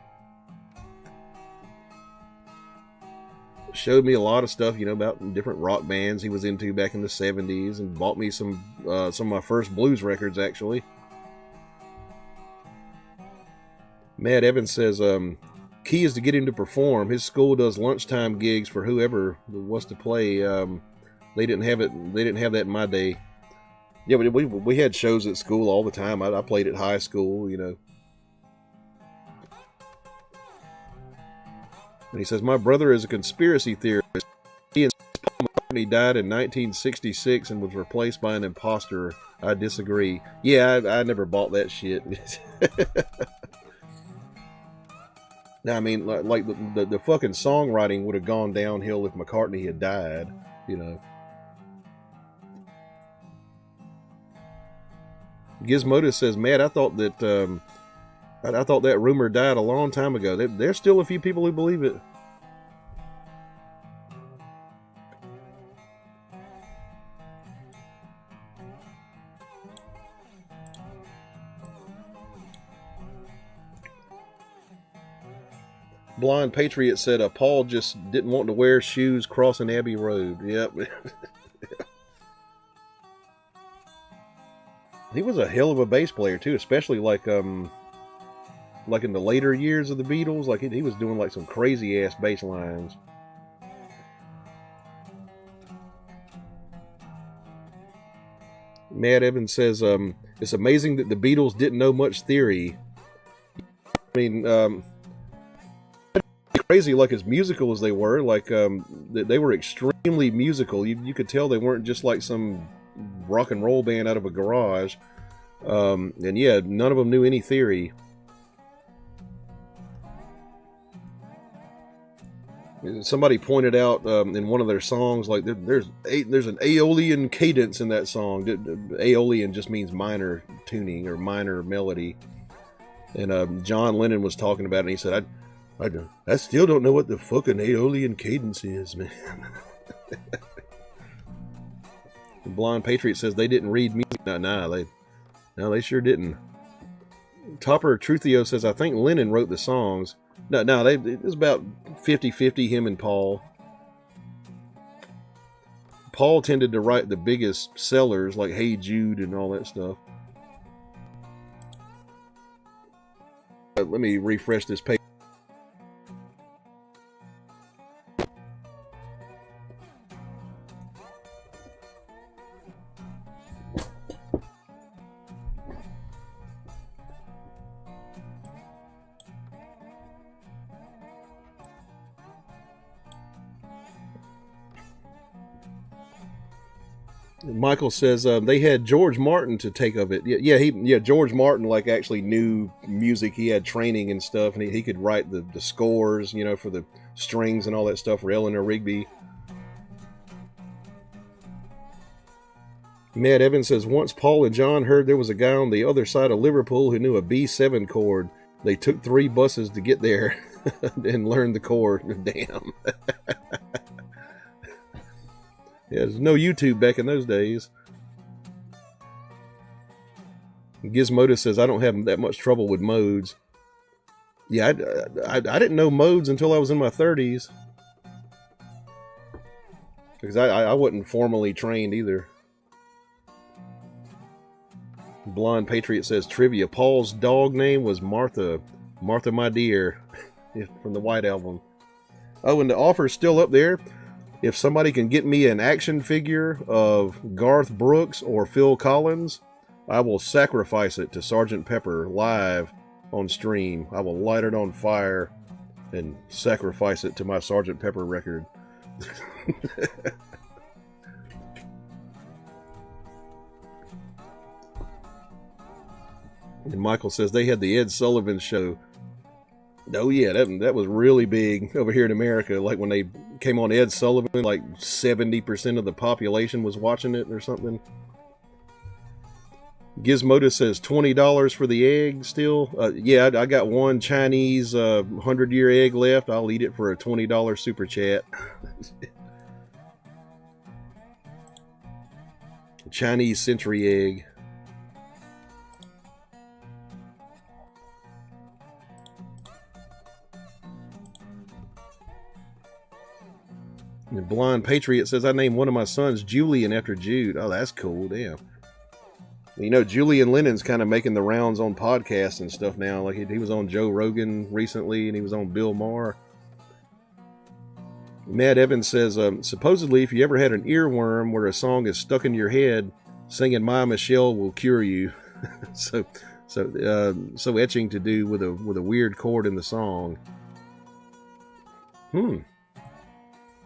Showed me a lot of stuff, you know, about different rock bands he was into back in the 70s, and bought me some of my first blues records, actually. Matt Evans says, key is to get him to perform. His school does lunchtime gigs for whoever wants to play. They didn't have that in my day. Yeah, but we had shows at school all the time. I played at high school, you know. And he says, my brother is a conspiracy theorist. He and Paul McCartney died in 1966 and was replaced by an imposter. I disagree. Yeah, I never bought that shit. Now, I mean, like the fucking songwriting would have gone downhill if McCartney had died, you know. Gizmodo says, Matt, I thought that rumor died a long time ago. There's still a few people who believe it. Blind Patriot said, Paul just didn't want to wear shoes crossing Abbey Road. Yep. He was a hell of a bass player too, especially like in the later years of the Beatles. Like he was doing like some crazy ass bass lines. Matt Evans says, it's amazing that the Beatles didn't know much theory. I mean, crazy, like as musical as they were, like they were extremely musical. You could tell they weren't just like some rock and roll band out of a garage. And yeah, none of them knew any theory. Somebody pointed out in one of their songs, like there's an Aeolian cadence in that song. Aeolian just means minor tuning or minor melody. And John Lennon was talking about it, and he said, I still don't know what the fucking Aeolian cadence is, man. The Blonde Patriot says they didn't read music. No, they sure didn't. Topper Truthio says, I think Lennon wrote the songs. No, it was about 50-50, him and Paul. Paul tended to write the biggest sellers, like Hey Jude and all that stuff. Let me refresh this page. Michael says they had George Martin to take of it. Yeah, George Martin like actually knew music. He had training and stuff, and he could write the scores, you know, for the strings and all that stuff for Eleanor Rigby. Matt Evans says, once Paul and John heard there was a guy on the other side of Liverpool who knew a B7 chord. They took 3 buses to get there and learned the chord. Damn. Yeah, there's no YouTube back in those days. Gizmodo says, I don't have that much trouble with modes. Yeah, I didn't know modes until I was in my 30s. Because I wasn't formally trained either. Blonde Patriot says, trivia, Paul's dog name was Martha. Martha, my dear. From the White Album. Oh, and the offer's still up there. If somebody can get me an action figure of Garth Brooks or Phil Collins, I will sacrifice it to Sgt. Pepper live on stream. I will light it on fire and sacrifice it to my Sgt. Pepper record. And Michael says they had the Ed Sullivan Show. Oh yeah, that was really big over here in America. Like when they came on Ed Sullivan, like 70% of the population was watching it or something. Gizmoda says $20 for the egg still. Yeah, I got one Chinese 100-year egg left. I'll eat it for a $20 super chat. Chinese century egg. And Blind Patriot says, I named one of my sons Julian after Jude. Oh, that's cool. Damn. You know, Julian Lennon's kind of making the rounds on podcasts and stuff now. Like he was on Joe Rogan recently, and he was on Bill Maher. Matt Evans says, supposedly if you ever had an earworm where a song is stuck in your head, singing My Michelle will cure you. so etching to do with a weird chord in the song. I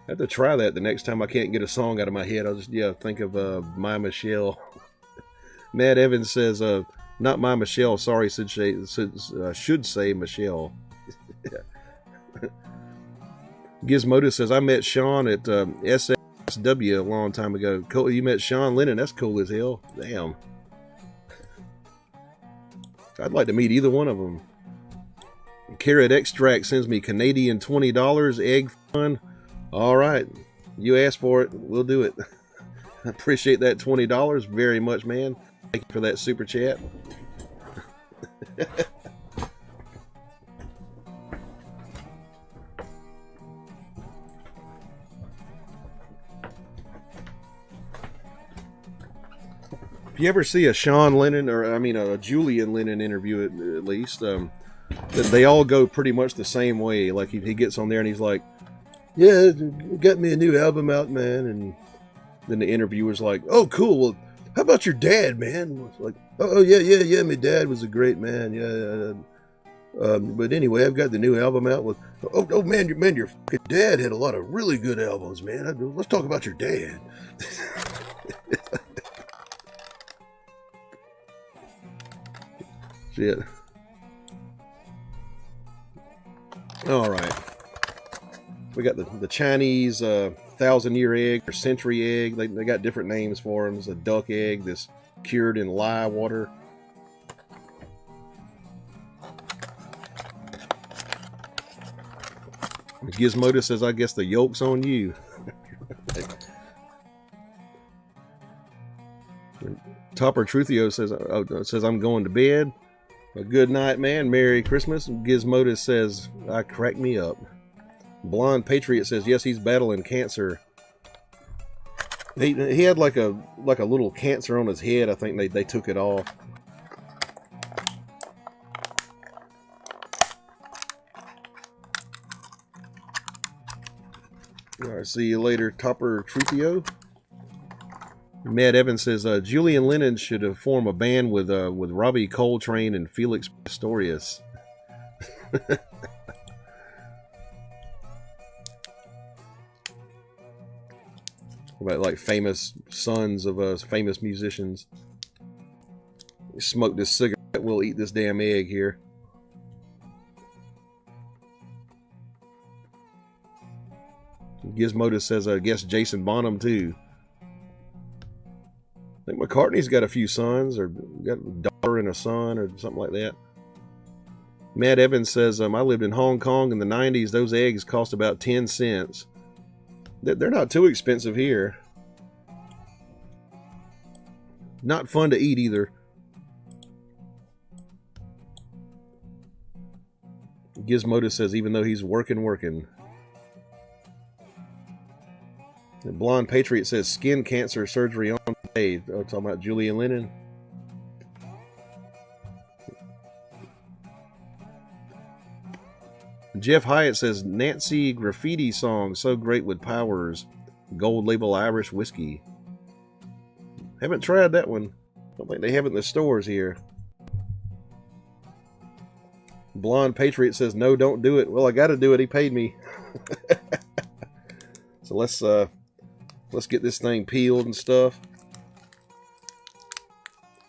have to try that the next time I can't get a song out of my head. I'll just, think of My Michelle. Matt Evans says, not My Michelle, sorry, should say Michelle. Gizmoda says, I met Sean at SSW a long time ago. Cool, you met Sean Lennon, that's cool as hell. Damn. I'd like to meet either one of them. Carrot Extract sends me Canadian $20, egg fun. All right, you asked for it. We'll do it. I appreciate that $20 very much, man. Thank you for that super chat. If you ever see a Sean Lennon, or a Julian Lennon interview at least, they all go pretty much the same way. Like he gets on there and he's like, yeah, got me a new album out, man. And then the interviewer's like, oh, cool. Well, how about your dad, man? It's like, oh, yeah. My dad was a great man. Yeah. But anyway, I've got the new album out with, oh man, your fucking dad had a lot of really good albums, man. Let's talk about your dad. Shit. All right. We got the Chinese 1,000-year egg or century egg. They got different names for them. It's a duck egg that's cured in lye water. Gizmoda says, I guess the yolk's on you. Topper Truthio says, I'm going to bed. A good night, man. Merry Christmas. Gizmoda says, I crack me up. Blonde Patriot says, yes, he's battling cancer. He had like a little cancer on his head. I think they took it off. All right, see you later, Topper Truthio. Matt Evans says, Julian Lennon should form a band with Robbie Coltrane and Felix Pistorius. About like famous sons of famous musicians. Smoke this cigarette, we'll eat this damn egg here. Gizmoda says, I guess Jason Bonham too. I think McCartney's got a few sons, or got a daughter and a son, or something like that. Matt Evans says, I lived in Hong Kong in the 90s. Those eggs cost about 10 cents. They're not too expensive here. Not fun to eat either. Gizmoda says, even though he's working. The Blonde Patriot says, skin cancer surgery on today. Oh, talking about Julian Lennon. Jeff Hyatt says, Nancy Graffiti song, so great with powers. Gold label Irish whiskey. Haven't tried that one. Don't think they have it in the stores here. Blonde Patriot says, no, don't do it. Well, I got to do it. He paid me. So let's get this thing peeled and stuff.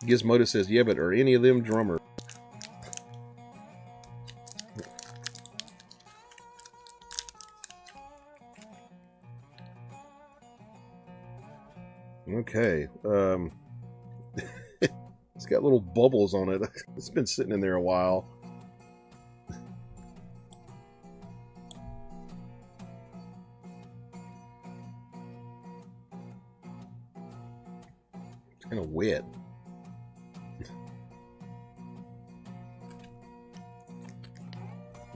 Gizmodo says, yeah, but are any of them drummers? Okay. It's got little bubbles on it. It's been sitting in there a while. It's kind of wet. Is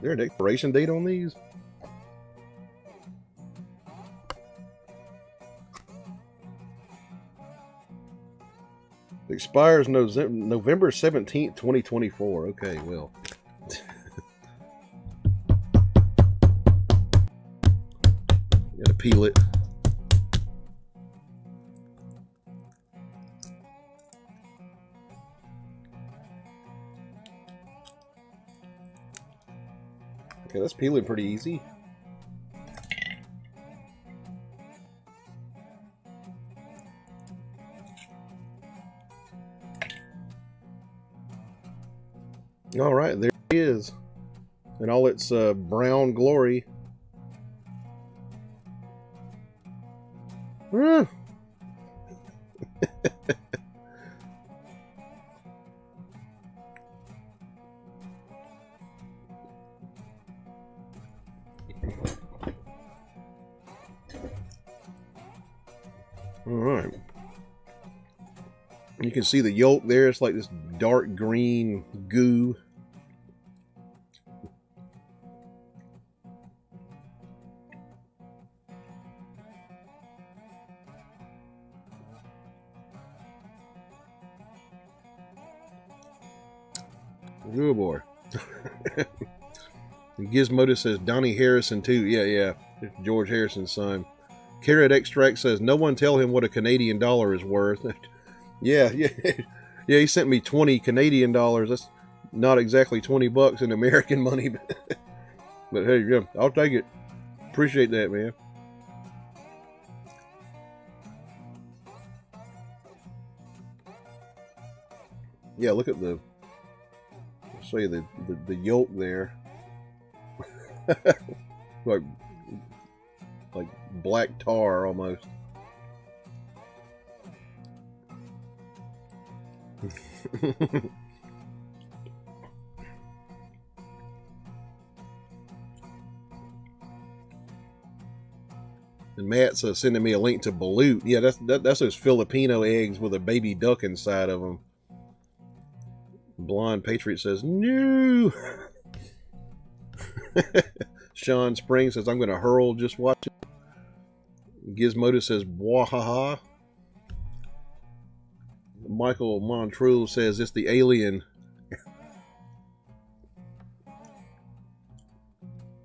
there an expiration date on these? It expires November 17th, 2024. Okay, well. Gotta peel it. Okay, that's peeling pretty easy. All right, there it is, in all its brown glory. All right. You can see the yolk there. It's like this dark green goo. Good boy. Gizmodo says Donnie Harrison too. Yeah. It's George Harrison's son. Carrot Extract says no one tell him what a Canadian dollar is worth. Yeah. He sent me 20 Canadian dollars. That's not exactly 20 bucks in American money, but hey, yeah, I'll take it. Appreciate that, man. Yeah, look at the. I'll show you the yolk there. like black tar almost. And Matt's sending me a link to balut. Yeah, that's those Filipino eggs with a baby duck inside of them. Blonde Patriot says no. Sean Springs says I'm going to hurl. Just watch it. Gizmodo says wahaha. Michael Montreux says it's the alien.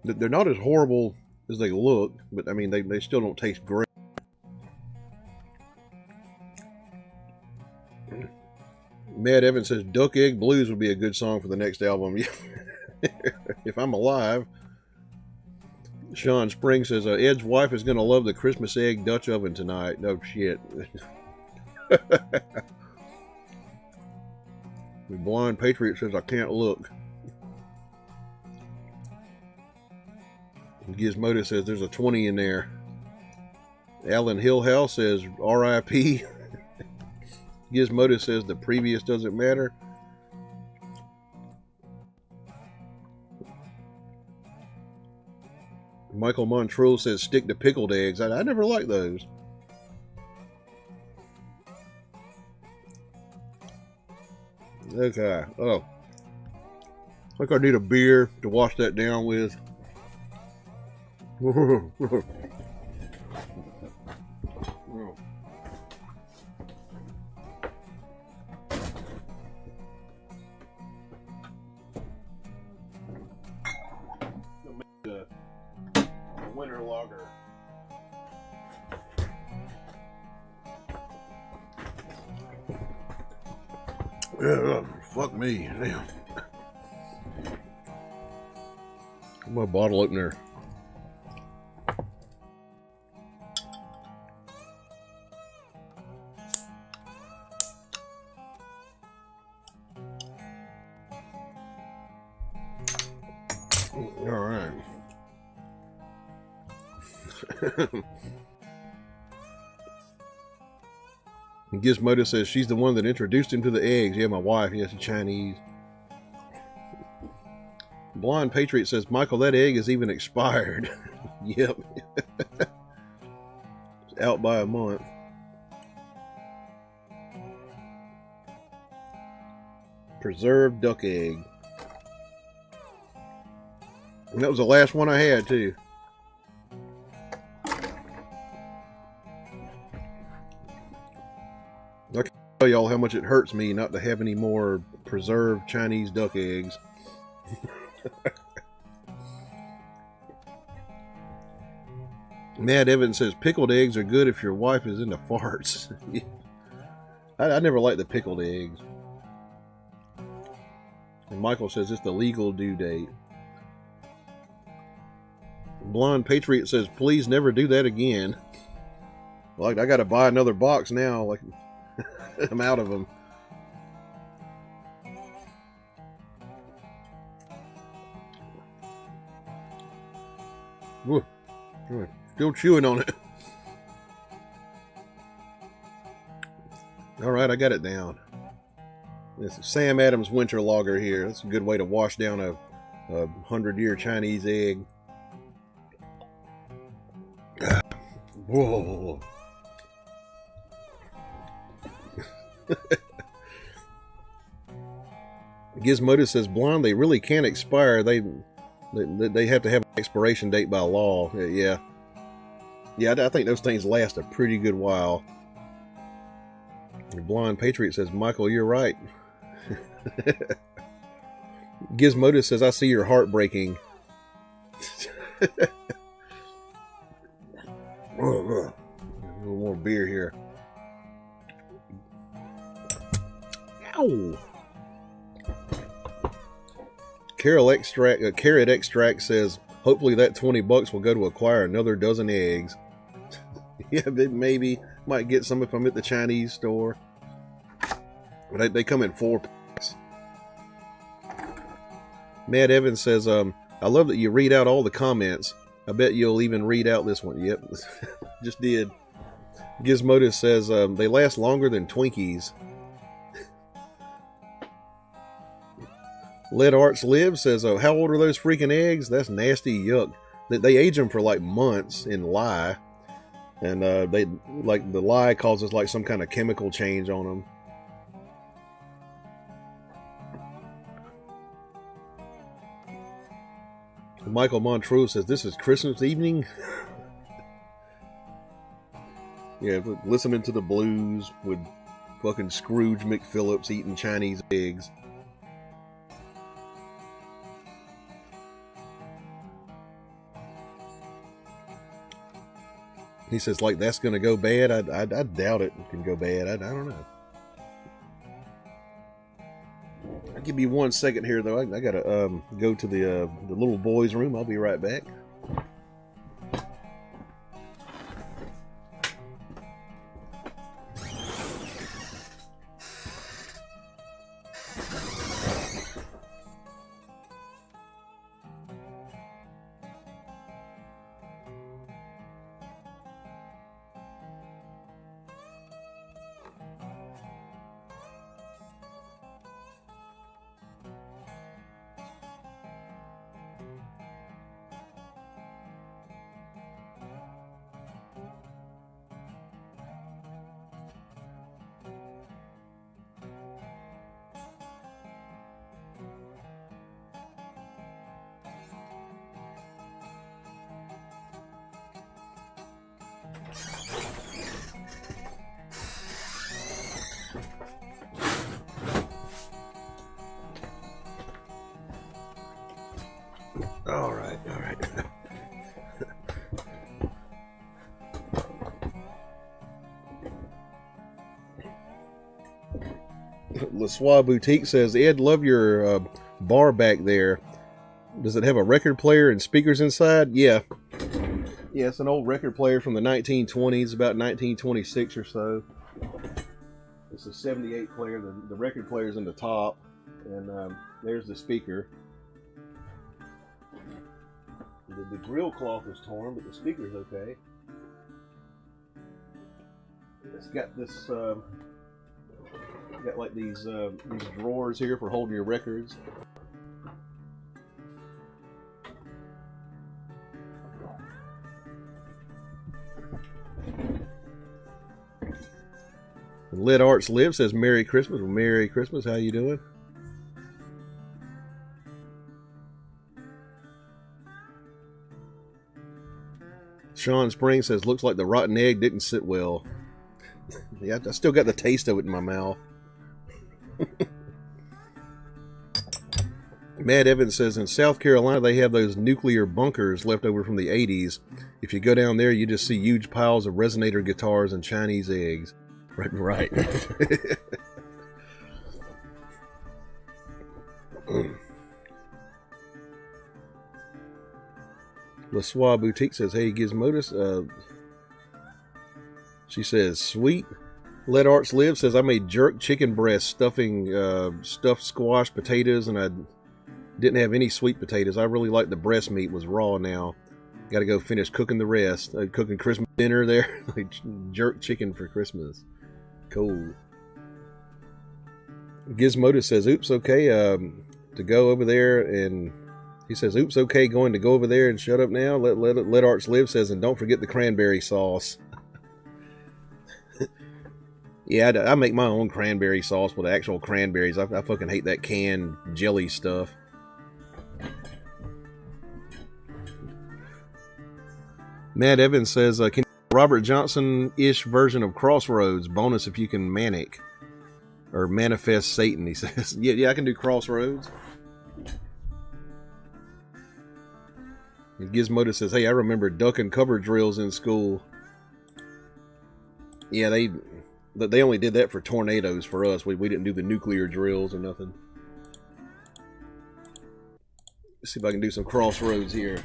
They're not as horrible as they look, but I mean they still don't taste great. Mad Evans says Duck Egg Blues would be a good song for the next album. If I'm alive. Sean Spring says Ed's wife is going to love the Christmas egg Dutch oven tonight. No shit. The Blind Patriot says I can't look. Gizmodo says there's a 20 in there. Alan Hillhouse says R.I.P. Gizmodo says the previous doesn't matter. Michael Montreux says stick to pickled eggs. I never liked those. Okay. Oh. I think I need a beer to wash that down with. Winter lager. Fuck me. Damn. My bottle opener. All right. Gizmodo says she's the one that introduced him to the eggs. Yeah, my wife. Yes, she's Chinese. Blonde Patriot says, Michael, that egg is even expired. Yep. It's out by a month. Preserved duck egg. And that was the last one I had, too. I can tell y'all how much it hurts me not to have any more preserved Chinese duck eggs. Matt Evans says pickled eggs are good if your wife is into farts. I never liked the pickled eggs. And Michael says it's the legal due date. Blonde Patriot says please never do that again. Like I gotta buy another box now. Like I'm out of them. Ooh, still chewing on it. All right, I got it down. This is Sam Adams Winter Lager here. That's a good way to wash down a 100-year Chinese egg. Whoa. Gizmodo says blonde, they really can't expire. They have to have an expiration date by law. Yeah, I think those things last a pretty good while. The Blonde Patriot says, Michael, you're right. Gizmodo says, I see your heart breaking. A little more beer here. Ow! Carrot Extract says, hopefully that $20 will go to acquire another dozen eggs. Yeah, maybe. Might get some if I'm at the Chinese store. But they come in 4 packs. Matt Evans says, I love that you read out all the comments. I bet you'll even read out this one. Yep, just did. Gizmodo says, they last longer than Twinkies. Let Arts Live says, oh, how old are those freaking eggs? That's nasty, yuck. They age them for like months in lye. And they like the lye causes like some kind of chemical change on them. Michael Montreux says, this is Christmas evening? Yeah, listening to the blues with fucking Scrooge McPhillips eating Chinese eggs. He says, like, that's going to go bad? I doubt it can go bad. I don't know. I'll give you 1 second here, though. I got to go to the little boys' room. I'll be right back. All right. LaSois Boutique says, Ed, love your bar back there. Does it have a record player and speakers inside? Yeah. Yeah, it's an old record player from the 1920s, about 1926 or so. It's a 78 player. The record player's in the top, and there's the speaker. The grill cloth is torn, but the speaker's okay. It's got this, got like these drawers here for holding your records. Lit Arts Live says Merry Christmas. Well, Merry Christmas. How you doing? Sean Spring says looks like the rotten egg didn't sit well. Yeah, I still got the taste of it in my mouth. Matt Evans says in South Carolina they have those nuclear bunkers left over from the 80s. If you go down there, you just see huge piles of resonator guitars and Chinese eggs. Right. LaSoie Boutique says, hey, Gizmodus. She says, sweet. Let Arts Live says, I made jerk chicken breast stuffing stuffed squash potatoes, and I didn't have any sweet potatoes. I really like the breast meat was raw now. Got to go finish cooking the rest. Cooking Christmas dinner there. Like jerk chicken for Christmas. Cool. Gizmodo says, oops, okay, to go over there, and he says, oops, okay, going to go over there and shut up now. Let Arts Live says, and don't forget the cranberry sauce. Yeah, I make my own cranberry sauce with actual cranberries. I fucking hate that canned jelly stuff. Matt Evans says, can Robert Johnson-ish version of Crossroads. Bonus if you can manic. Or manifest Satan, he says. Yeah, I can do Crossroads. And Gizmodo says, hey, I remember duck and cover drills in school. Yeah, they only did that for tornadoes for us. We didn't do the nuclear drills or nothing. Let's see if I can do some Crossroads here.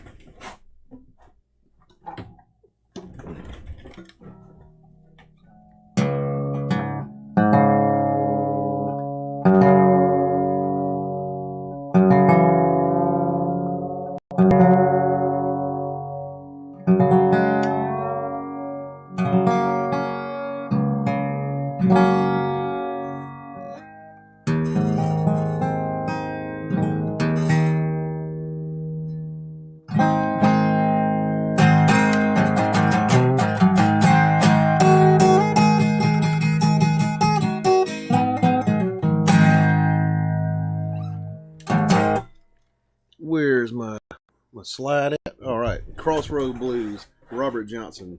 Where's my slide at? All right, Crossroad Blues, Robert Johnson.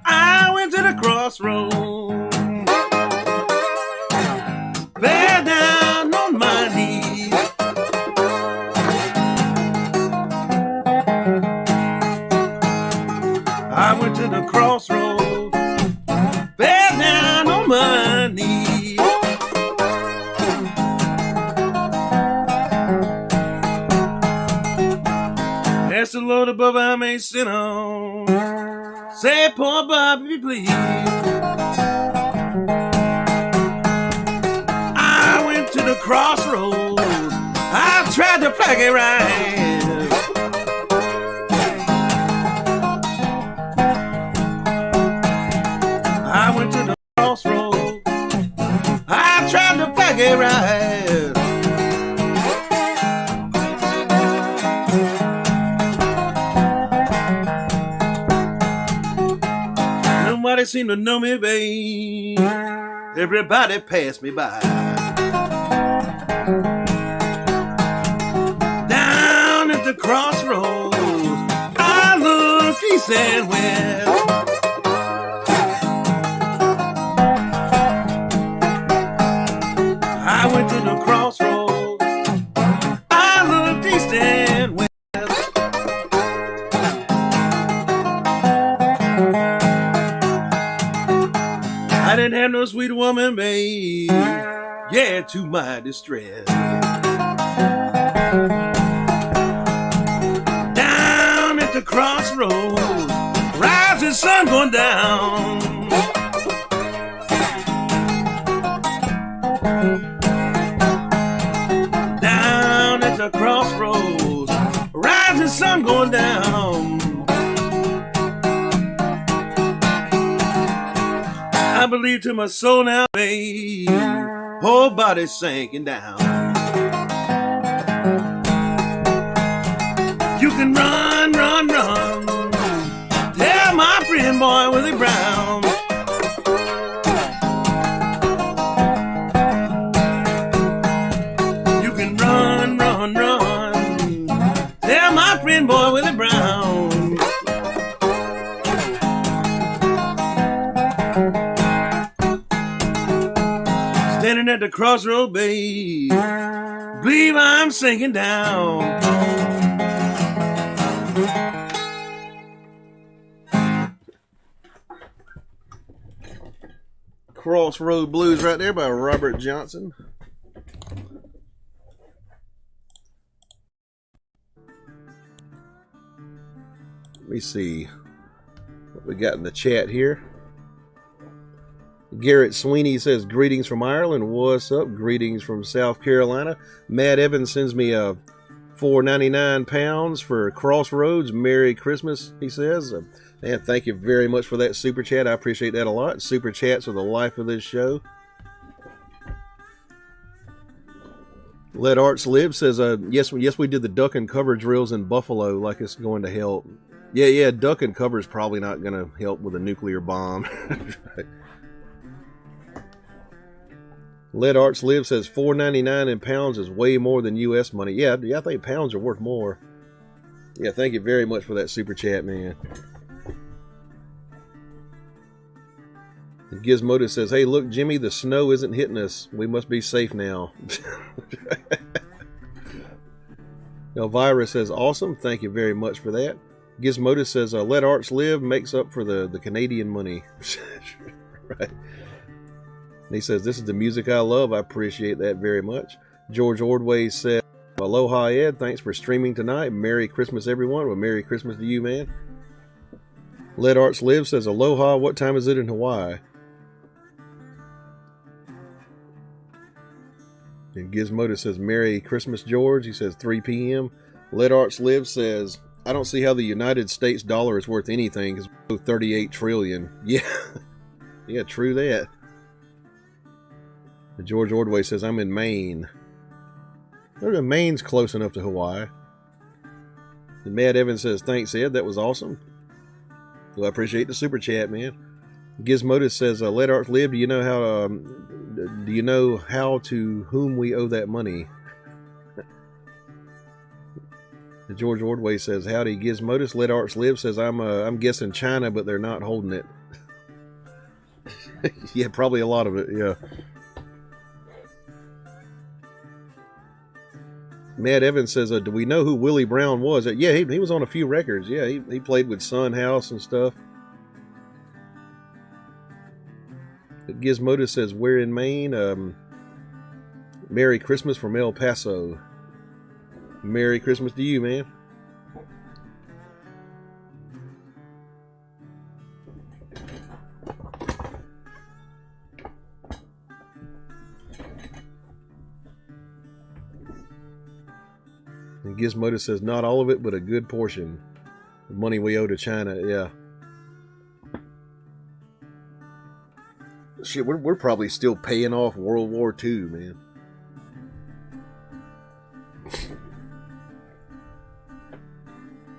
I went to the crossroad, there down on my knees. I went to the crossroad, there down on my knees. Ask the Lord above I may sit on. Say, poor Bobby, please. I went to the crossroads. I tried to pack it right. I went to the crossroads. I tried to pack it right. Nobody seemed to know me, babe. Everybody passed me by. Down at the crossroads, I looked east and west. I went to the crossroads, I looked east and west. I didn't have no sweet woman, babe. Yeah, to my distress. Down at the crossroads, rising sun going down. Down at the crossroads, rising sun going down. I believe to my soul now, babe, whole body sinking down. You can run, run, run, tell my friend boy Willie Brown. You can run, run, run, tell my friend boy Willie Brown. Standing at the crossroad, babe, believe I'm sinking down. Crossroad Blues right there by Robert Johnson. Let me see what we got in the chat here. Garrett Sweeney says, greetings from Ireland. What's up? Greetings from South Carolina. Matt Evans sends me a £4.99 for Crossroads. Merry Christmas, he says. And thank you very much for that super chat. I appreciate that a lot. Super chats are the life of this show. Let Arts Live says, yes, we did the duck and cover drills in Buffalo like it's going to help. Yeah, duck and cover is probably not going to help with a nuclear bomb. Let Arts Live says $4.99 in pounds is way more than U.S. money. Yeah, I think pounds are worth more. Yeah, thank you very much for that super chat, man. Gizmodo says, hey, look, Jimmy, the snow isn't hitting us. We must be safe now. Elvira says, awesome. Thank you very much for that. Gizmodo says, let Arts Live makes up for the Canadian money. Right. And he says, this is the music I love. I appreciate that very much. George Ordway said, aloha, Ed. Thanks for streaming tonight. Merry Christmas, everyone. Well, Merry Christmas to you, man. Let Arts Live says, aloha. What time is it in Hawaii? And Gizmodo says, Merry Christmas, George. He says, 3 p.m. Let Arts Live says, I don't see how the United States dollar is worth anything because we're 38 trillion. Yeah. Yeah, true that. George Ordway says, I'm in Maine. Maine's close enough to Hawaii. And Matt Evans says, thanks, Ed. That was awesome. Well, I appreciate the super chat, man. Gizmodo says, let Arts Live. Do you know how to whom we owe that money? George Ordway says, howdy, Gizmodo. Let Arts Live says, I'm guessing China, but they're not holding it. Yeah, probably a lot of it, yeah. Matt Evans says, do we know who Willie Brown was? Yeah, he was on a few records. Yeah, he played with Son House and stuff. Gizmodo says, we're in Maine. Merry Christmas from El Paso. Merry Christmas to you, man. And Gizmodo says, not all of it, but a good portion. The money we owe to China, yeah. Shit, we're probably still paying off World War II, man.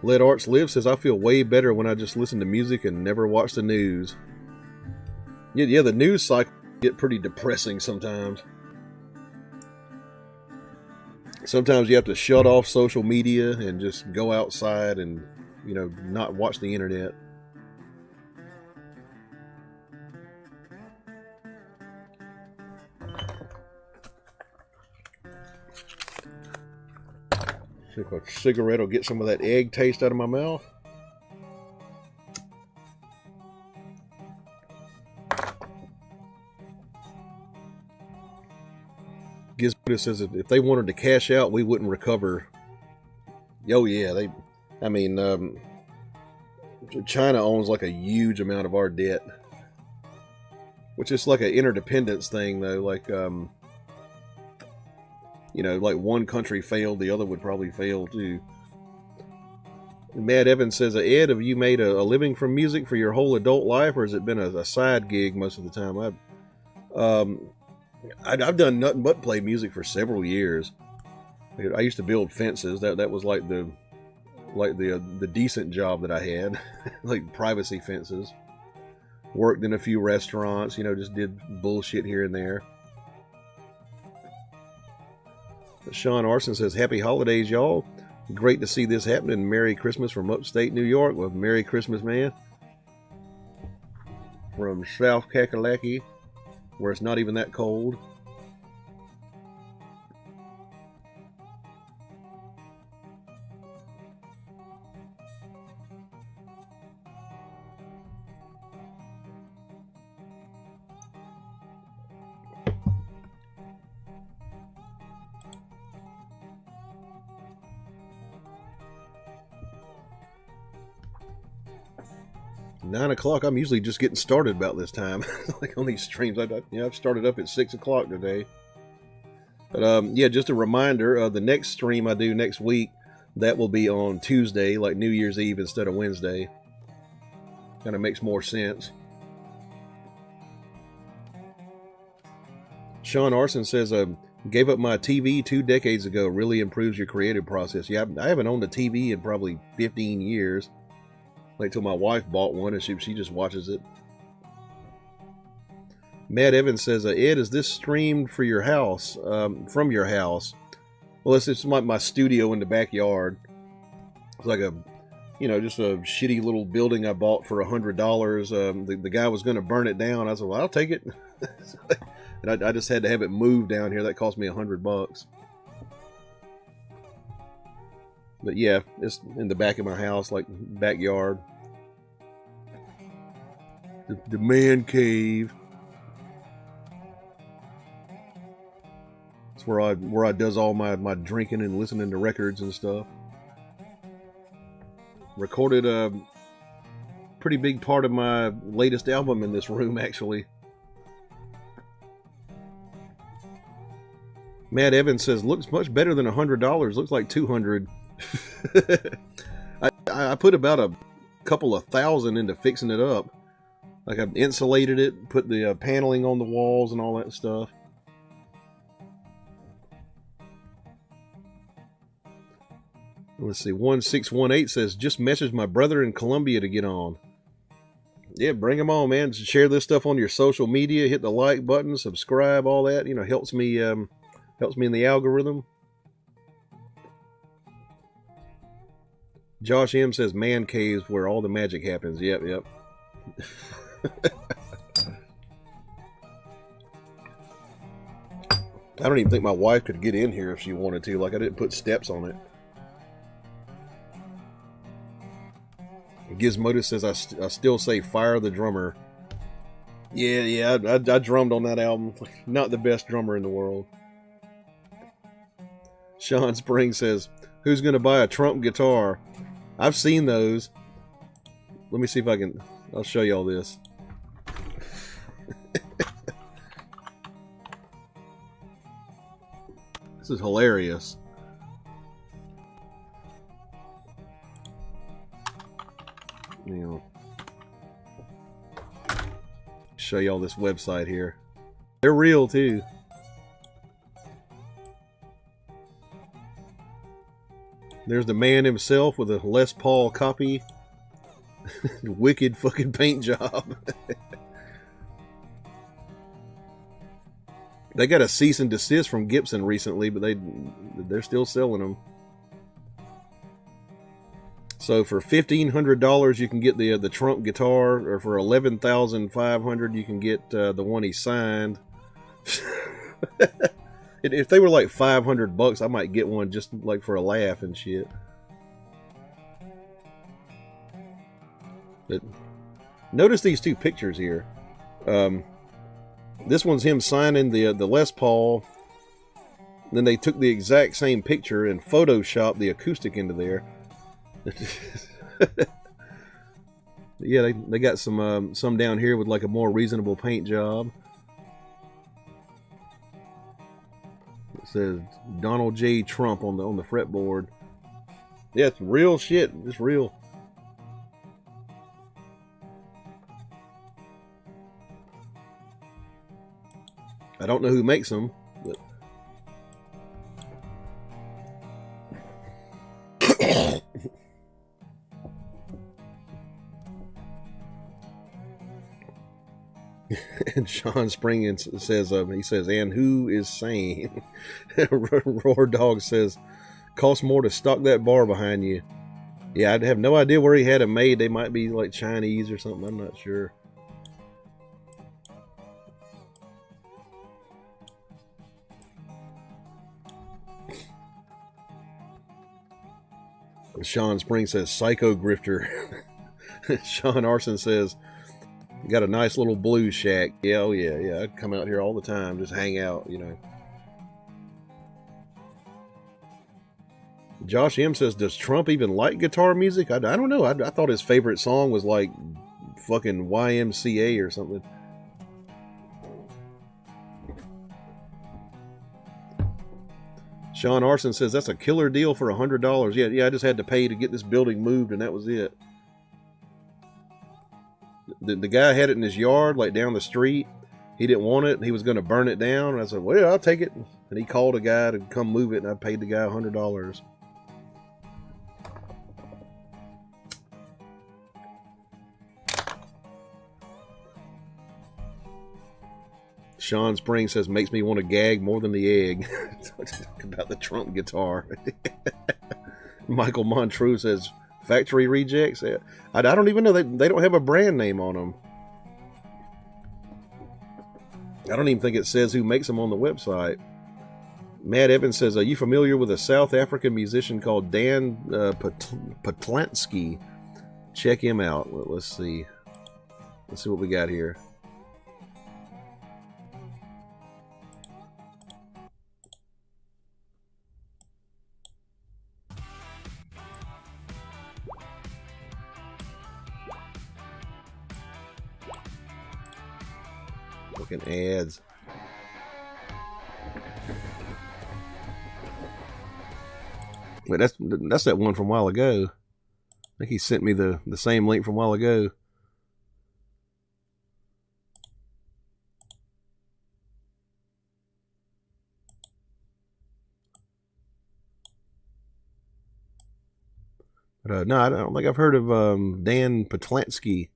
Let Arts Live says, I feel way better when I just listen to music and never watch the news. Yeah, the news cycle get pretty depressing sometimes. Sometimes you have to shut off social media and just go outside and, not watch the internet. See if a cigarette will get some of that egg taste out of my mouth. Gizmodo says if they wanted to cash out, we wouldn't recover. Oh yeah, China owns like a huge amount of our debt, which is like an interdependence thing though. Like, like one country failed, the other would probably fail too. Matt Evans says, Ed, have you made a living from music for your whole adult life, or has it been a side gig most of the time? I've done nothing but play music for several years. I used to build fences. That was like the decent job that I had, like privacy fences. Worked in a few restaurants, just did bullshit here and there. Sean Arson says, happy holidays, y'all. Great to see this happening. Merry Christmas from upstate New York. Well, Merry Christmas, man. From South Kakalaki, where it's not even that cold. Nine o'clock. I'm usually just getting started about this time. Like on these streams, I've started up at 6 o'clock today. But yeah, just a reminder, the next stream I do next week, that will be on Tuesday, like New Year's Eve instead of Wednesday. Kind of makes more sense. Sean Arson says, gave up my TV 2 decades ago. Really improves your creative process. Yeah, I haven't owned a TV in probably 15 years. Wait till my wife bought one and she just watches it. Matt Evans says, Ed, is this streamed for your house, from your house? Well, it's like my studio in the backyard. It's like just a shitty little building I bought for $100. The guy was going to burn it down. I said, well, I'll take it. And I just had to have it moved down here. That cost me $100. But yeah, it's in the back of my house, like backyard. The man cave. It's where I does all my drinking and listening to records and stuff. Recorded a pretty big part of my latest album in this room, actually. Matt Evans says, looks much better than $100. Looks like $200. I put about a couple of $1,000 into fixing it up. Like I've insulated it, put the paneling on the walls and all that stuff. Let's see, 1618 says, just message my brother in Colombia to get on. Yeah, bring him on, man. Share this stuff on your social media. Hit the like button, subscribe, all that. Helps me in the algorithm. Josh M says, man caves where all the magic happens. Yep. I don't even think my wife could get in here if she wanted to. Like, I didn't put steps on it. Gizmodo says, I still say fire the drummer. Yeah, I drummed on that album. Not the best drummer in the world. Sean Spring says, who's going to buy a Trump guitar? I've seen those. Let me see if I'll show you all this. This is hilarious. Show you all this website here. They're real too. There's the man himself with a Les Paul copy. Wicked fucking paint job. They got a cease and desist from Gibson recently, but they're still selling them. So for $1,500 you can get the Trump guitar, or for $11,500 you can get the one he signed. If they were like $500, I might get one just like for a laugh and shit. But notice these two pictures here. This one's him signing the Les Paul, then they took the exact same picture and photoshopped the acoustic into there. Yeah, they got some down here with like a more reasonable paint job. It says Donald J. Trump on the fretboard. Yeah, it's real shit. It's real. I don't know who makes them, but and Sean Spring says, he says, and who is sane? Roar Dog says, costs more to stock that bar behind you. Yeah, I'd have no idea where he had them made. They might be like Chinese or something. I'm not sure. Sean Spring says, psycho grifter. Sean Arson says, got a nice little blues shack. Yeah, oh yeah. I'd come out here all the time, just hang out, you know. Josh M says, does Trump even like guitar music? I don't know. I thought his favorite song was like fucking YMCA or something. Sean Arson says, that's a killer deal for $100. Yeah, I just had to pay to get this building moved, and that was it. The guy had it in his yard, like down the street. He didn't want it. He was going to burn it down. And I said, well, I'll take it. And he called a guy to come move it, and I paid the guy $100. Sean Spring says, makes me want to gag more than the egg. Talk about the Trump guitar. Michael Montreux says, factory rejects. I don't even know. They don't have a brand name on them. I don't even think it says who makes them on the website. Matt Evans says, are you familiar with a South African musician called Dan Patlansky? Check him out. Let's see. Let's see what we got here. Fucking ads. Wait, that's that one from a while ago. I think he sent me the same link from a while ago. But no, I don't think I've heard of Dan Patlansky.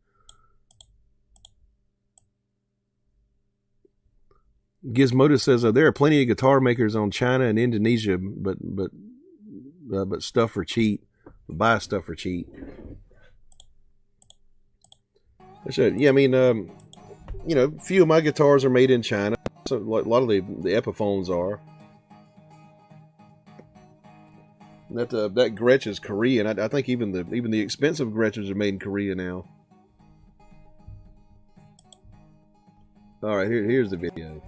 Gizmodo says there are plenty of guitar makers on China and Indonesia, but stuff for cheap. Buy stuff for cheap. Yeah, I mean, you know, a few of my guitars are made in China. So a lot of the Epiphones are. That Gretsch is Korean. I think even the expensive Gretsch's are made in Korea now. All right, here's the video.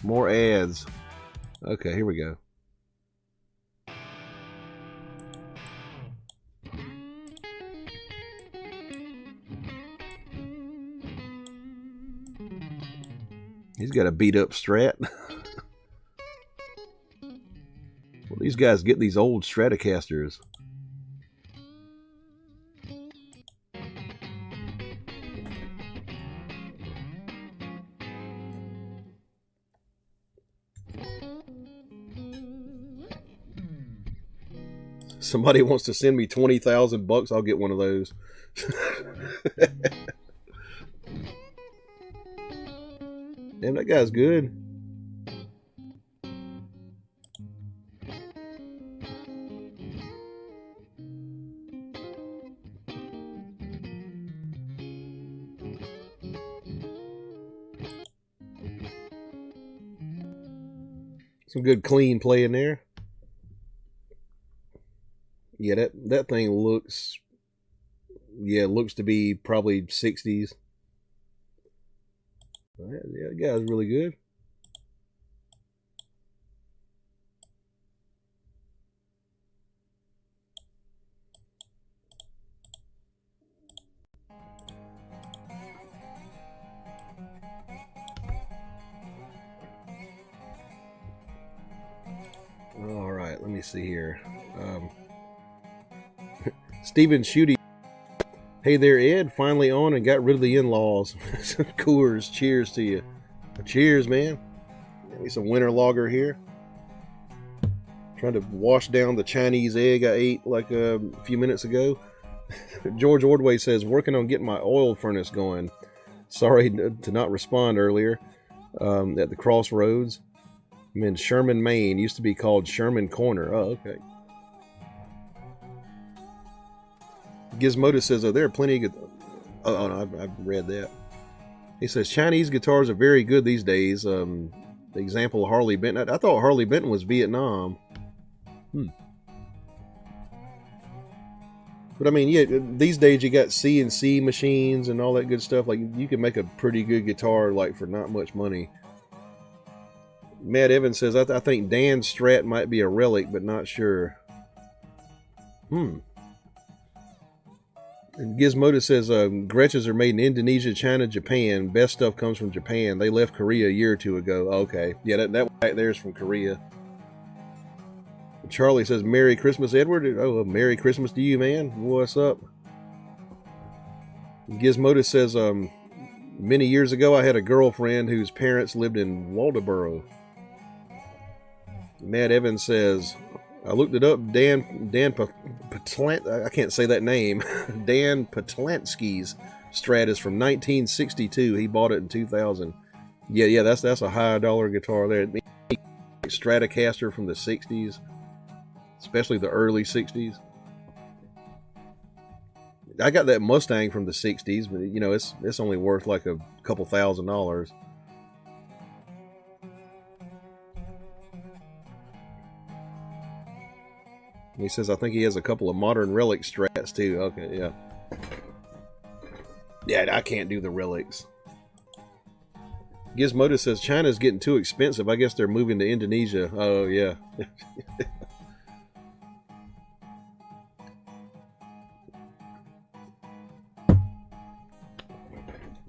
More ads. Okay, here we go. He's got a beat up Strat. Well, these guys get these old Stratocasters. Somebody wants to send me $20,000, I'll get one of those. Damn, that guy's good. Some good clean play in there. Yeah, that thing looks, it looks to be probably 60s. Yeah, the guy's really good. All right, let me see here. Stephen Schutte. Hey there, Ed. Finally on and got rid of the in-laws. Coors, cheers to you. Cheers, man. Give me some winter lager here. Trying to wash down the Chinese egg I ate like a few minutes ago. George Ordway says, working on getting my oil furnace going. Sorry to not respond earlier. At the Crossroads. I'm in Sherman, Maine. Used to be called Sherman Corner. Oh, okay. Gizmodo says, oh, there are plenty of... Oh, no, I've read that. He says, Chinese guitars are very good these days. The example of Harley Benton. I thought Harley Benton was Vietnam. But I mean, yeah, these days you got CNC machines and all that good stuff. Like, you can make a pretty good guitar, like, for not much money. Matt Evans says, I think Dan's Strat might be a relic, but not sure. And Gizmodo says, Gretches are made in Indonesia, China, Japan. Best stuff comes from Japan. They left Korea a year or two ago. Okay. Yeah, that back there is from Korea. Charlie says, Merry Christmas, Edward. Oh, Merry Christmas to you, man. What's up? Gizmodo says, many years ago I had a girlfriend whose parents lived in Waldoboro. Matt Evans says, I looked it up. Dan I can't say that name. Dan Patlansky's Strat is from 1962. He bought it in 2000. Yeah, that's a high dollar guitar there. Stratocaster from the 60s, especially the early 60s. I got that Mustang from the 60s, but you know, it's only worth like a couple $1,000s. He says, I think he has a couple of modern relic Strats too. Okay, yeah. Yeah, I can't do the relics. Gizmodo says, China's getting too expensive. I guess they're moving to Indonesia. Oh, yeah.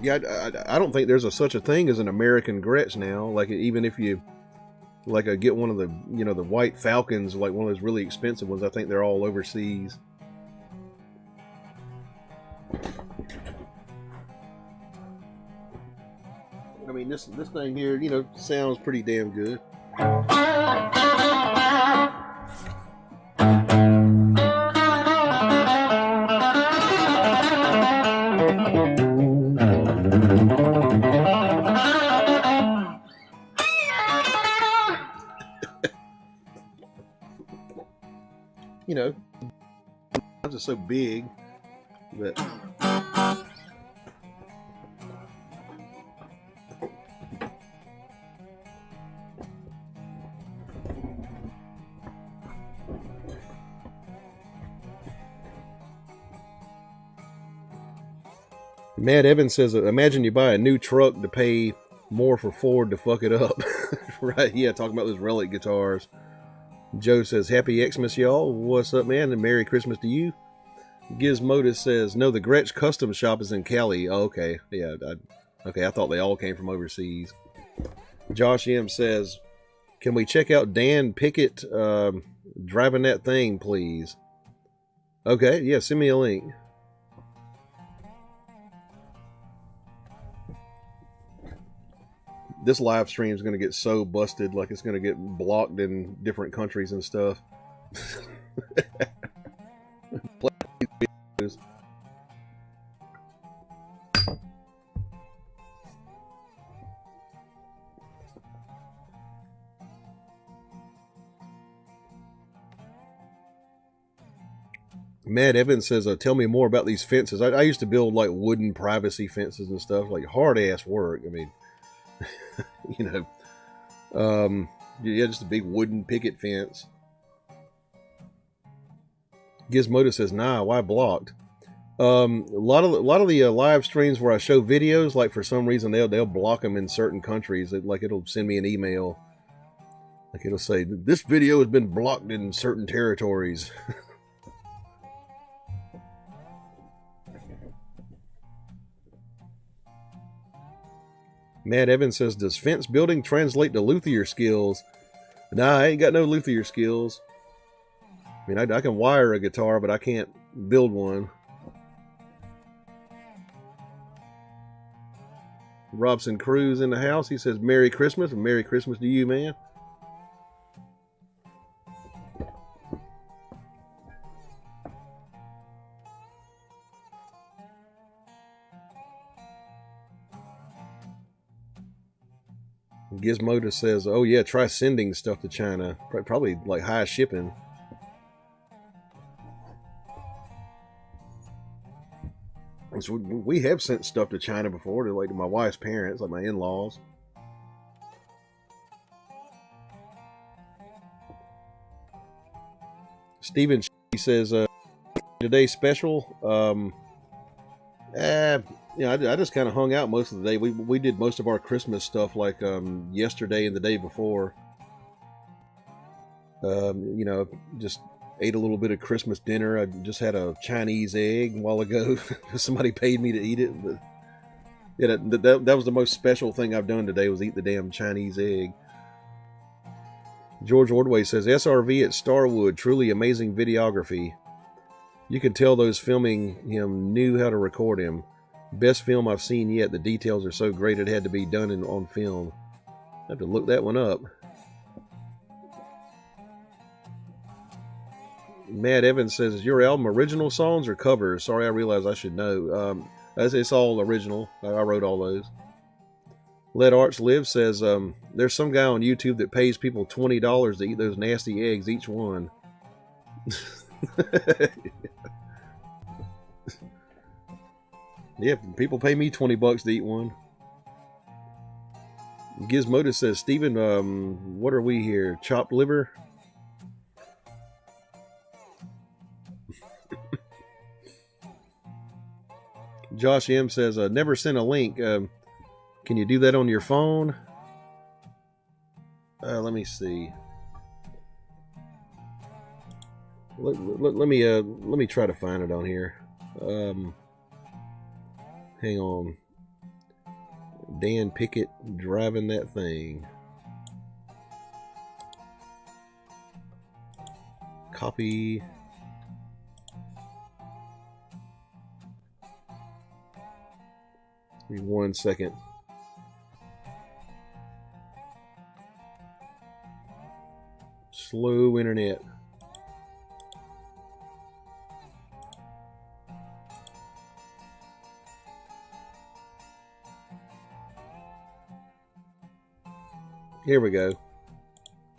Yeah, I don't think there's such a thing as an American Gretsch now. Like, even if you... Like, get one of the, you know, the White Falcons, like one of those really expensive ones. I think they're all overseas. I mean, this thing here, you know, sounds pretty damn good. You know, it's just so big that Matt Evans says, imagine you buy a new truck to pay more for Ford to fuck it up. Right? Yeah, talking about those relic guitars. Joe says, Happy Xmas, y'all. What's up, man? And Merry Christmas to you. Gizmodo says, no, the Gretsch Custom Shop is in Cali. Oh, okay. Yeah, I thought they all came from overseas. Josh M says, can we check out Dan Pickett driving that thing, please? Okay, yeah, send me a link. This live stream is going to get so busted, like it's going to get blocked in different countries and stuff. Matt Evans says, tell me more about these fences. I used to build like wooden privacy fences and stuff, like hard ass work. I mean, you know, yeah, just a big wooden picket fence. Gizmodo says, nah, why blocked? A lot of the live streams where I show videos, like for some reason they'll block them in certain countries. Like it'll send me an email, like it'll say this video has been blocked in certain territories. Matt Evans says, does fence building translate to luthier skills? Nah, I ain't got no luthier skills. I mean, I can wire a guitar, but I can't build one. Robson Cruz in the house. He says, Merry Christmas, and Merry Christmas to you, man. Gizmodo says, oh yeah, try sending stuff to China. Probably like high shipping. So we have sent stuff to China before, to like to my wife's parents, like my in-laws. Steven, he says, today's special. I just kind of hung out most of the day. We did most of our Christmas stuff like yesterday and the day before. Just ate a little bit of Christmas dinner. I just had a Chinese egg a while ago. Somebody paid me to eat it. But yeah, that was the most special thing I've done today, was eat the damn Chinese egg. George Ordway says, SRV at Starwood, truly amazing videography. You can tell those filming him knew how to record him. Best film I've seen yet. The details are so great it had to be done on film. I have to look that one up. Matt Evans says, is your album original songs or covers? Sorry, I realize I should know. It's all original. I wrote all those. Let Arch Live says, there's some guy on YouTube that pays people $20 to eat those nasty eggs, each one. Yeah, people pay me $20 to eat one. Gizmodo says, Steven, what are we here? Chopped liver? Josh M says, never sent a link. Can you do that on your phone? Let me see. Let me try to find it on here. Hang on. Dan Pickett driving that thing. Copy. Give me 1 second. Slow internet. Here we go.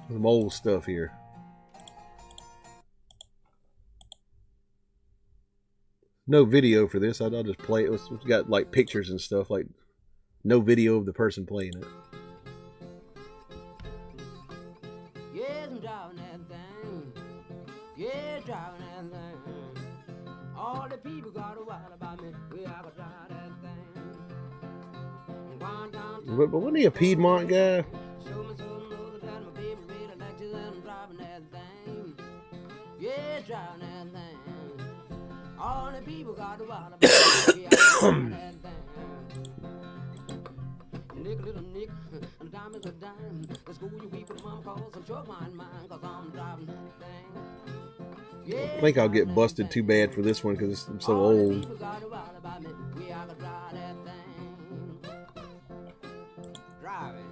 Some old stuff here. No video for this. I'll just play it. It's got like pictures and stuff. Like no video of the person playing it. Yes, I'm driving that thing. Yeah, driving that thing. All the people got a while about me. We are gonna drive that thing. But wasn't he a Pedmont guy? Yeah, driving that thing. All the people got a while about me. We are gonna drive that thing. Nick, little Nick, and diamonds a dime. The school you weep with mom calls some truck mine, cause I'm driving that thing. I think I'll get busted too bad for this one because I'm so old.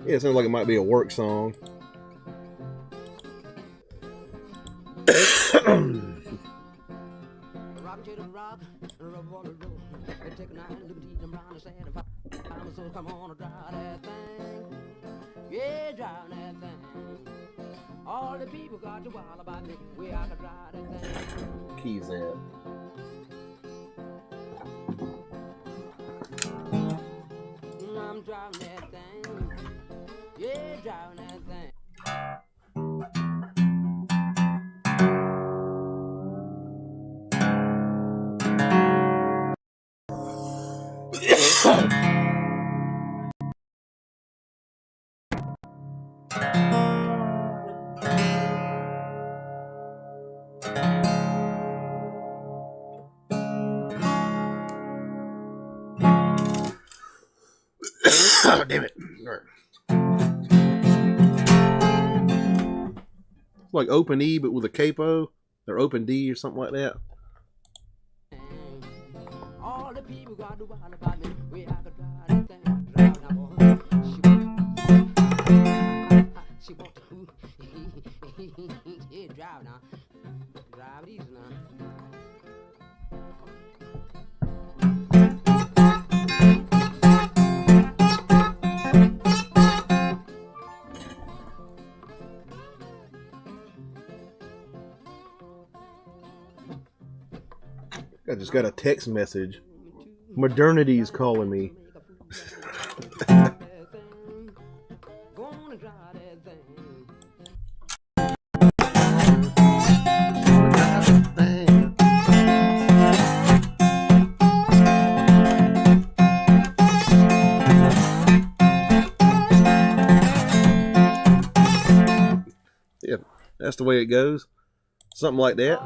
Yeah, it sounds like it might be a work song. Come on, drive that thing. Yeah, drive that thing. All the people got to wild about me. We are gonna drive that thing. Keys at. I'm driving that thing. Yeah, driving that thing. Like open E, but with a capo, or open D or something like that. All the people got to wild about me. We I could drive that thing, drive now, boy. She want to yeah, drive now. Drive it easy now. I just got a text message. Modernity's calling me. Yeah, that's the way it goes. Something like that.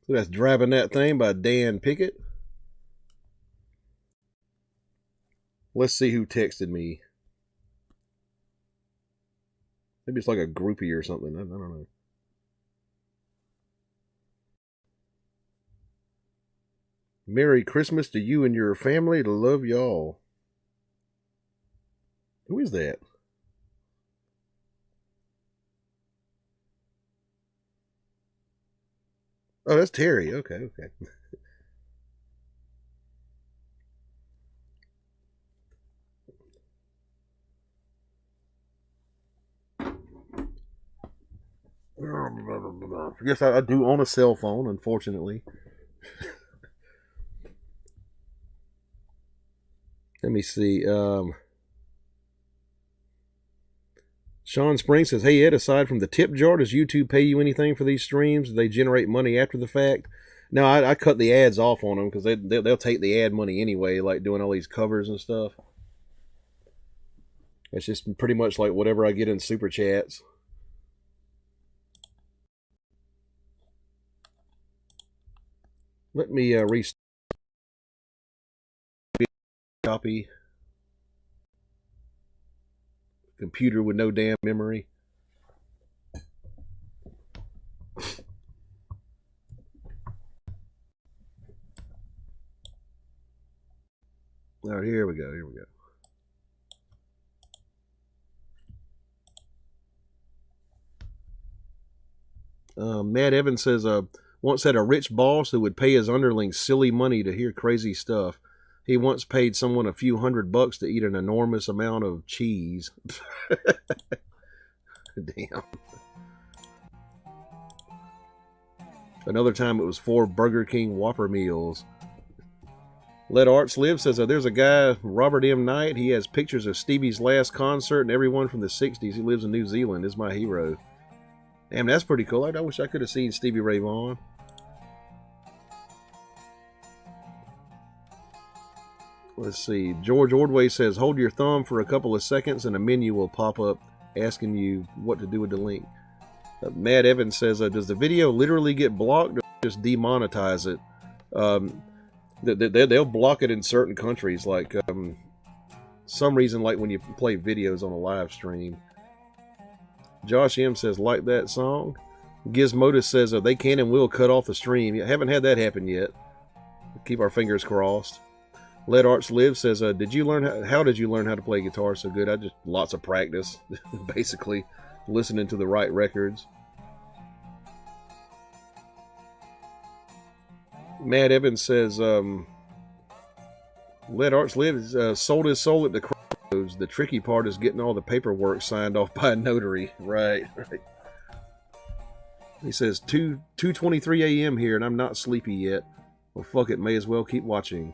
So that's Driving That Thing by Dan Pickett. Let's see who texted me. Maybe it's like a groupie or something. I don't know. Merry Christmas to you and your family. To love y'all. Who is that? Oh, that's Terry. Okay. Yes, I do own a cell phone, unfortunately. Let me see. Sean Spring says, hey, Ed, aside from the tip jar, does YouTube pay you anything for these streams? Do they generate money after the fact? No, I cut the ads off on them because they'll take the ad money anyway, like doing all these covers and stuff. It's just pretty much like whatever I get in super chats. Let me restart. Copy. Computer with no damn memory. All right, here we go. Matt Evans says, once had a rich boss who would pay his underlings silly money to hear crazy stuff. He once paid someone a few $100 to eat an enormous amount of cheese. Damn. Another time it was 4 Burger King Whopper meals. Let Arts Live says, there's a guy, Robert M. Knight. He has pictures of Stevie's last concert and everyone from the 60s. He lives in New Zealand. Is my hero. Damn, that's pretty cool. I wish I could have seen Stevie Ray Vaughan. Let's see. George Ordway says, hold your thumb for a couple of seconds and a menu will pop up asking you what to do with the link. Matt Evans says, does the video literally get blocked or just demonetize it? They'll block it in certain countries, like some reason, like when you play videos on a live stream. Josh M says, like that song. Gizmodus says, they can and will cut off the stream. I haven't had that happen yet. Keep our fingers crossed. Let Arts Live says, how did you learn how to play guitar so good? I just, lots of practice, basically, listening to the right records. Matt Evans says, Let Arts Live sold his soul at the Crossroads. The tricky part is getting all the paperwork signed off by a notary. Right. He says, 2:23 a.m. here, and I'm not sleepy yet. Well, fuck it, may as well keep watching.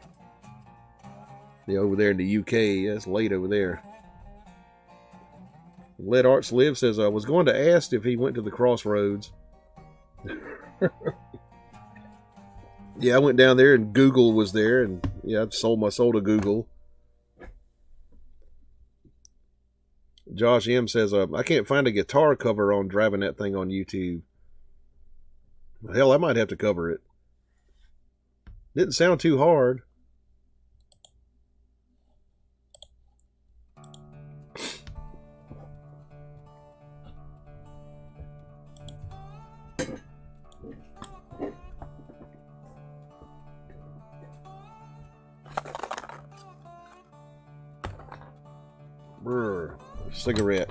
Yeah, over there in the UK, yeah, it's late over there. Let Arts Live says, I was going to ask if he went to the Crossroads. Yeah, I went down there and Google was there, and yeah, I sold my soul to Google. Josh M says, I can't find a guitar cover on Driving That Thing on YouTube. Hell, I might have to cover it. Didn't sound too hard. Brr, cigarette.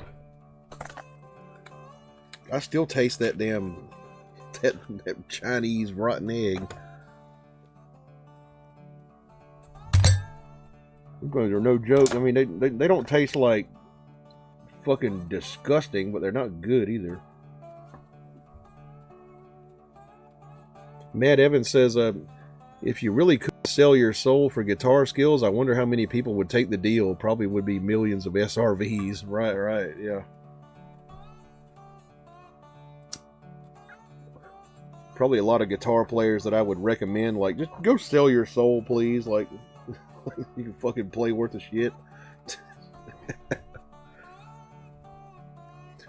I still taste that damn that Chinese rotten egg. They're no joke. I mean, they don't taste like fucking disgusting, but they're not good either. Matt Evans says, if you really could sell your soul for guitar skills, I wonder how many people would take the deal. Probably would be millions of SRVs. Right, yeah. Probably a lot of guitar players that I would recommend, like, just go sell your soul, please. Like, you can fucking play worth of shit.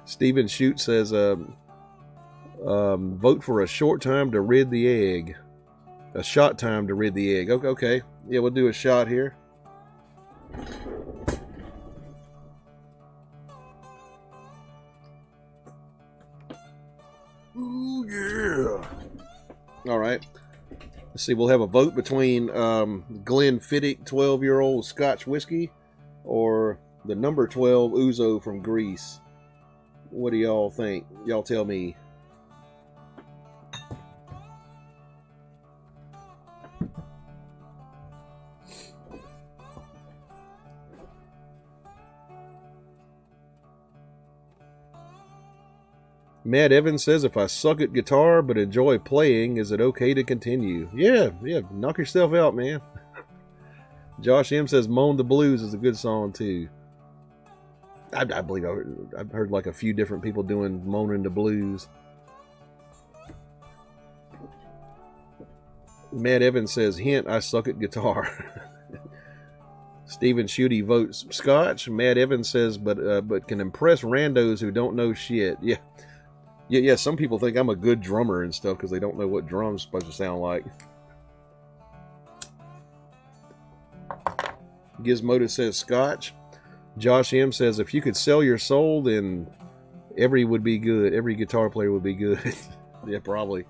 Steven Shute says, vote for a short time to rid the egg. A shot time to rid the egg. Okay. Yeah, we'll do a shot here. Ooh, yeah. All right. Let's see. We'll have a vote between Glenfiddich 12-year-old Scotch whiskey or the number 12 Ouzo from Greece. What do y'all think? Y'all tell me. Matt Evans says, if I suck at guitar but enjoy playing, is it okay to continue? Yeah, knock yourself out, man. Josh M says, Moan the Blues is a good song, too. I believe I've heard like a few different people doing Moaning the Blues. Matt Evans says, hint, I suck at guitar. Stephen Schutte votes Scotch. Matt Evans says, but can impress randos who don't know shit. Yeah, some people think I'm a good drummer and stuff because they don't know what drums supposed to sound like. Gizmodo says Scotch. Josh M says, if you could sell your soul, then every would be good. Every guitar player would be good. Yeah, probably.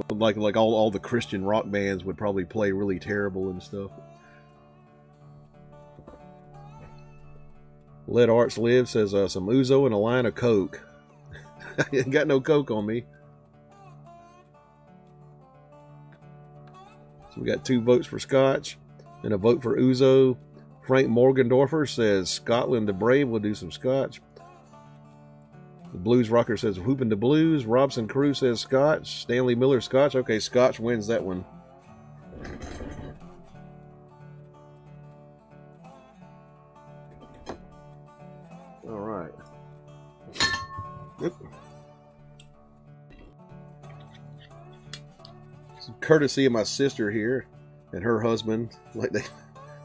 Like all the Christian rock bands would probably play really terrible and stuff. Let Arts Live says, some Ouzo and a line of Coke. I ain't got no Coke on me. So we got 2 votes for Scotch and a vote for Ouzo. Frank Morgendorfer says, Scotland the Brave will do some Scotch. The Blues Rocker says, Whoopin' the Blues. Robson Crew says Scotch. Stanley Miller, Scotch. Okay, Scotch wins that one. All right. Yep. Some courtesy of my sister here and her husband. Like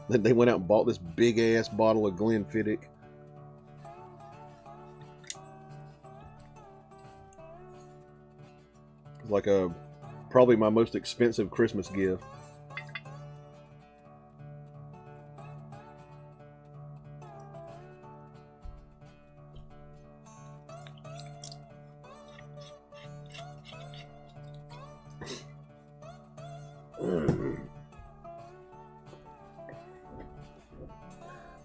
they went out and bought this big ass bottle of Glenfiddich. Like probably my most expensive Christmas gift.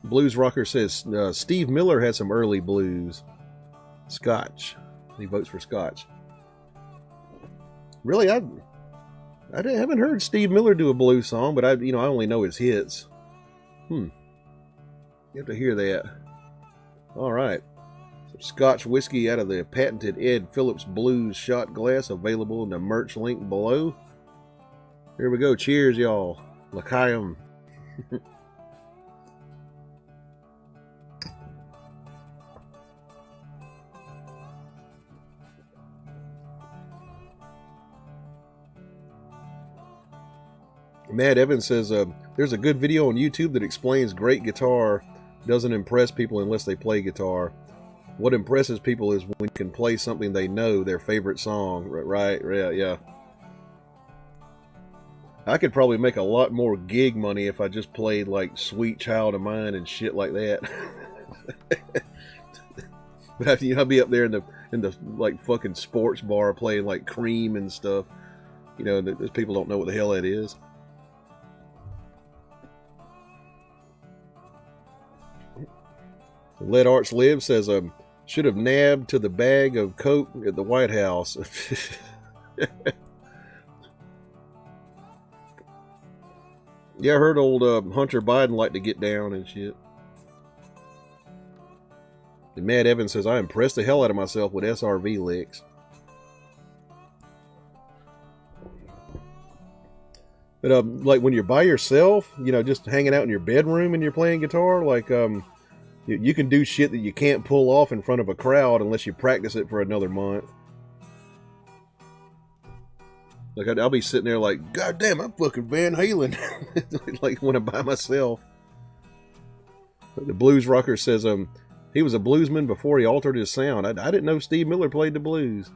Blues Rocker says Steve Miller had some early blues. Scotch. He votes for Scotch. Really, I haven't heard Steve Miller do a blues song, but I only know his hits. You have to hear that. All right. Some Scotch whiskey out of the patented Ed Phillips Blues shot glass, available in the merch link below. Here we go. Cheers, y'all. L'chaim. Matt Evans says, there's a good video on YouTube that explains great guitar doesn't impress people unless they play guitar. What impresses people is when you can play something they know, their favorite song. Right, yeah. I could probably make a lot more gig money if I just played like Sweet Child of Mine and shit like that. But I'd be up there in the like fucking sports bar playing like Cream and stuff. You know, those people don't know what the hell that is. Let Arts Live says, should have nabbed to the bag of coke at the White House. Yeah, I heard old Hunter Biden like to get down and shit. And Matt Evans says, I impressed the hell out of myself with SRV licks. But like when you're by yourself, you know, just hanging out in your bedroom and you're playing guitar, like you can do shit that you can't pull off in front of a crowd unless you practice it for another month. Like I'll be sitting there like, God damn, I'm fucking Van Halen. Like when I'm by myself. The blues rocker says he was a bluesman before he altered his sound. I didn't know Steve Miller played the blues.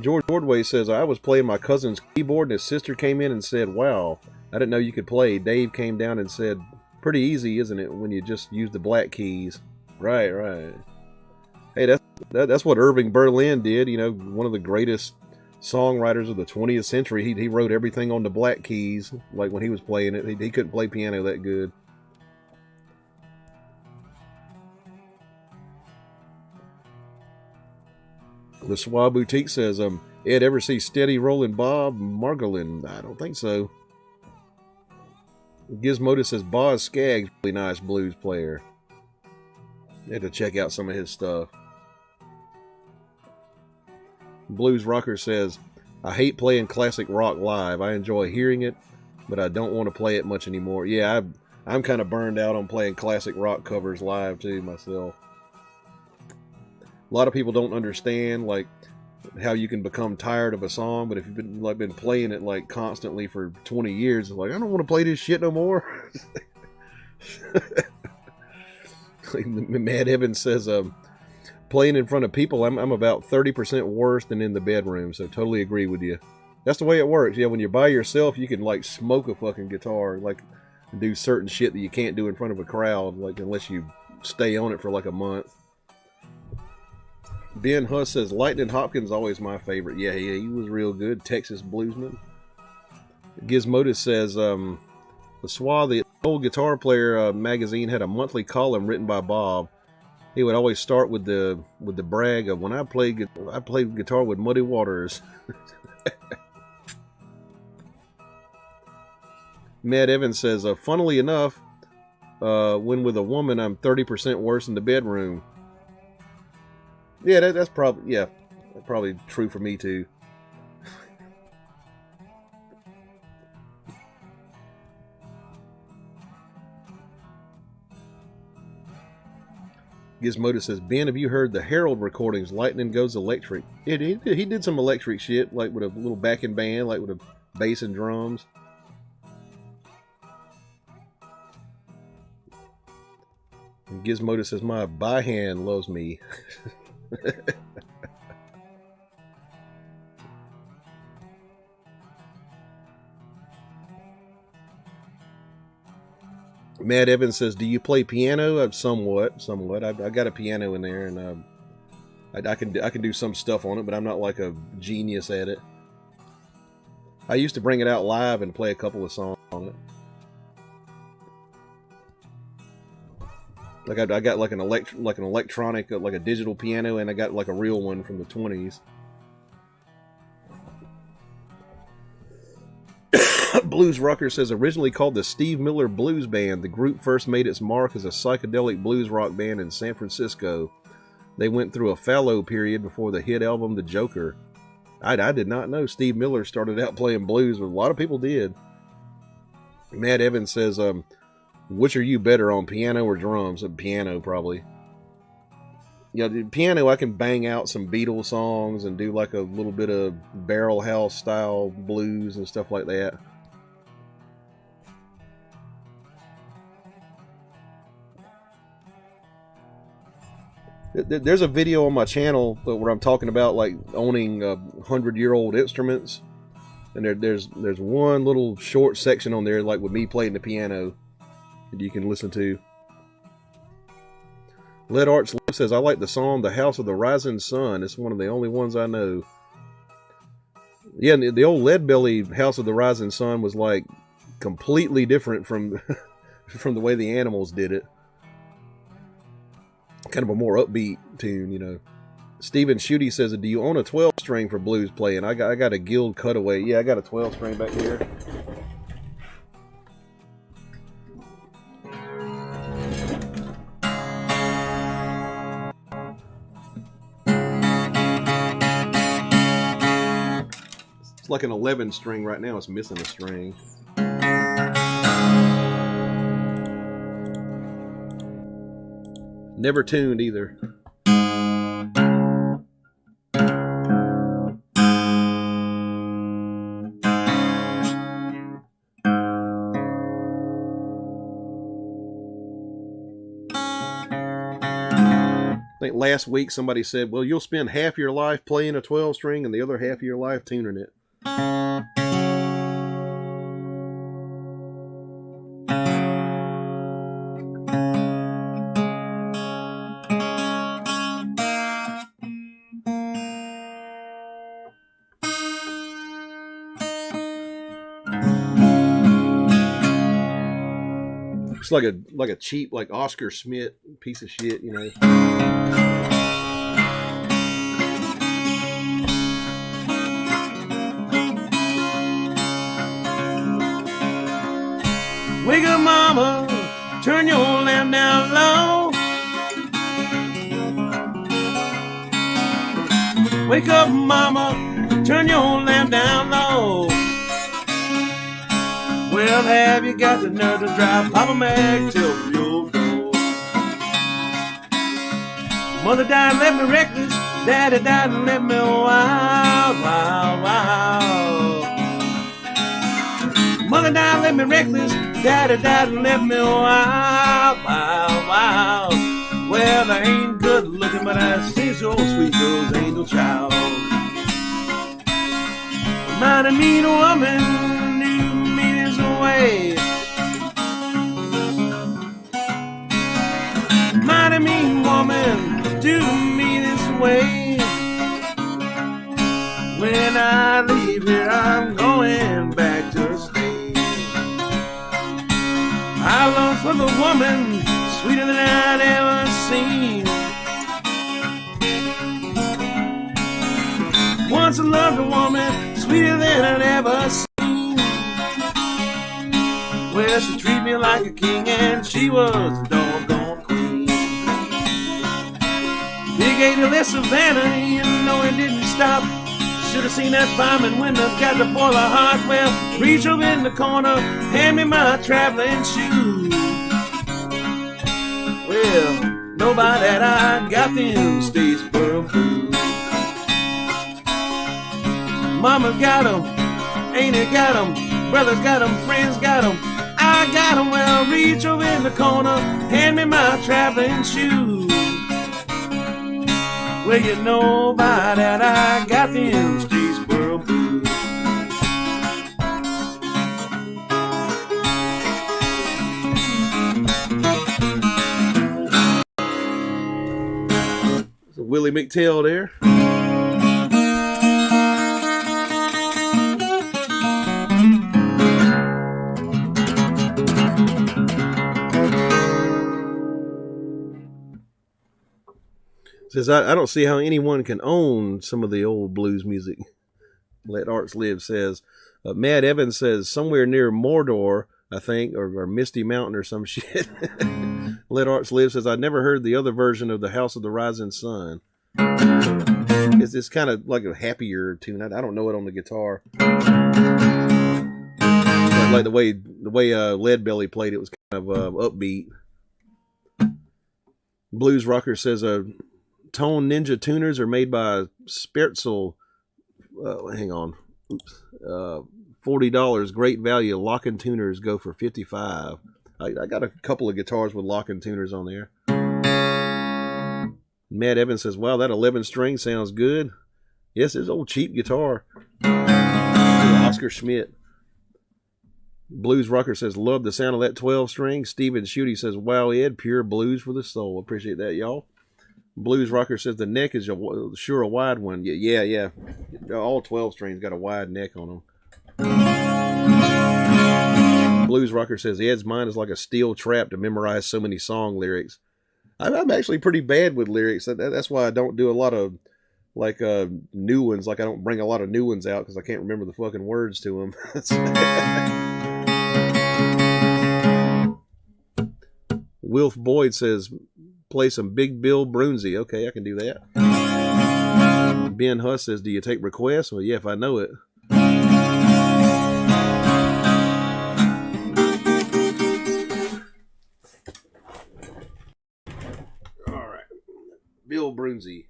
George Ordway says, I was playing my cousin's keyboard and his sister came in and said, wow, I didn't know you could play. Dave came down and said, pretty easy, isn't it, when you just use the black keys? Right. Hey, that's what Irving Berlin did, you know, one of the greatest songwriters of the 20th century. He wrote everything on the black keys, like when he was playing it. He couldn't play piano that good. The Schwab Boutique says, Ed, ever see Steady Rollin' Bob Margolin? I don't think so. Gizmodo says, Boz Scaggs, really nice blues player. You have to check out some of his stuff. Blues Rocker says, I hate playing classic rock live. I enjoy hearing it, but I don't want to play it much anymore. Yeah, I'm kind of burned out on playing classic rock covers live too myself. A lot of people don't understand like how you can become tired of a song, but if you've been playing it like constantly for 20 years, it's like, I don't want to play this shit no more. Matt Evans says, playing in front of people, I'm about 30% worse than in the bedroom, so totally agree with you. That's the way it works. Yeah, when you're by yourself, you can like smoke a fucking guitar, like do certain shit that you can't do in front of a crowd, like unless you stay on it for like a month. Ben Huss says, Lightning Hopkins always my favorite. Yeah, he was real good. Texas bluesman. Gizmodo says, the Schwa, the old guitar player magazine, had a monthly column written by Bob. He would always start with the brag of, when I played guitar with Muddy Waters. Matt Evans says, funnily enough, when with a woman, I'm 30% worse in the bedroom. Yeah, that's probably true for me too. Gizmodo says, Ben, have you heard the Harold recordings, Lightning Goes Electric? He did some electric shit, like with a little backing band, like with a bass and drums. And Gizmodo says, my by-hand loves me. Matt Evans says, do you play piano? Somewhat. I got a piano in there, and I can do some stuff on it, but I'm not like a genius at it. I used to bring it out live and play a couple of songs on it. Like I got like an electronic, like a digital piano, and I got like a real one from the 20s. Blues Rocker says, originally called the Steve Miller Blues Band, the group first made its mark as a psychedelic blues rock band in San Francisco. They went through a fallow period before the hit album The Joker. I did not know Steve Miller started out playing blues, but a lot of people did. Matt Evans says, which are you better on, piano or drums? Piano, probably. Yeah, the piano, I can bang out some Beatles songs and do like a little bit of barrel house style blues and stuff like that. There's a video on my channel where I'm talking about like owning 100-year-old instruments, and there's one little short section on there like with me playing the piano that you can listen to. Lead Arts Live says, I like the song The House of the Rising Sun. It's one of the only ones I know. Yeah, the old Leadbelly House of the Rising Sun was like completely different from from the way the Animals did it. Kind of a more upbeat tune, you know. Stephen Schutte says, do you own a 12-string for blues playing? I got a Guild Cutaway. Yeah, I got a 12-string back here. It's like an 11-string right now. It's missing a string. Never tuned either. I think last week somebody said, well, you'll spend half your life playing a 12-string and the other half of your life tuning it. It's like a cheap, like Oscar Smith piece of shit, you know. Wake up, mama, turn your lamp down low. Wake up, mama, turn your lamp down low. Well, have you got the nerve to drive Papa Mac till your door? Mother died and left me reckless, Daddy died and left me wild, wild, wild. Mother died and left me reckless, Daddy died and left me wild, wild, wild. Well, I ain't good looking, but I see so sweet girl's angel child. Mighty mean woman knew me this way. Mighty mean woman do me this way. When I leave here, I'm going back to stay. I long for the woman sweeter than I'd ever seen. Once I loved a woman sweeter than I'd ever seen. Well, she treated me like a king and she was a doggone queen. Big 80 Savannah, you know it didn't stop. Should have seen that fireman when I've got the boiler hot. Well, reach over in the corner, hand me my traveling shoes. Well, know by that I got them Statesboro blues. Mama got 'em, Auntie got 'em, brothers got 'em, friends got 'em. I got 'em. Well, reach over in the corner, hand me my traveling shoes. Well, you know by that I got them Statesboro blues. So Willie McTell there. Says, I don't see how anyone can own some of the old blues music. Let Arts Live says. Mad Evans says, somewhere near Mordor, I think, or Misty Mountain or some shit. Let Arts Live says, I never heard the other version of The House of the Rising Sun. It's kind of like a happier tune. I don't know it on the guitar. Like the way Leadbelly played it was kind of upbeat. Blues Rocker says, Tone Ninja tuners are made by Spertzel. Hang on. Oops. $40. Great value. Locking tuners go for $55. I got a couple of guitars with locking tuners on there. Matt Evans says, wow, that 11 string sounds good. Yes, it's an old cheap guitar. Oscar Schmidt. Blues Rocker says, love the sound of that 12 string. Steven Schutte says, wow, Ed, pure blues for the soul. Appreciate that, y'all. Blues Rocker says, the neck is sure a wide one. Yeah. All 12 strings got a wide neck on them. Blues Rocker says, Ed's mind is like a steel trap to memorize so many song lyrics. I'm actually pretty bad with lyrics. That's why I don't do a lot of new ones. Like I don't bring a lot of new ones out because I can't remember the fucking words to them. Wilf Boyd says, play some Big Bill Brunsey. Okay, I can do that. Ben Huss says, do you take requests? Well, yeah, if I know it. All right. Bill Brunsey.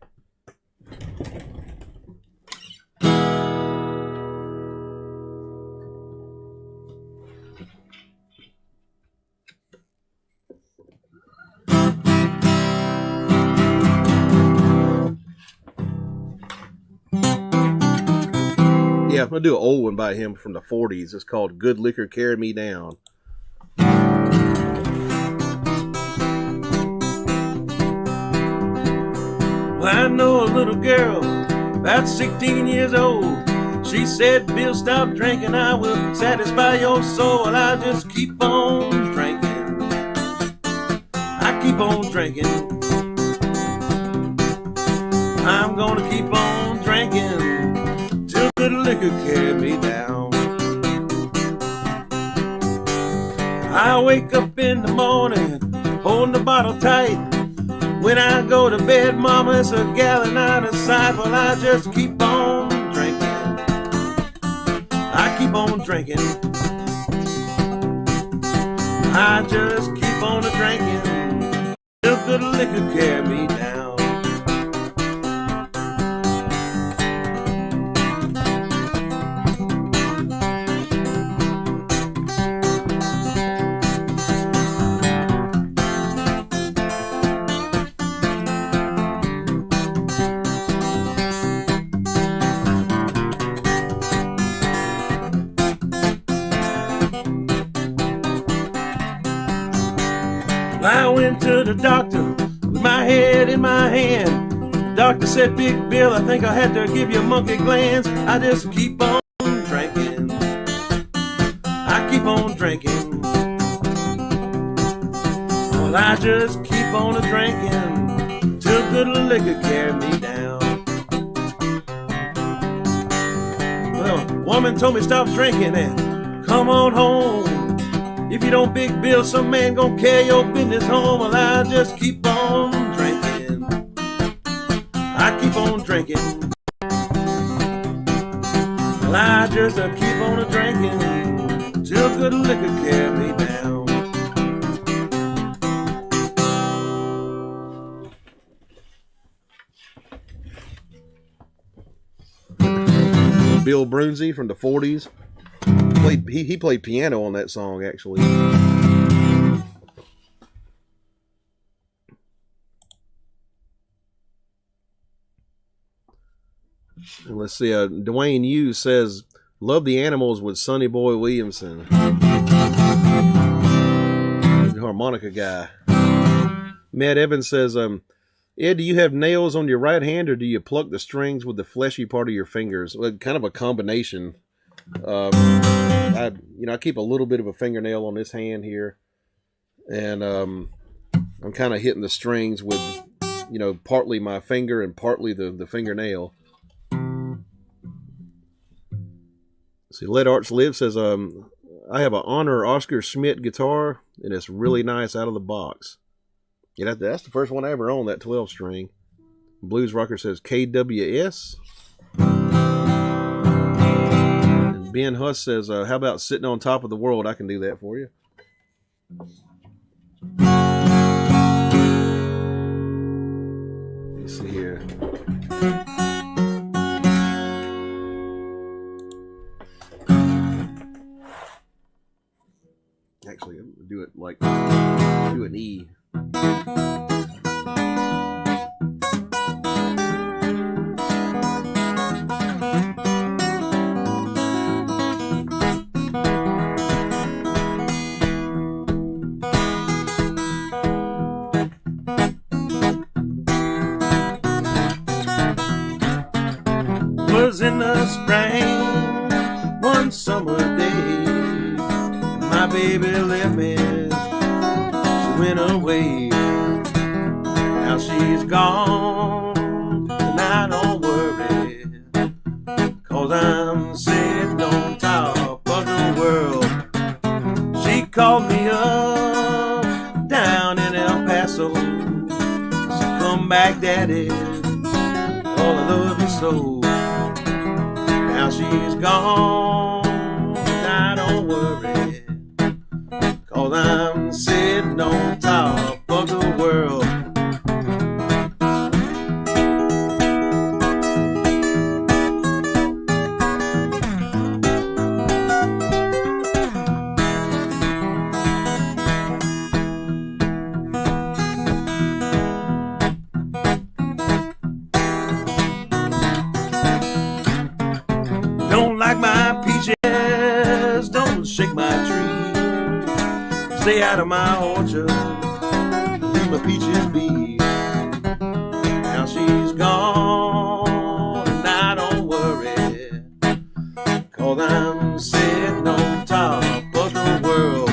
Yeah, I'm going to do an old one by him from the 40s. It's called Good Liquor Carry Me Down. Well, I know a little girl, about 16 years old. She said, Bill, stop drinking, I will satisfy your soul. Well, I just keep on drinking. I keep on drinking. I'm going to keep on drinking. Good liquor carry me down. I wake up in the morning, holding the bottle tight. When I go to bed, mama, it's a gallon out of sight. Well, I just keep on drinking. I keep on drinking. I just keep on drinking. Till good liquor carry me down. I went to the doctor with my head in my hand. The doctor said, Big Bill, I think I had to give you monkey glands. I just keep on drinking. I keep on drinking. Well, I just keep on drinking till good liquor carry me down. Well, woman told me stop drinking and come on home. If you don't Big Bill, some man gon' carry your business home. Well, I just keep on drinking. I keep on drinking. Well, I just keep on drinking till good liquor carry me down. Bill Brunsey from the 40s. He played piano on that song, actually. And let's see. Dwayne Hughes says, "Love the Animals" with Sonny Boy Williamson. The harmonica guy. Matt Evans says, Ed, do you have nails on your right hand, or do you pluck the strings with the fleshy part of your fingers? Well, kind of a combination. I keep a little bit of a fingernail on this hand here, and I'm kind of hitting the strings with, partly my finger and partly the fingernail. See, Let Arts Live says, I have an Honor Oscar Schmidt guitar, and it's really nice out of the box. Yeah, that's the first one I ever owned, that 12 string. Blues Rocker says KWS. Ben Huss says, how about Sitting on Top of the World? I can do that for you. Let's see here. Actually, I'm gonna do it like do an E. Was in the spring, one summer day, my baby left me, she went away. Now she's gone, and I don't worry, 'cause I'm sitting on top of the world. She called me up, down in El Paso, she come back, daddy, oh, I love you so. Now she's gone, I don't worry, 'cause I'm sitting on top of the world. Don't like my peaches, don't shake my tree. Stay out of my orchard, leave my peaches be. Now she's gone, and I don't worry, 'cause I'm sitting on top of the world.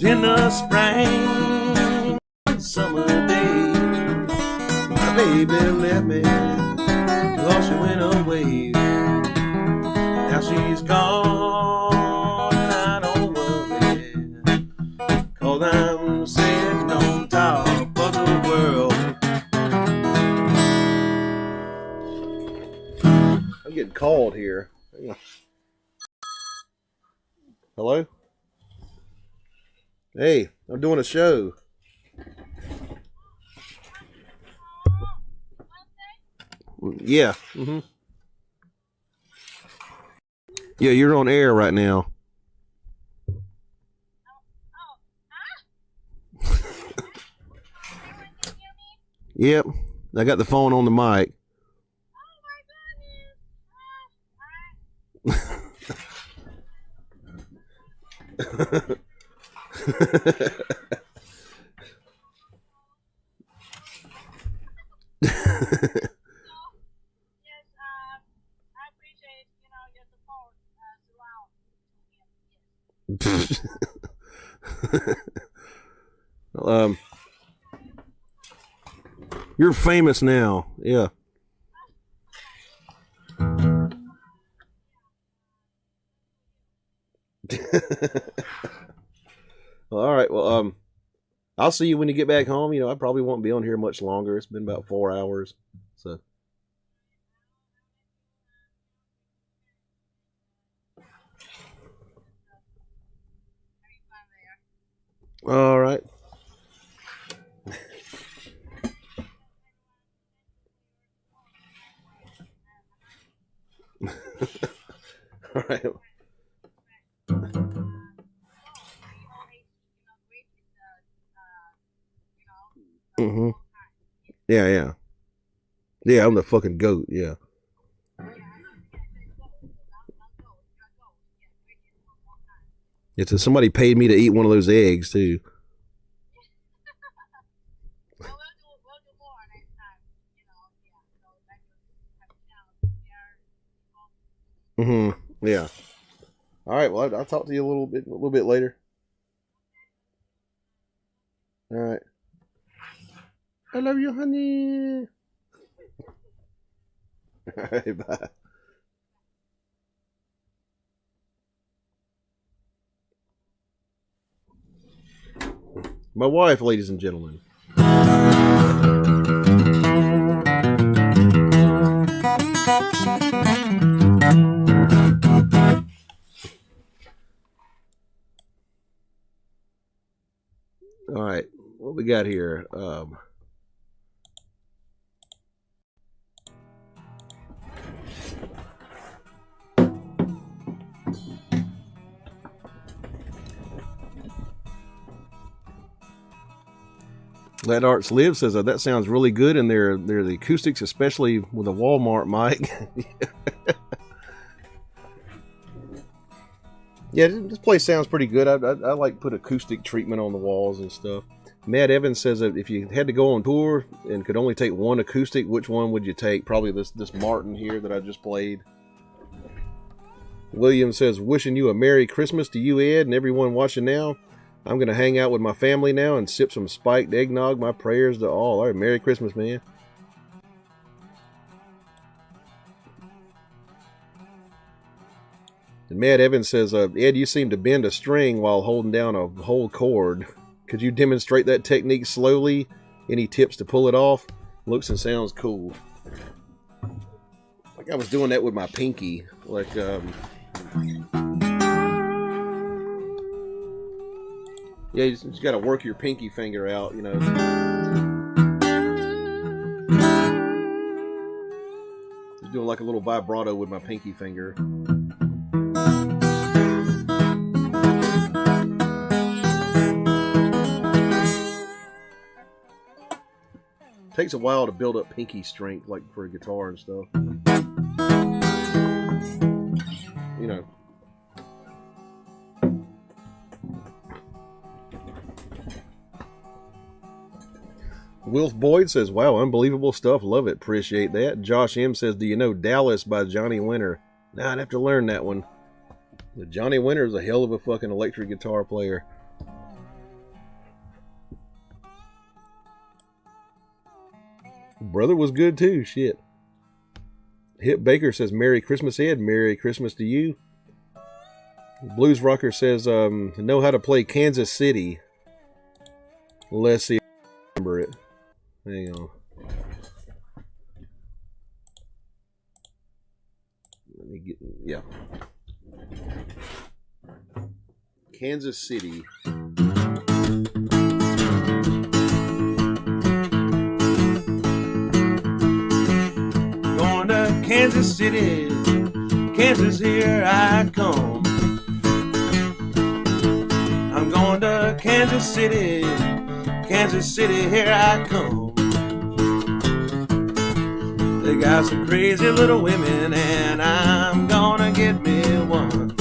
In the spring, summer day, my baby left me, well, she went away. Now she's gone, and I don't worry, 'cause I'm sitting on top of the world. I'm getting called here. Hello? Hey, I'm doing a show. Yeah. Mm-hmm. Yeah, you're on air right now. Yep. I got the phone on the mic. You're famous now. Yeah. Well, all right. Well, I'll see you when you get back home. You know, I probably won't be on here much longer. It's been about 4 hours. So. All right. All right. Mm-hmm. Yeah, yeah. Yeah, I'm the fucking goat, yeah. It's somebody paid me to eat one of those eggs too. Mm-hmm. Yeah. All right. Well, I'll talk to you a little bit later. All right. I love you, honey. All right. Bye. My wife, ladies and gentlemen. All right, what we got here? Let Arts Live says that sounds really good, and they're the acoustics, especially with a Walmart mic. Yeah, this place sounds pretty good. I like put acoustic treatment on the walls and stuff. Matt Evans says that if you had to go on tour and could only take one acoustic, which one would you take? Probably this Martin here that I just played. William says, wishing you a Merry Christmas to you, Ed, and everyone watching now. I'm going to hang out with my family now and sip some spiked eggnog. My prayers to all. All right, Merry Christmas, man. And Matt Evans says, Ed, you seem to bend a string while holding down a whole chord. Could you demonstrate that technique slowly? Any tips to pull it off? Looks and sounds cool. Like I was doing that with my pinky. Like, yeah, you just got to work your pinky finger out, you know. Just doing like a little vibrato with my pinky finger. Takes a while to build up pinky strength, like for a guitar and stuff. You know. Wilf Boyd says, wow, unbelievable stuff. Love it. Appreciate that. Josh M says, do you know Dallas by Johnny Winter? Nah, I'd have to learn that one. Johnny Winter is a hell of a fucking electric guitar player. Brother was good too. Shit. Hip Baker says, Merry Christmas, Ed. Merry Christmas to you. Blues Rocker says, know how to play Kansas City. Let's see if I remember it. Hang on. Let me get, yeah. Kansas City. Going to Kansas City, Kansas, here I come. I'm going to Kansas City, Kansas City, here I come. They got some crazy little women, and I'm gonna get me one.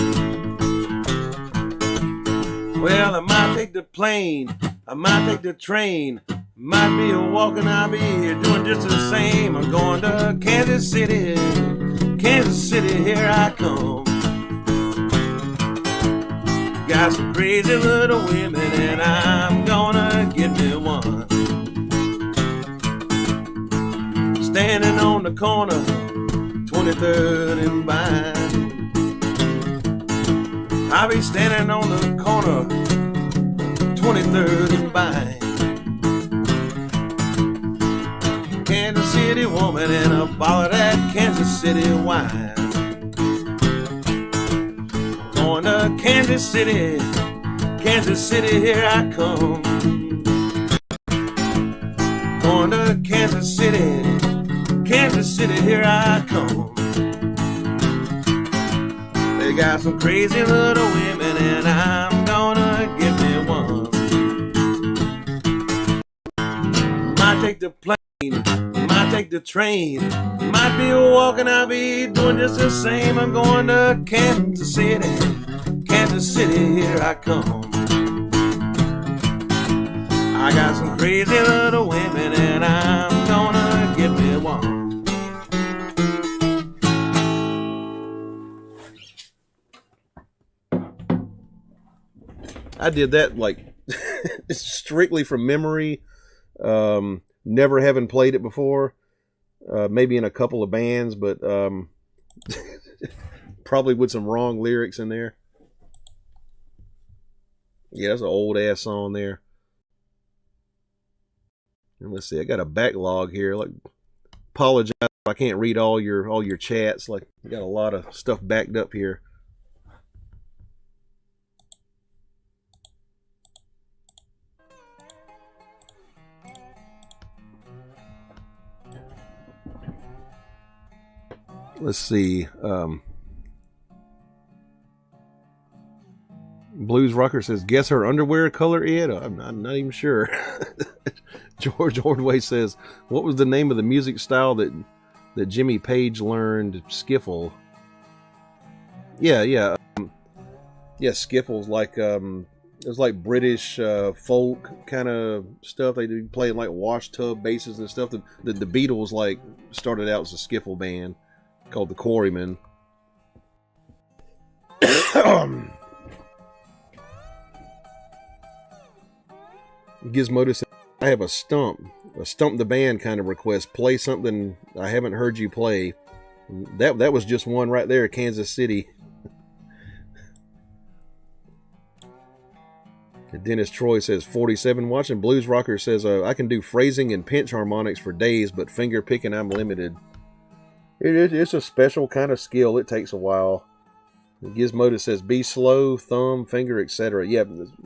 Well, I might take the plane, I might take the train, might be a walking, I'll be here doing just the same. I'm going to Kansas City, here I come. Got some crazy little women, and I'm gonna get me one. Standing on the corner, 23rd and Vine. I'll be standing on the corner, 23rd and Vine. Kansas City woman and a bottle of that Kansas City wine. Going to Kansas City, here I come. Going to Kansas City, here I come. They got some crazy little women, and I'm gonna get me one. Might take the plane, might take the train, might be walking, I'll be doing just the same. I'm going to Kansas City, here I come. I got some crazy little women, and I'm gonna get me one. I did that like strictly from memory, never having played it before, maybe in a couple of bands, but probably with some wrong lyrics in there. Yeah, that's an old ass song there. And let's see, I got a backlog here. Like, apologize if I can't read all your chats. Like, I got a lot of stuff backed up here. Let's see. Blues Rocker says, guess her underwear color, Ed? I'm not even sure. George Ordway says, what was the name of the music style that Jimmy Page learned? Skiffle. Yeah, skiffle's like it was like British folk kind of stuff. They do playing like wash tub basses and stuff. The Beatles like started out as a skiffle band called the Quarrymen. Gizmodo says, I have a stump the band kind of request. Play something I haven't heard you play. That was just one right there, Kansas City. Dennis Troy says 47 watching. Blues Rocker says I can do phrasing and pinch harmonics for days, but finger picking I'm limited. It's a special kind of skill. It takes a while. Gizmodo says be slow, thumb, finger, etc. Yeah,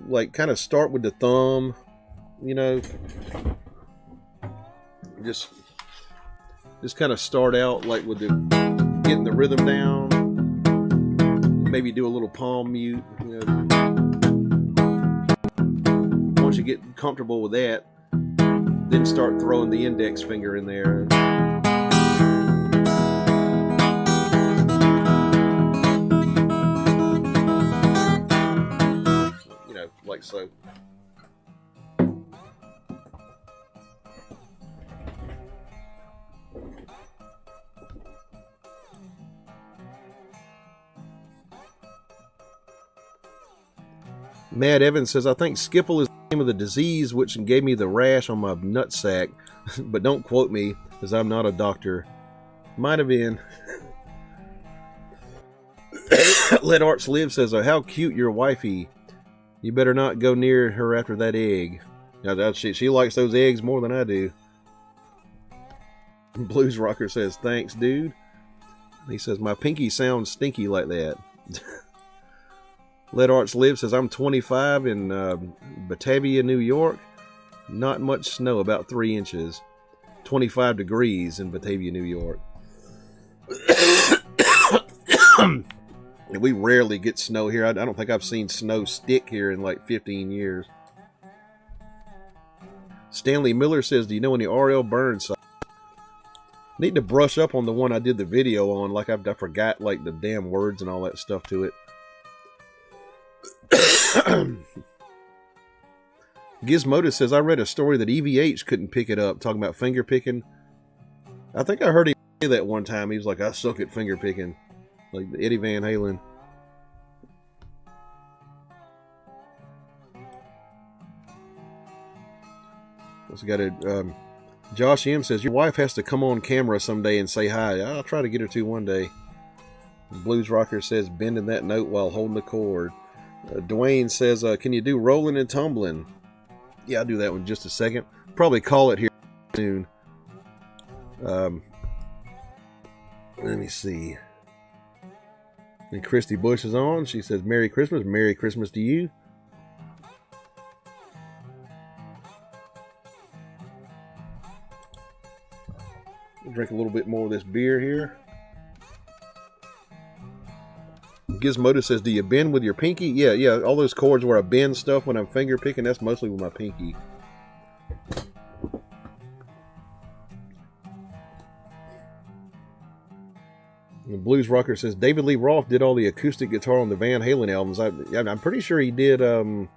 like kind of start with the thumb, you know. Just kind of start out like with getting the rhythm down. Maybe do a little palm mute, you know. Once you get comfortable with that, then start throwing the index finger in there. You know, like so. Mad Evans says, I think skiffle is the name of the disease which gave me the rash on my nutsack, but don't quote me, because I'm not a doctor. Might have been. Let Arts Live says, how cute your wifey. You better not go near her after that egg. Now, she likes those eggs more than I do. Blues Rocker says, thanks, dude. He says, my pinky sounds stinky like that. Let Arts Live says, I'm 25 in Batavia, New York. Not much snow, about 3 inches. 25 degrees in Batavia, New York. We rarely get snow here. I don't think I've seen snow stick here in like 15 years. Stanley Miller says, do you know any R.L. Burns songs? Need to brush up on the one I did the video on. Like I forgot like the damn words and all that stuff to it. Gizmodo says, I read a story that EVH couldn't pick it up, talking about finger picking. I think I heard him say that one time. He was like, I suck at finger picking. Like Eddie Van Halen. Also got a Josh M says, your wife has to come on camera someday and say hi. I'll try to get her to one day. Blues Rocker says, bending that note while holding the chord. Dwayne says, can you do rolling and tumbling? Yeah, I'll do that one in just a second. Probably call it here soon. Let me see. And Christy Bush is on. She says, Merry Christmas. Merry Christmas to you. I'll drink a little bit more of this beer here. Gizmodo says, do you bend with your pinky? Yeah, all those chords where I bend stuff when I'm finger picking, that's mostly with my pinky. And Blues Rocker says, David Lee Roth did all the acoustic guitar on the Van Halen albums. I'm pretty sure he did the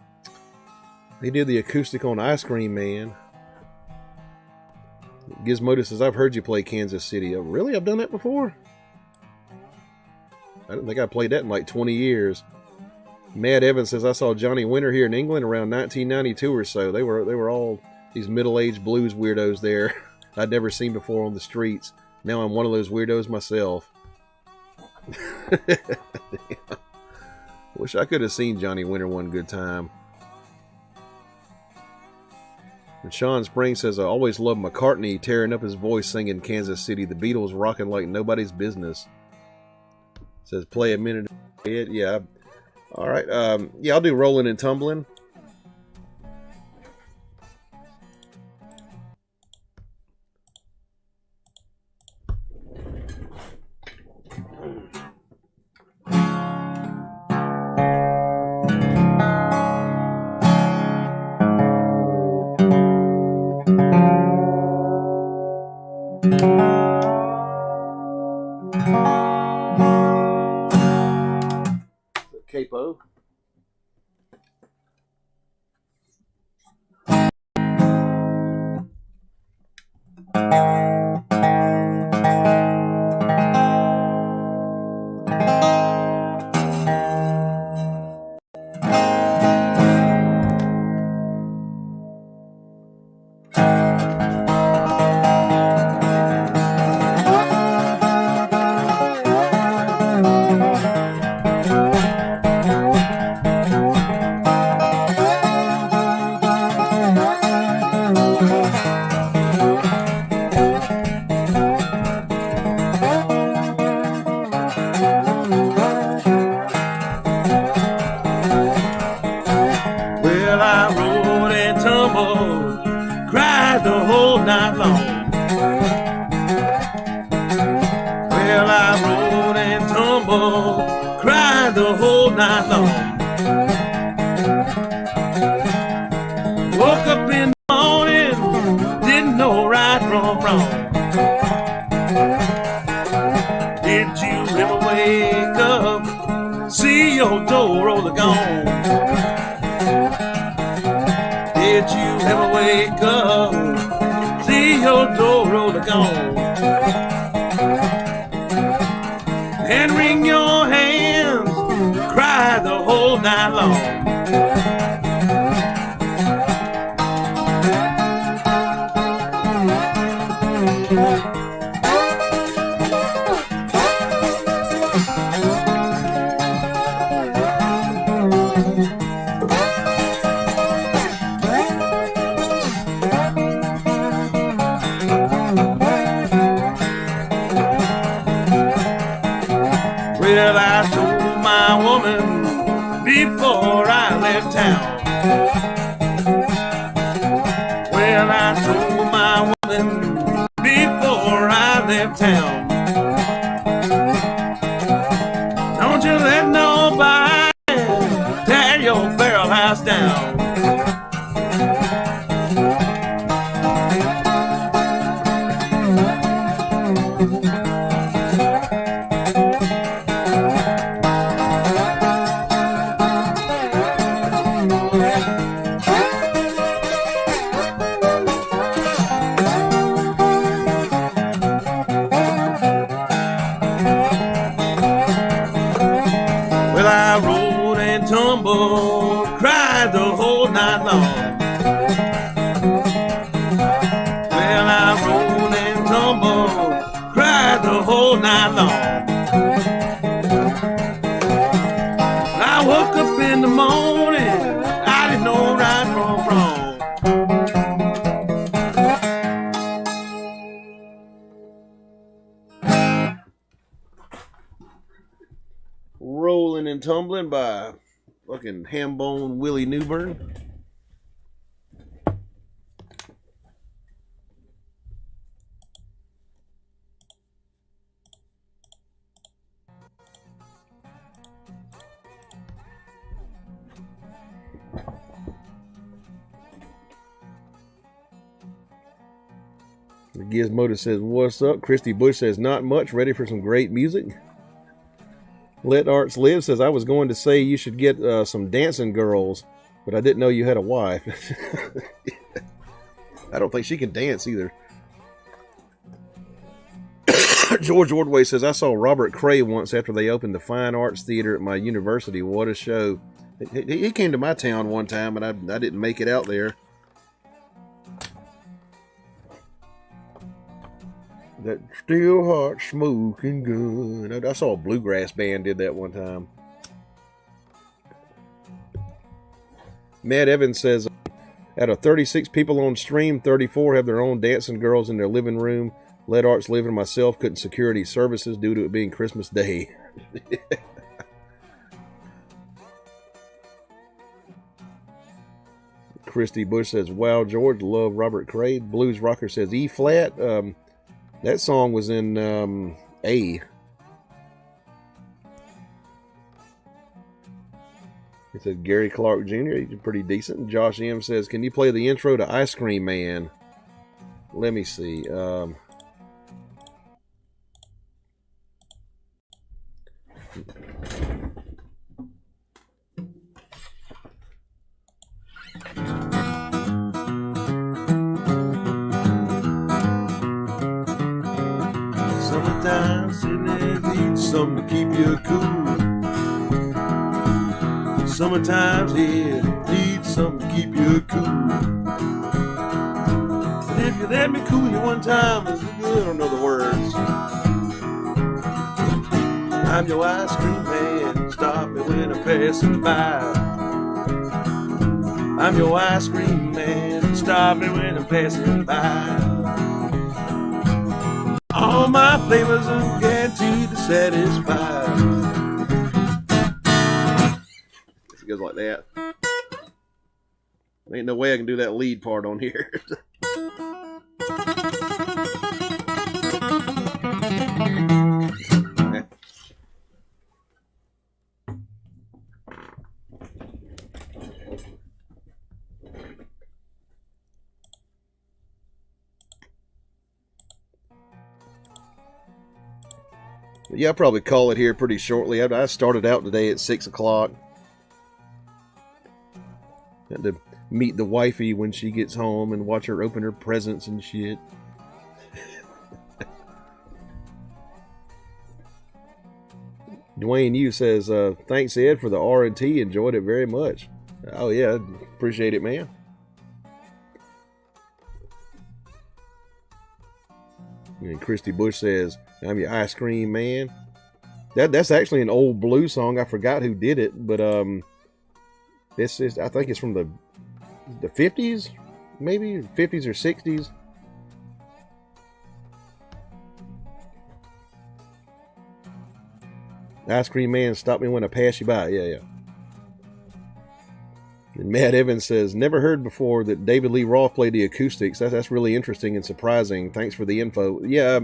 acoustic on Ice Cream Man. Gizmodo says, I've heard you play Kansas City. Oh, really? I've done that before? I don't think I played that in like 20 years. Mad Evans says, I saw Johnny Winter here in England around 1992 or so. They were all these middle-aged blues weirdos there I'd never seen before on the streets. Now I'm one of those weirdos myself. Wish I could have seen Johnny Winter one good time. And Sean Spring says, I always love McCartney tearing up his voice singing Kansas City. The Beatles rocking like nobody's business. Says, play a minute. Yeah. All right. Yeah, I'll do Rolling and Tumbling. Capo. Rolling and Tumbling by fucking Hambone Willie Newburn. The Gizmodo says, what's up? Christy Bush says, not much. Ready for some great music? Let Arts Live says, I was going to say you should get some dancing girls, but I didn't know you had a wife. I don't think she can dance either. George Ordway says, I saw Robert Cray once after they opened the Fine Arts Theater at my university. What a show. He came to my town one time, and I didn't make it out there. That Still Hot Smoking Gun. I saw a bluegrass band did that one time. Matt Evans says, Out of 36 people on stream, 34 have their own dancing girls in their living room. Let Arts Live and myself couldn't secure any services due to it being Christmas Day. Christy Bush says, wow, George, love Robert Cray. Blues Rocker says, E flat. That song was in A. He said Gary Clark Jr. He's pretty decent. Josh M says, can you play the intro to Ice Cream Man? Let me see. Summertime, sitting there, need something to keep you cool. Summertime's here, need something to keep you cool. And if you let me cool you one time, I don't know the words. I'm your ice cream man, stop me when I'm passing by. I'm your ice cream man, stop me when I'm passing by. All my flavors are guaranteed to satisfy. Goes like that. Ain't no way I can do that lead part on here. Yeah, I'll probably call it here pretty shortly. I started out today at 6 o'clock. Had to meet the wifey when she gets home and watch her open her presents and shit. Dwayne Yu says, thanks Ed for the R&T, enjoyed it very much. Oh yeah, appreciate it, man. And Christy Bush says, I'm your ice cream man. That's actually an old blues song. I forgot who did it, but this is, I think it's from the 50s, maybe 50s or 60s. Ice cream man, stop me when I pass you by. Yeah. And Matt Evans says, never heard before that David Lee Roth played the acoustics. That's really interesting and surprising. Thanks for the info. Yeah,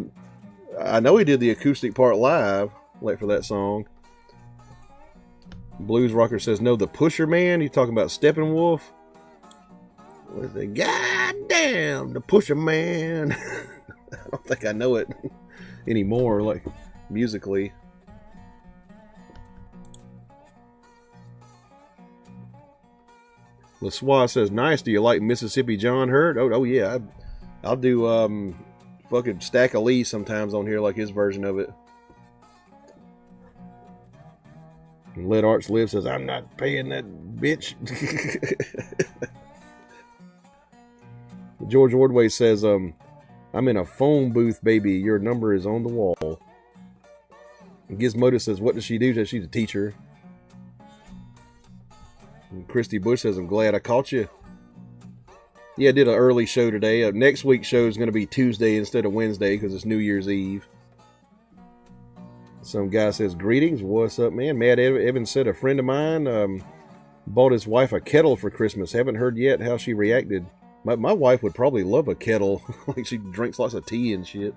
I know he did the acoustic part live, like for that song. Blues Rocker says, no, the Pusher Man. You talking about Steppenwolf? What is it? God damn, the Pusher Man. I don't think I know it anymore, like musically. LaSois says, nice. Do you like Mississippi John Hurt? Oh yeah. I'll do fucking Stack of Lee sometimes on here, like his version of it. And Let Arts Live says, I'm not paying that bitch. George Ordway says, I'm in a phone booth, baby. Your number is on the wall. And Gizmodo says, what does she do? She's a teacher. And Christy Bush says, I'm glad I caught you. Yeah, I did an early show today. Next week's show is going to be Tuesday instead of Wednesday because it's New Year's Eve. Some guy says, greetings. What's up, man? Matt Evans said, a friend of mine bought his wife a kettle for Christmas. Haven't heard yet how she reacted. My wife would probably love a kettle. Like she drinks lots of tea and shit.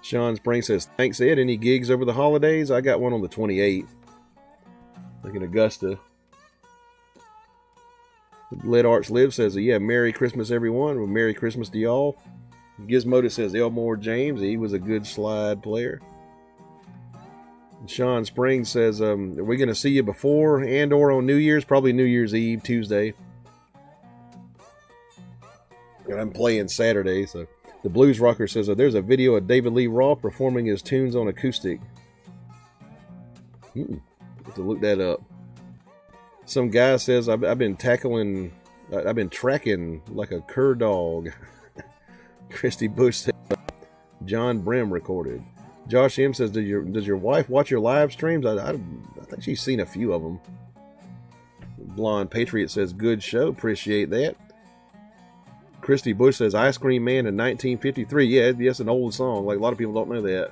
Sean Spring says, thanks, Ed. Any gigs over the holidays? I got one on the 28th. Like in Augusta. Let Arts Live says, yeah, Merry Christmas, everyone. Well, Merry Christmas to y'all. Gizmodo says, Elmore James, he was a good slide player. Sean Springs says, are we going to see you before and or on New Year's? Probably New Year's Eve, Tuesday. And I'm playing Saturday, so. The Blues Rocker says, there's a video of David Lee Roth performing his tunes on acoustic. Have to look that up. Some guy says, I've been tracking like a cur dog. Christy Bush said, John Brim recorded. Josh M says, does your wife watch your live streams? I think she's seen a few of them. Blonde Patriot says, good show. Appreciate that. Christy Bush says, Ice Cream Man in 1953. Yeah, that's an old song. Like, a lot of people don't know that.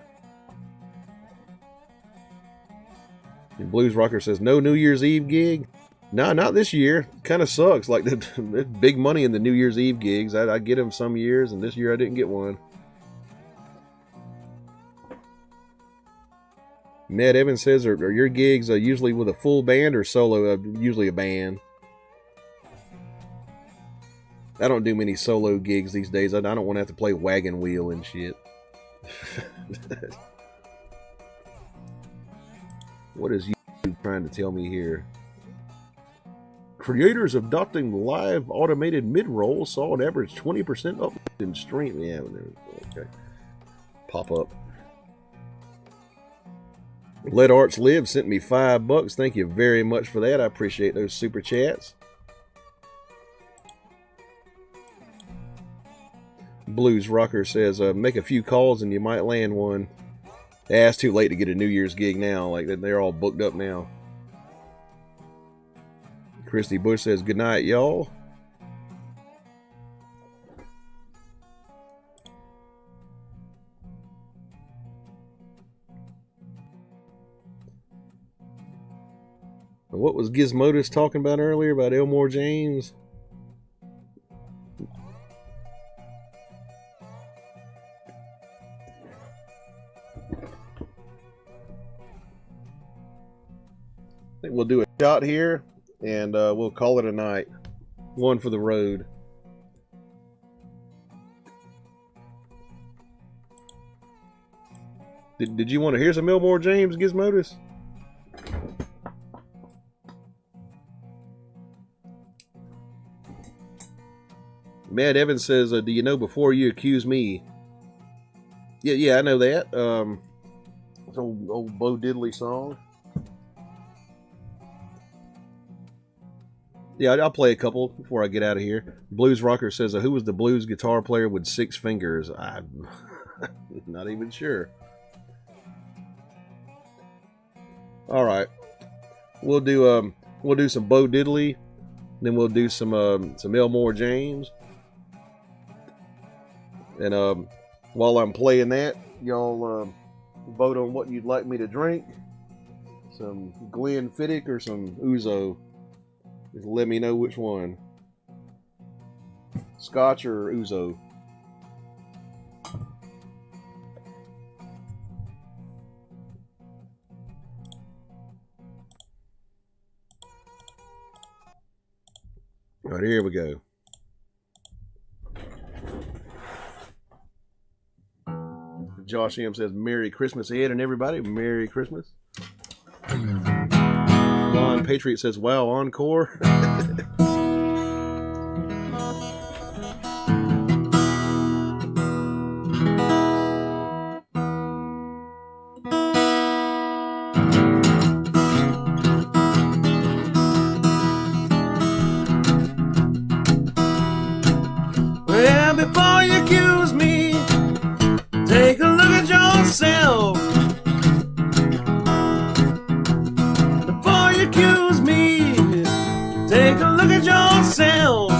And Blues Rocker says, no New Year's Eve gig? Nah, not this year. Kind of sucks. Like, there's big money in the New Year's Eve gigs. I get them some years, and this year I didn't get one. Ned Evans says, are your gigs usually with a full band or solo? Usually a band. I don't do many solo gigs these days. I don't want to have to play wagon wheel and shit. What is YouTube trying to tell me here? Creators adopting live automated mid-roll saw an average 20% up in stream. Yeah, okay. Pop up. Let Arts Live sent me $5. Thank you very much for that. I appreciate those super chats. Blues Rocker says, make a few calls and you might land one. Yeah, it's too late to get a New Year's gig now. Like, they're all booked up now. Christy Bush says, good night, y'all. What was Gizmodus talking about earlier about Elmore James? I think we'll do a shot here, and we'll call it a night. One for the road. Did you want to hear some Elmore James, Gizmodus? Matt Evans says, do you know Before You Accuse Me? Yeah, I know that. It's an old Bo Diddley song. Yeah, I'll play a couple before I get out of here. Blues Rocker says, who was the blues guitar player with 6 fingers? I'm not even sure. All right, we'll do some Bo Diddley, then we'll do some Elmore James, and while I'm playing that, y'all vote on what you'd like me to drink. Some Glenfiddich or some Ouzo. Just let me know which one. Scotch or Ouzo. All right, here we go. Josh M says, Merry Christmas, Ed and everybody. Merry Christmas. Blonde Patriot says, wow, encore. Well, before you accuse me, take a look at yourself. Before you accuse me, take a look at yourself.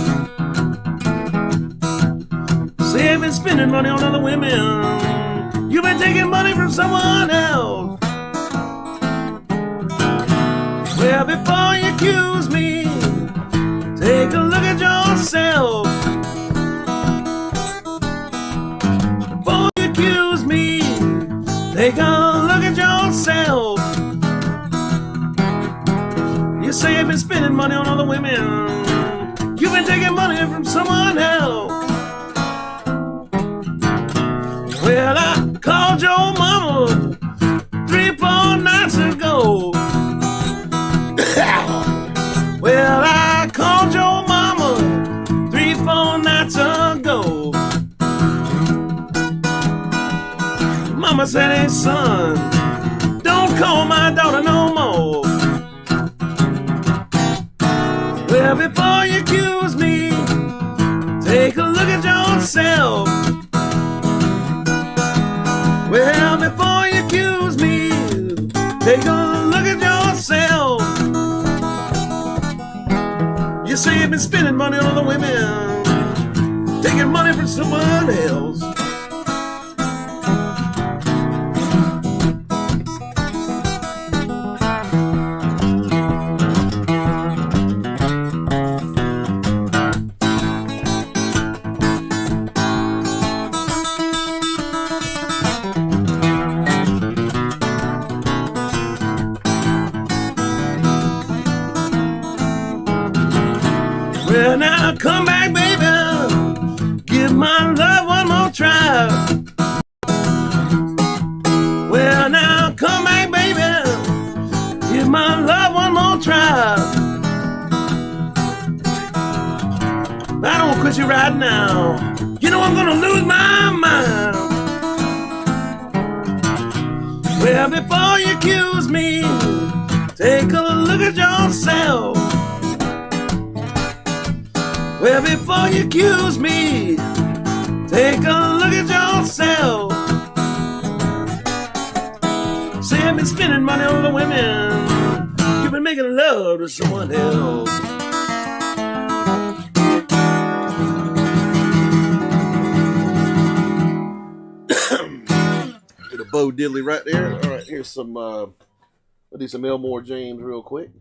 Say you've been spending money on other women, you've been taking money from someone else. Well, before you accuse me, take a look at yourself. Before you accuse me, take a look at yourself. You say you've been spending money on other women, you've been taking money from someone else. Well, I called your mama 3-4 nights ago. Well, I called your mama 3-4 nights ago. Mama said, hey son, don't call my daughter no more. Well, before you accuse me, take a look at yourself. Well, before you accuse me, take a look at yourself. say I've been spending money on other women, taking money from someone else. Well, now come back, baby. Give my love one more try. Well, now come back, baby. Give my love one more try. I don't quit you right now. You know I'm gonna lose my mind. Well, before you accuse me, take a look at yourself. Well, before you accuse me, take a look at yourself. Say I've been spending money on the women, you've been making love to someone else. Get a Bo Diddley right there. All right, here's some, I'll do some Elmore James real quick.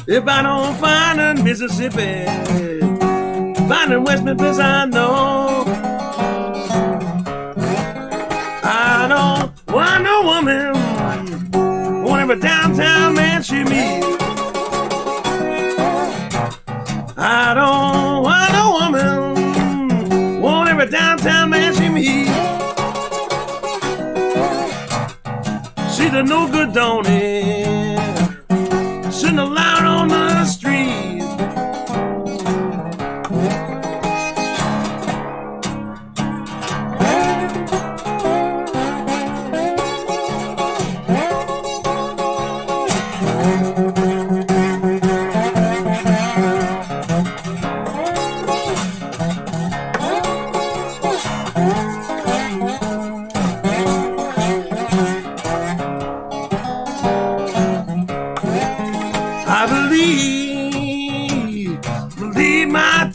If I don't find in Mississippi, find in West Memphis, I know. I don't want no woman, want every downtown man she meets. I don't want no woman, want every downtown man she meets. She's a no good donny. Shouldn't allow her on the street.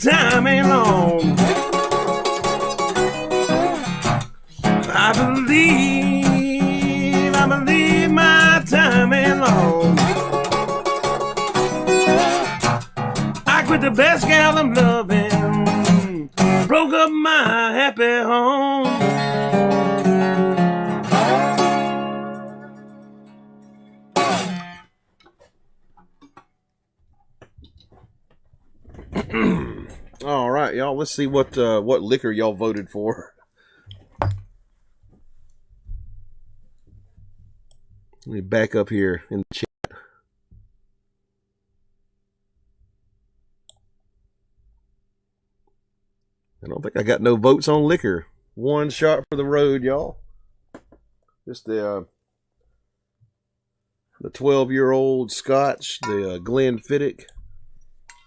Time ain't long. I believe my time ain't long. I quit the best gal I'm loving, broke up my happy home. All right, y'all. Let's see what liquor y'all voted for. Let me back up here in the chat. think I got no votes on liquor. One shot for the road, y'all. Just the 12-year-old Scotch, the Glenfiddich,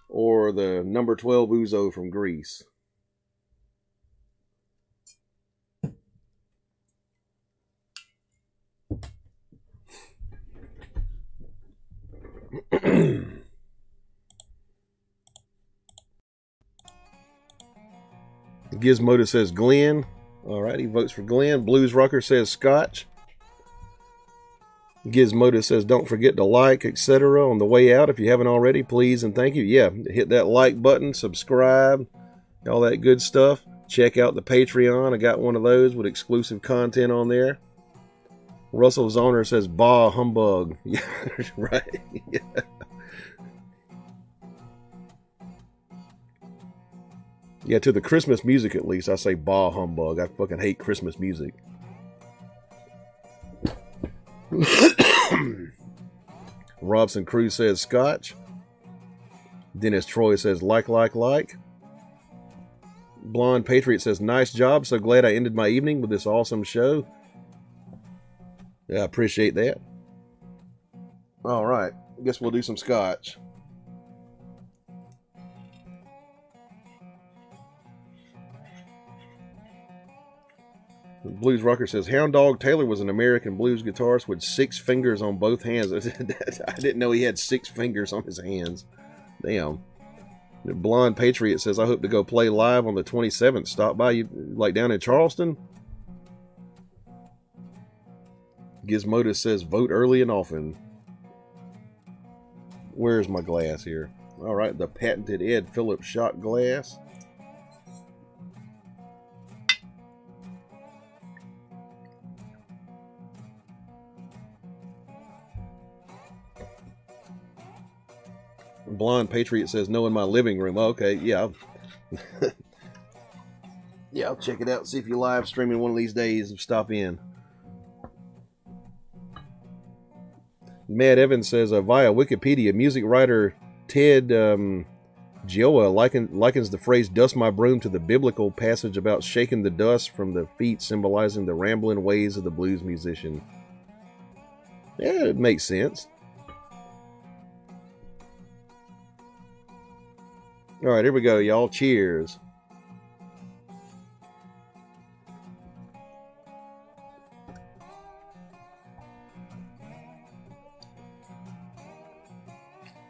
or the number 12 Ouzo from Greece. Gizmodo says Glen. All right, he votes for Glen. Blues Rocker says Scotch. Gizmodo says don't forget to like, etc. on the way out. If you haven't already, please and thank you. Yeah, hit that like button, subscribe, all that good stuff. Check out the Patreon. I got one of those with exclusive content on there. Russell Zoner says bah humbug. Yeah, right. Yeah. Yeah, to the Christmas music at least, I say bah humbug. I fucking hate Christmas music. Robson Cruz says Scotch. Dennis Troy says like. Blonde Patriot says nice job. So glad I ended my evening with this awesome show. Yeah, I appreciate that. All right, I guess we'll do some Scotch. Blues Rocker says Hound Dog Taylor was an American blues guitarist with 6 fingers on both hands. I didn't know he had 6 fingers on his hands. Damn. The Blonde Patriot says I hope to go play live on the 27th. Stop by, you like down in Charleston. Gizmodo says vote early and often. Where's my glass here? All right, the patented Ed Phillips shot glass. Blonde Patriot says no in my living room. Okay, yeah. Yeah, I'll check it out. See if you're live streaming one of these days. Stop in. Matt Evans says via Wikipedia, music writer Ted Gioia likens the phrase "dust my broom" to the biblical passage about shaking the dust from the feet, symbolizing the rambling ways of the blues musician. Yeah, it makes sense. All right, here we go, y'all. Cheers.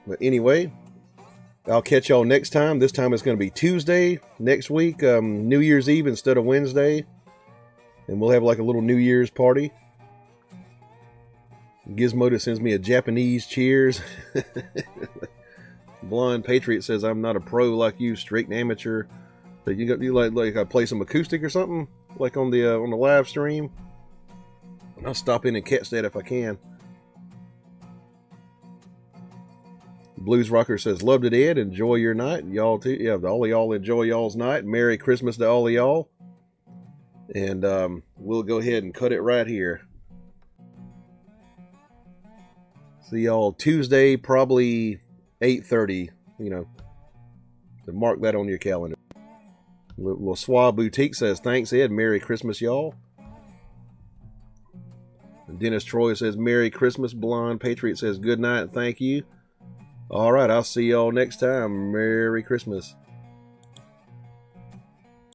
But anyway, I'll catch y'all next time. This time it's going to be Tuesday next week, New Year's Eve instead of Wednesday. And we'll have like a little New Year's party. Gizmodo sends me a Japanese cheers. Blonde Patriot says I'm not a pro like you, strict amateur. But you like I play some acoustic or something like on the live stream. I'll stop in and catch that if I can. Blues Rocker says loved it, Ed. Enjoy your night, y'all too. Yeah, all of y'all enjoy y'all's night. Merry Christmas to all of y'all. And we'll go ahead and cut it right here. See y'all Tuesday, probably 8:30, to mark that on your calendar. Le Soir Boutique says, thanks, Ed. Merry Christmas, y'all. And Dennis Troy says, Merry Christmas. Blonde Patriot says, good night. Thank you. All right, I'll see y'all next time. Merry Christmas.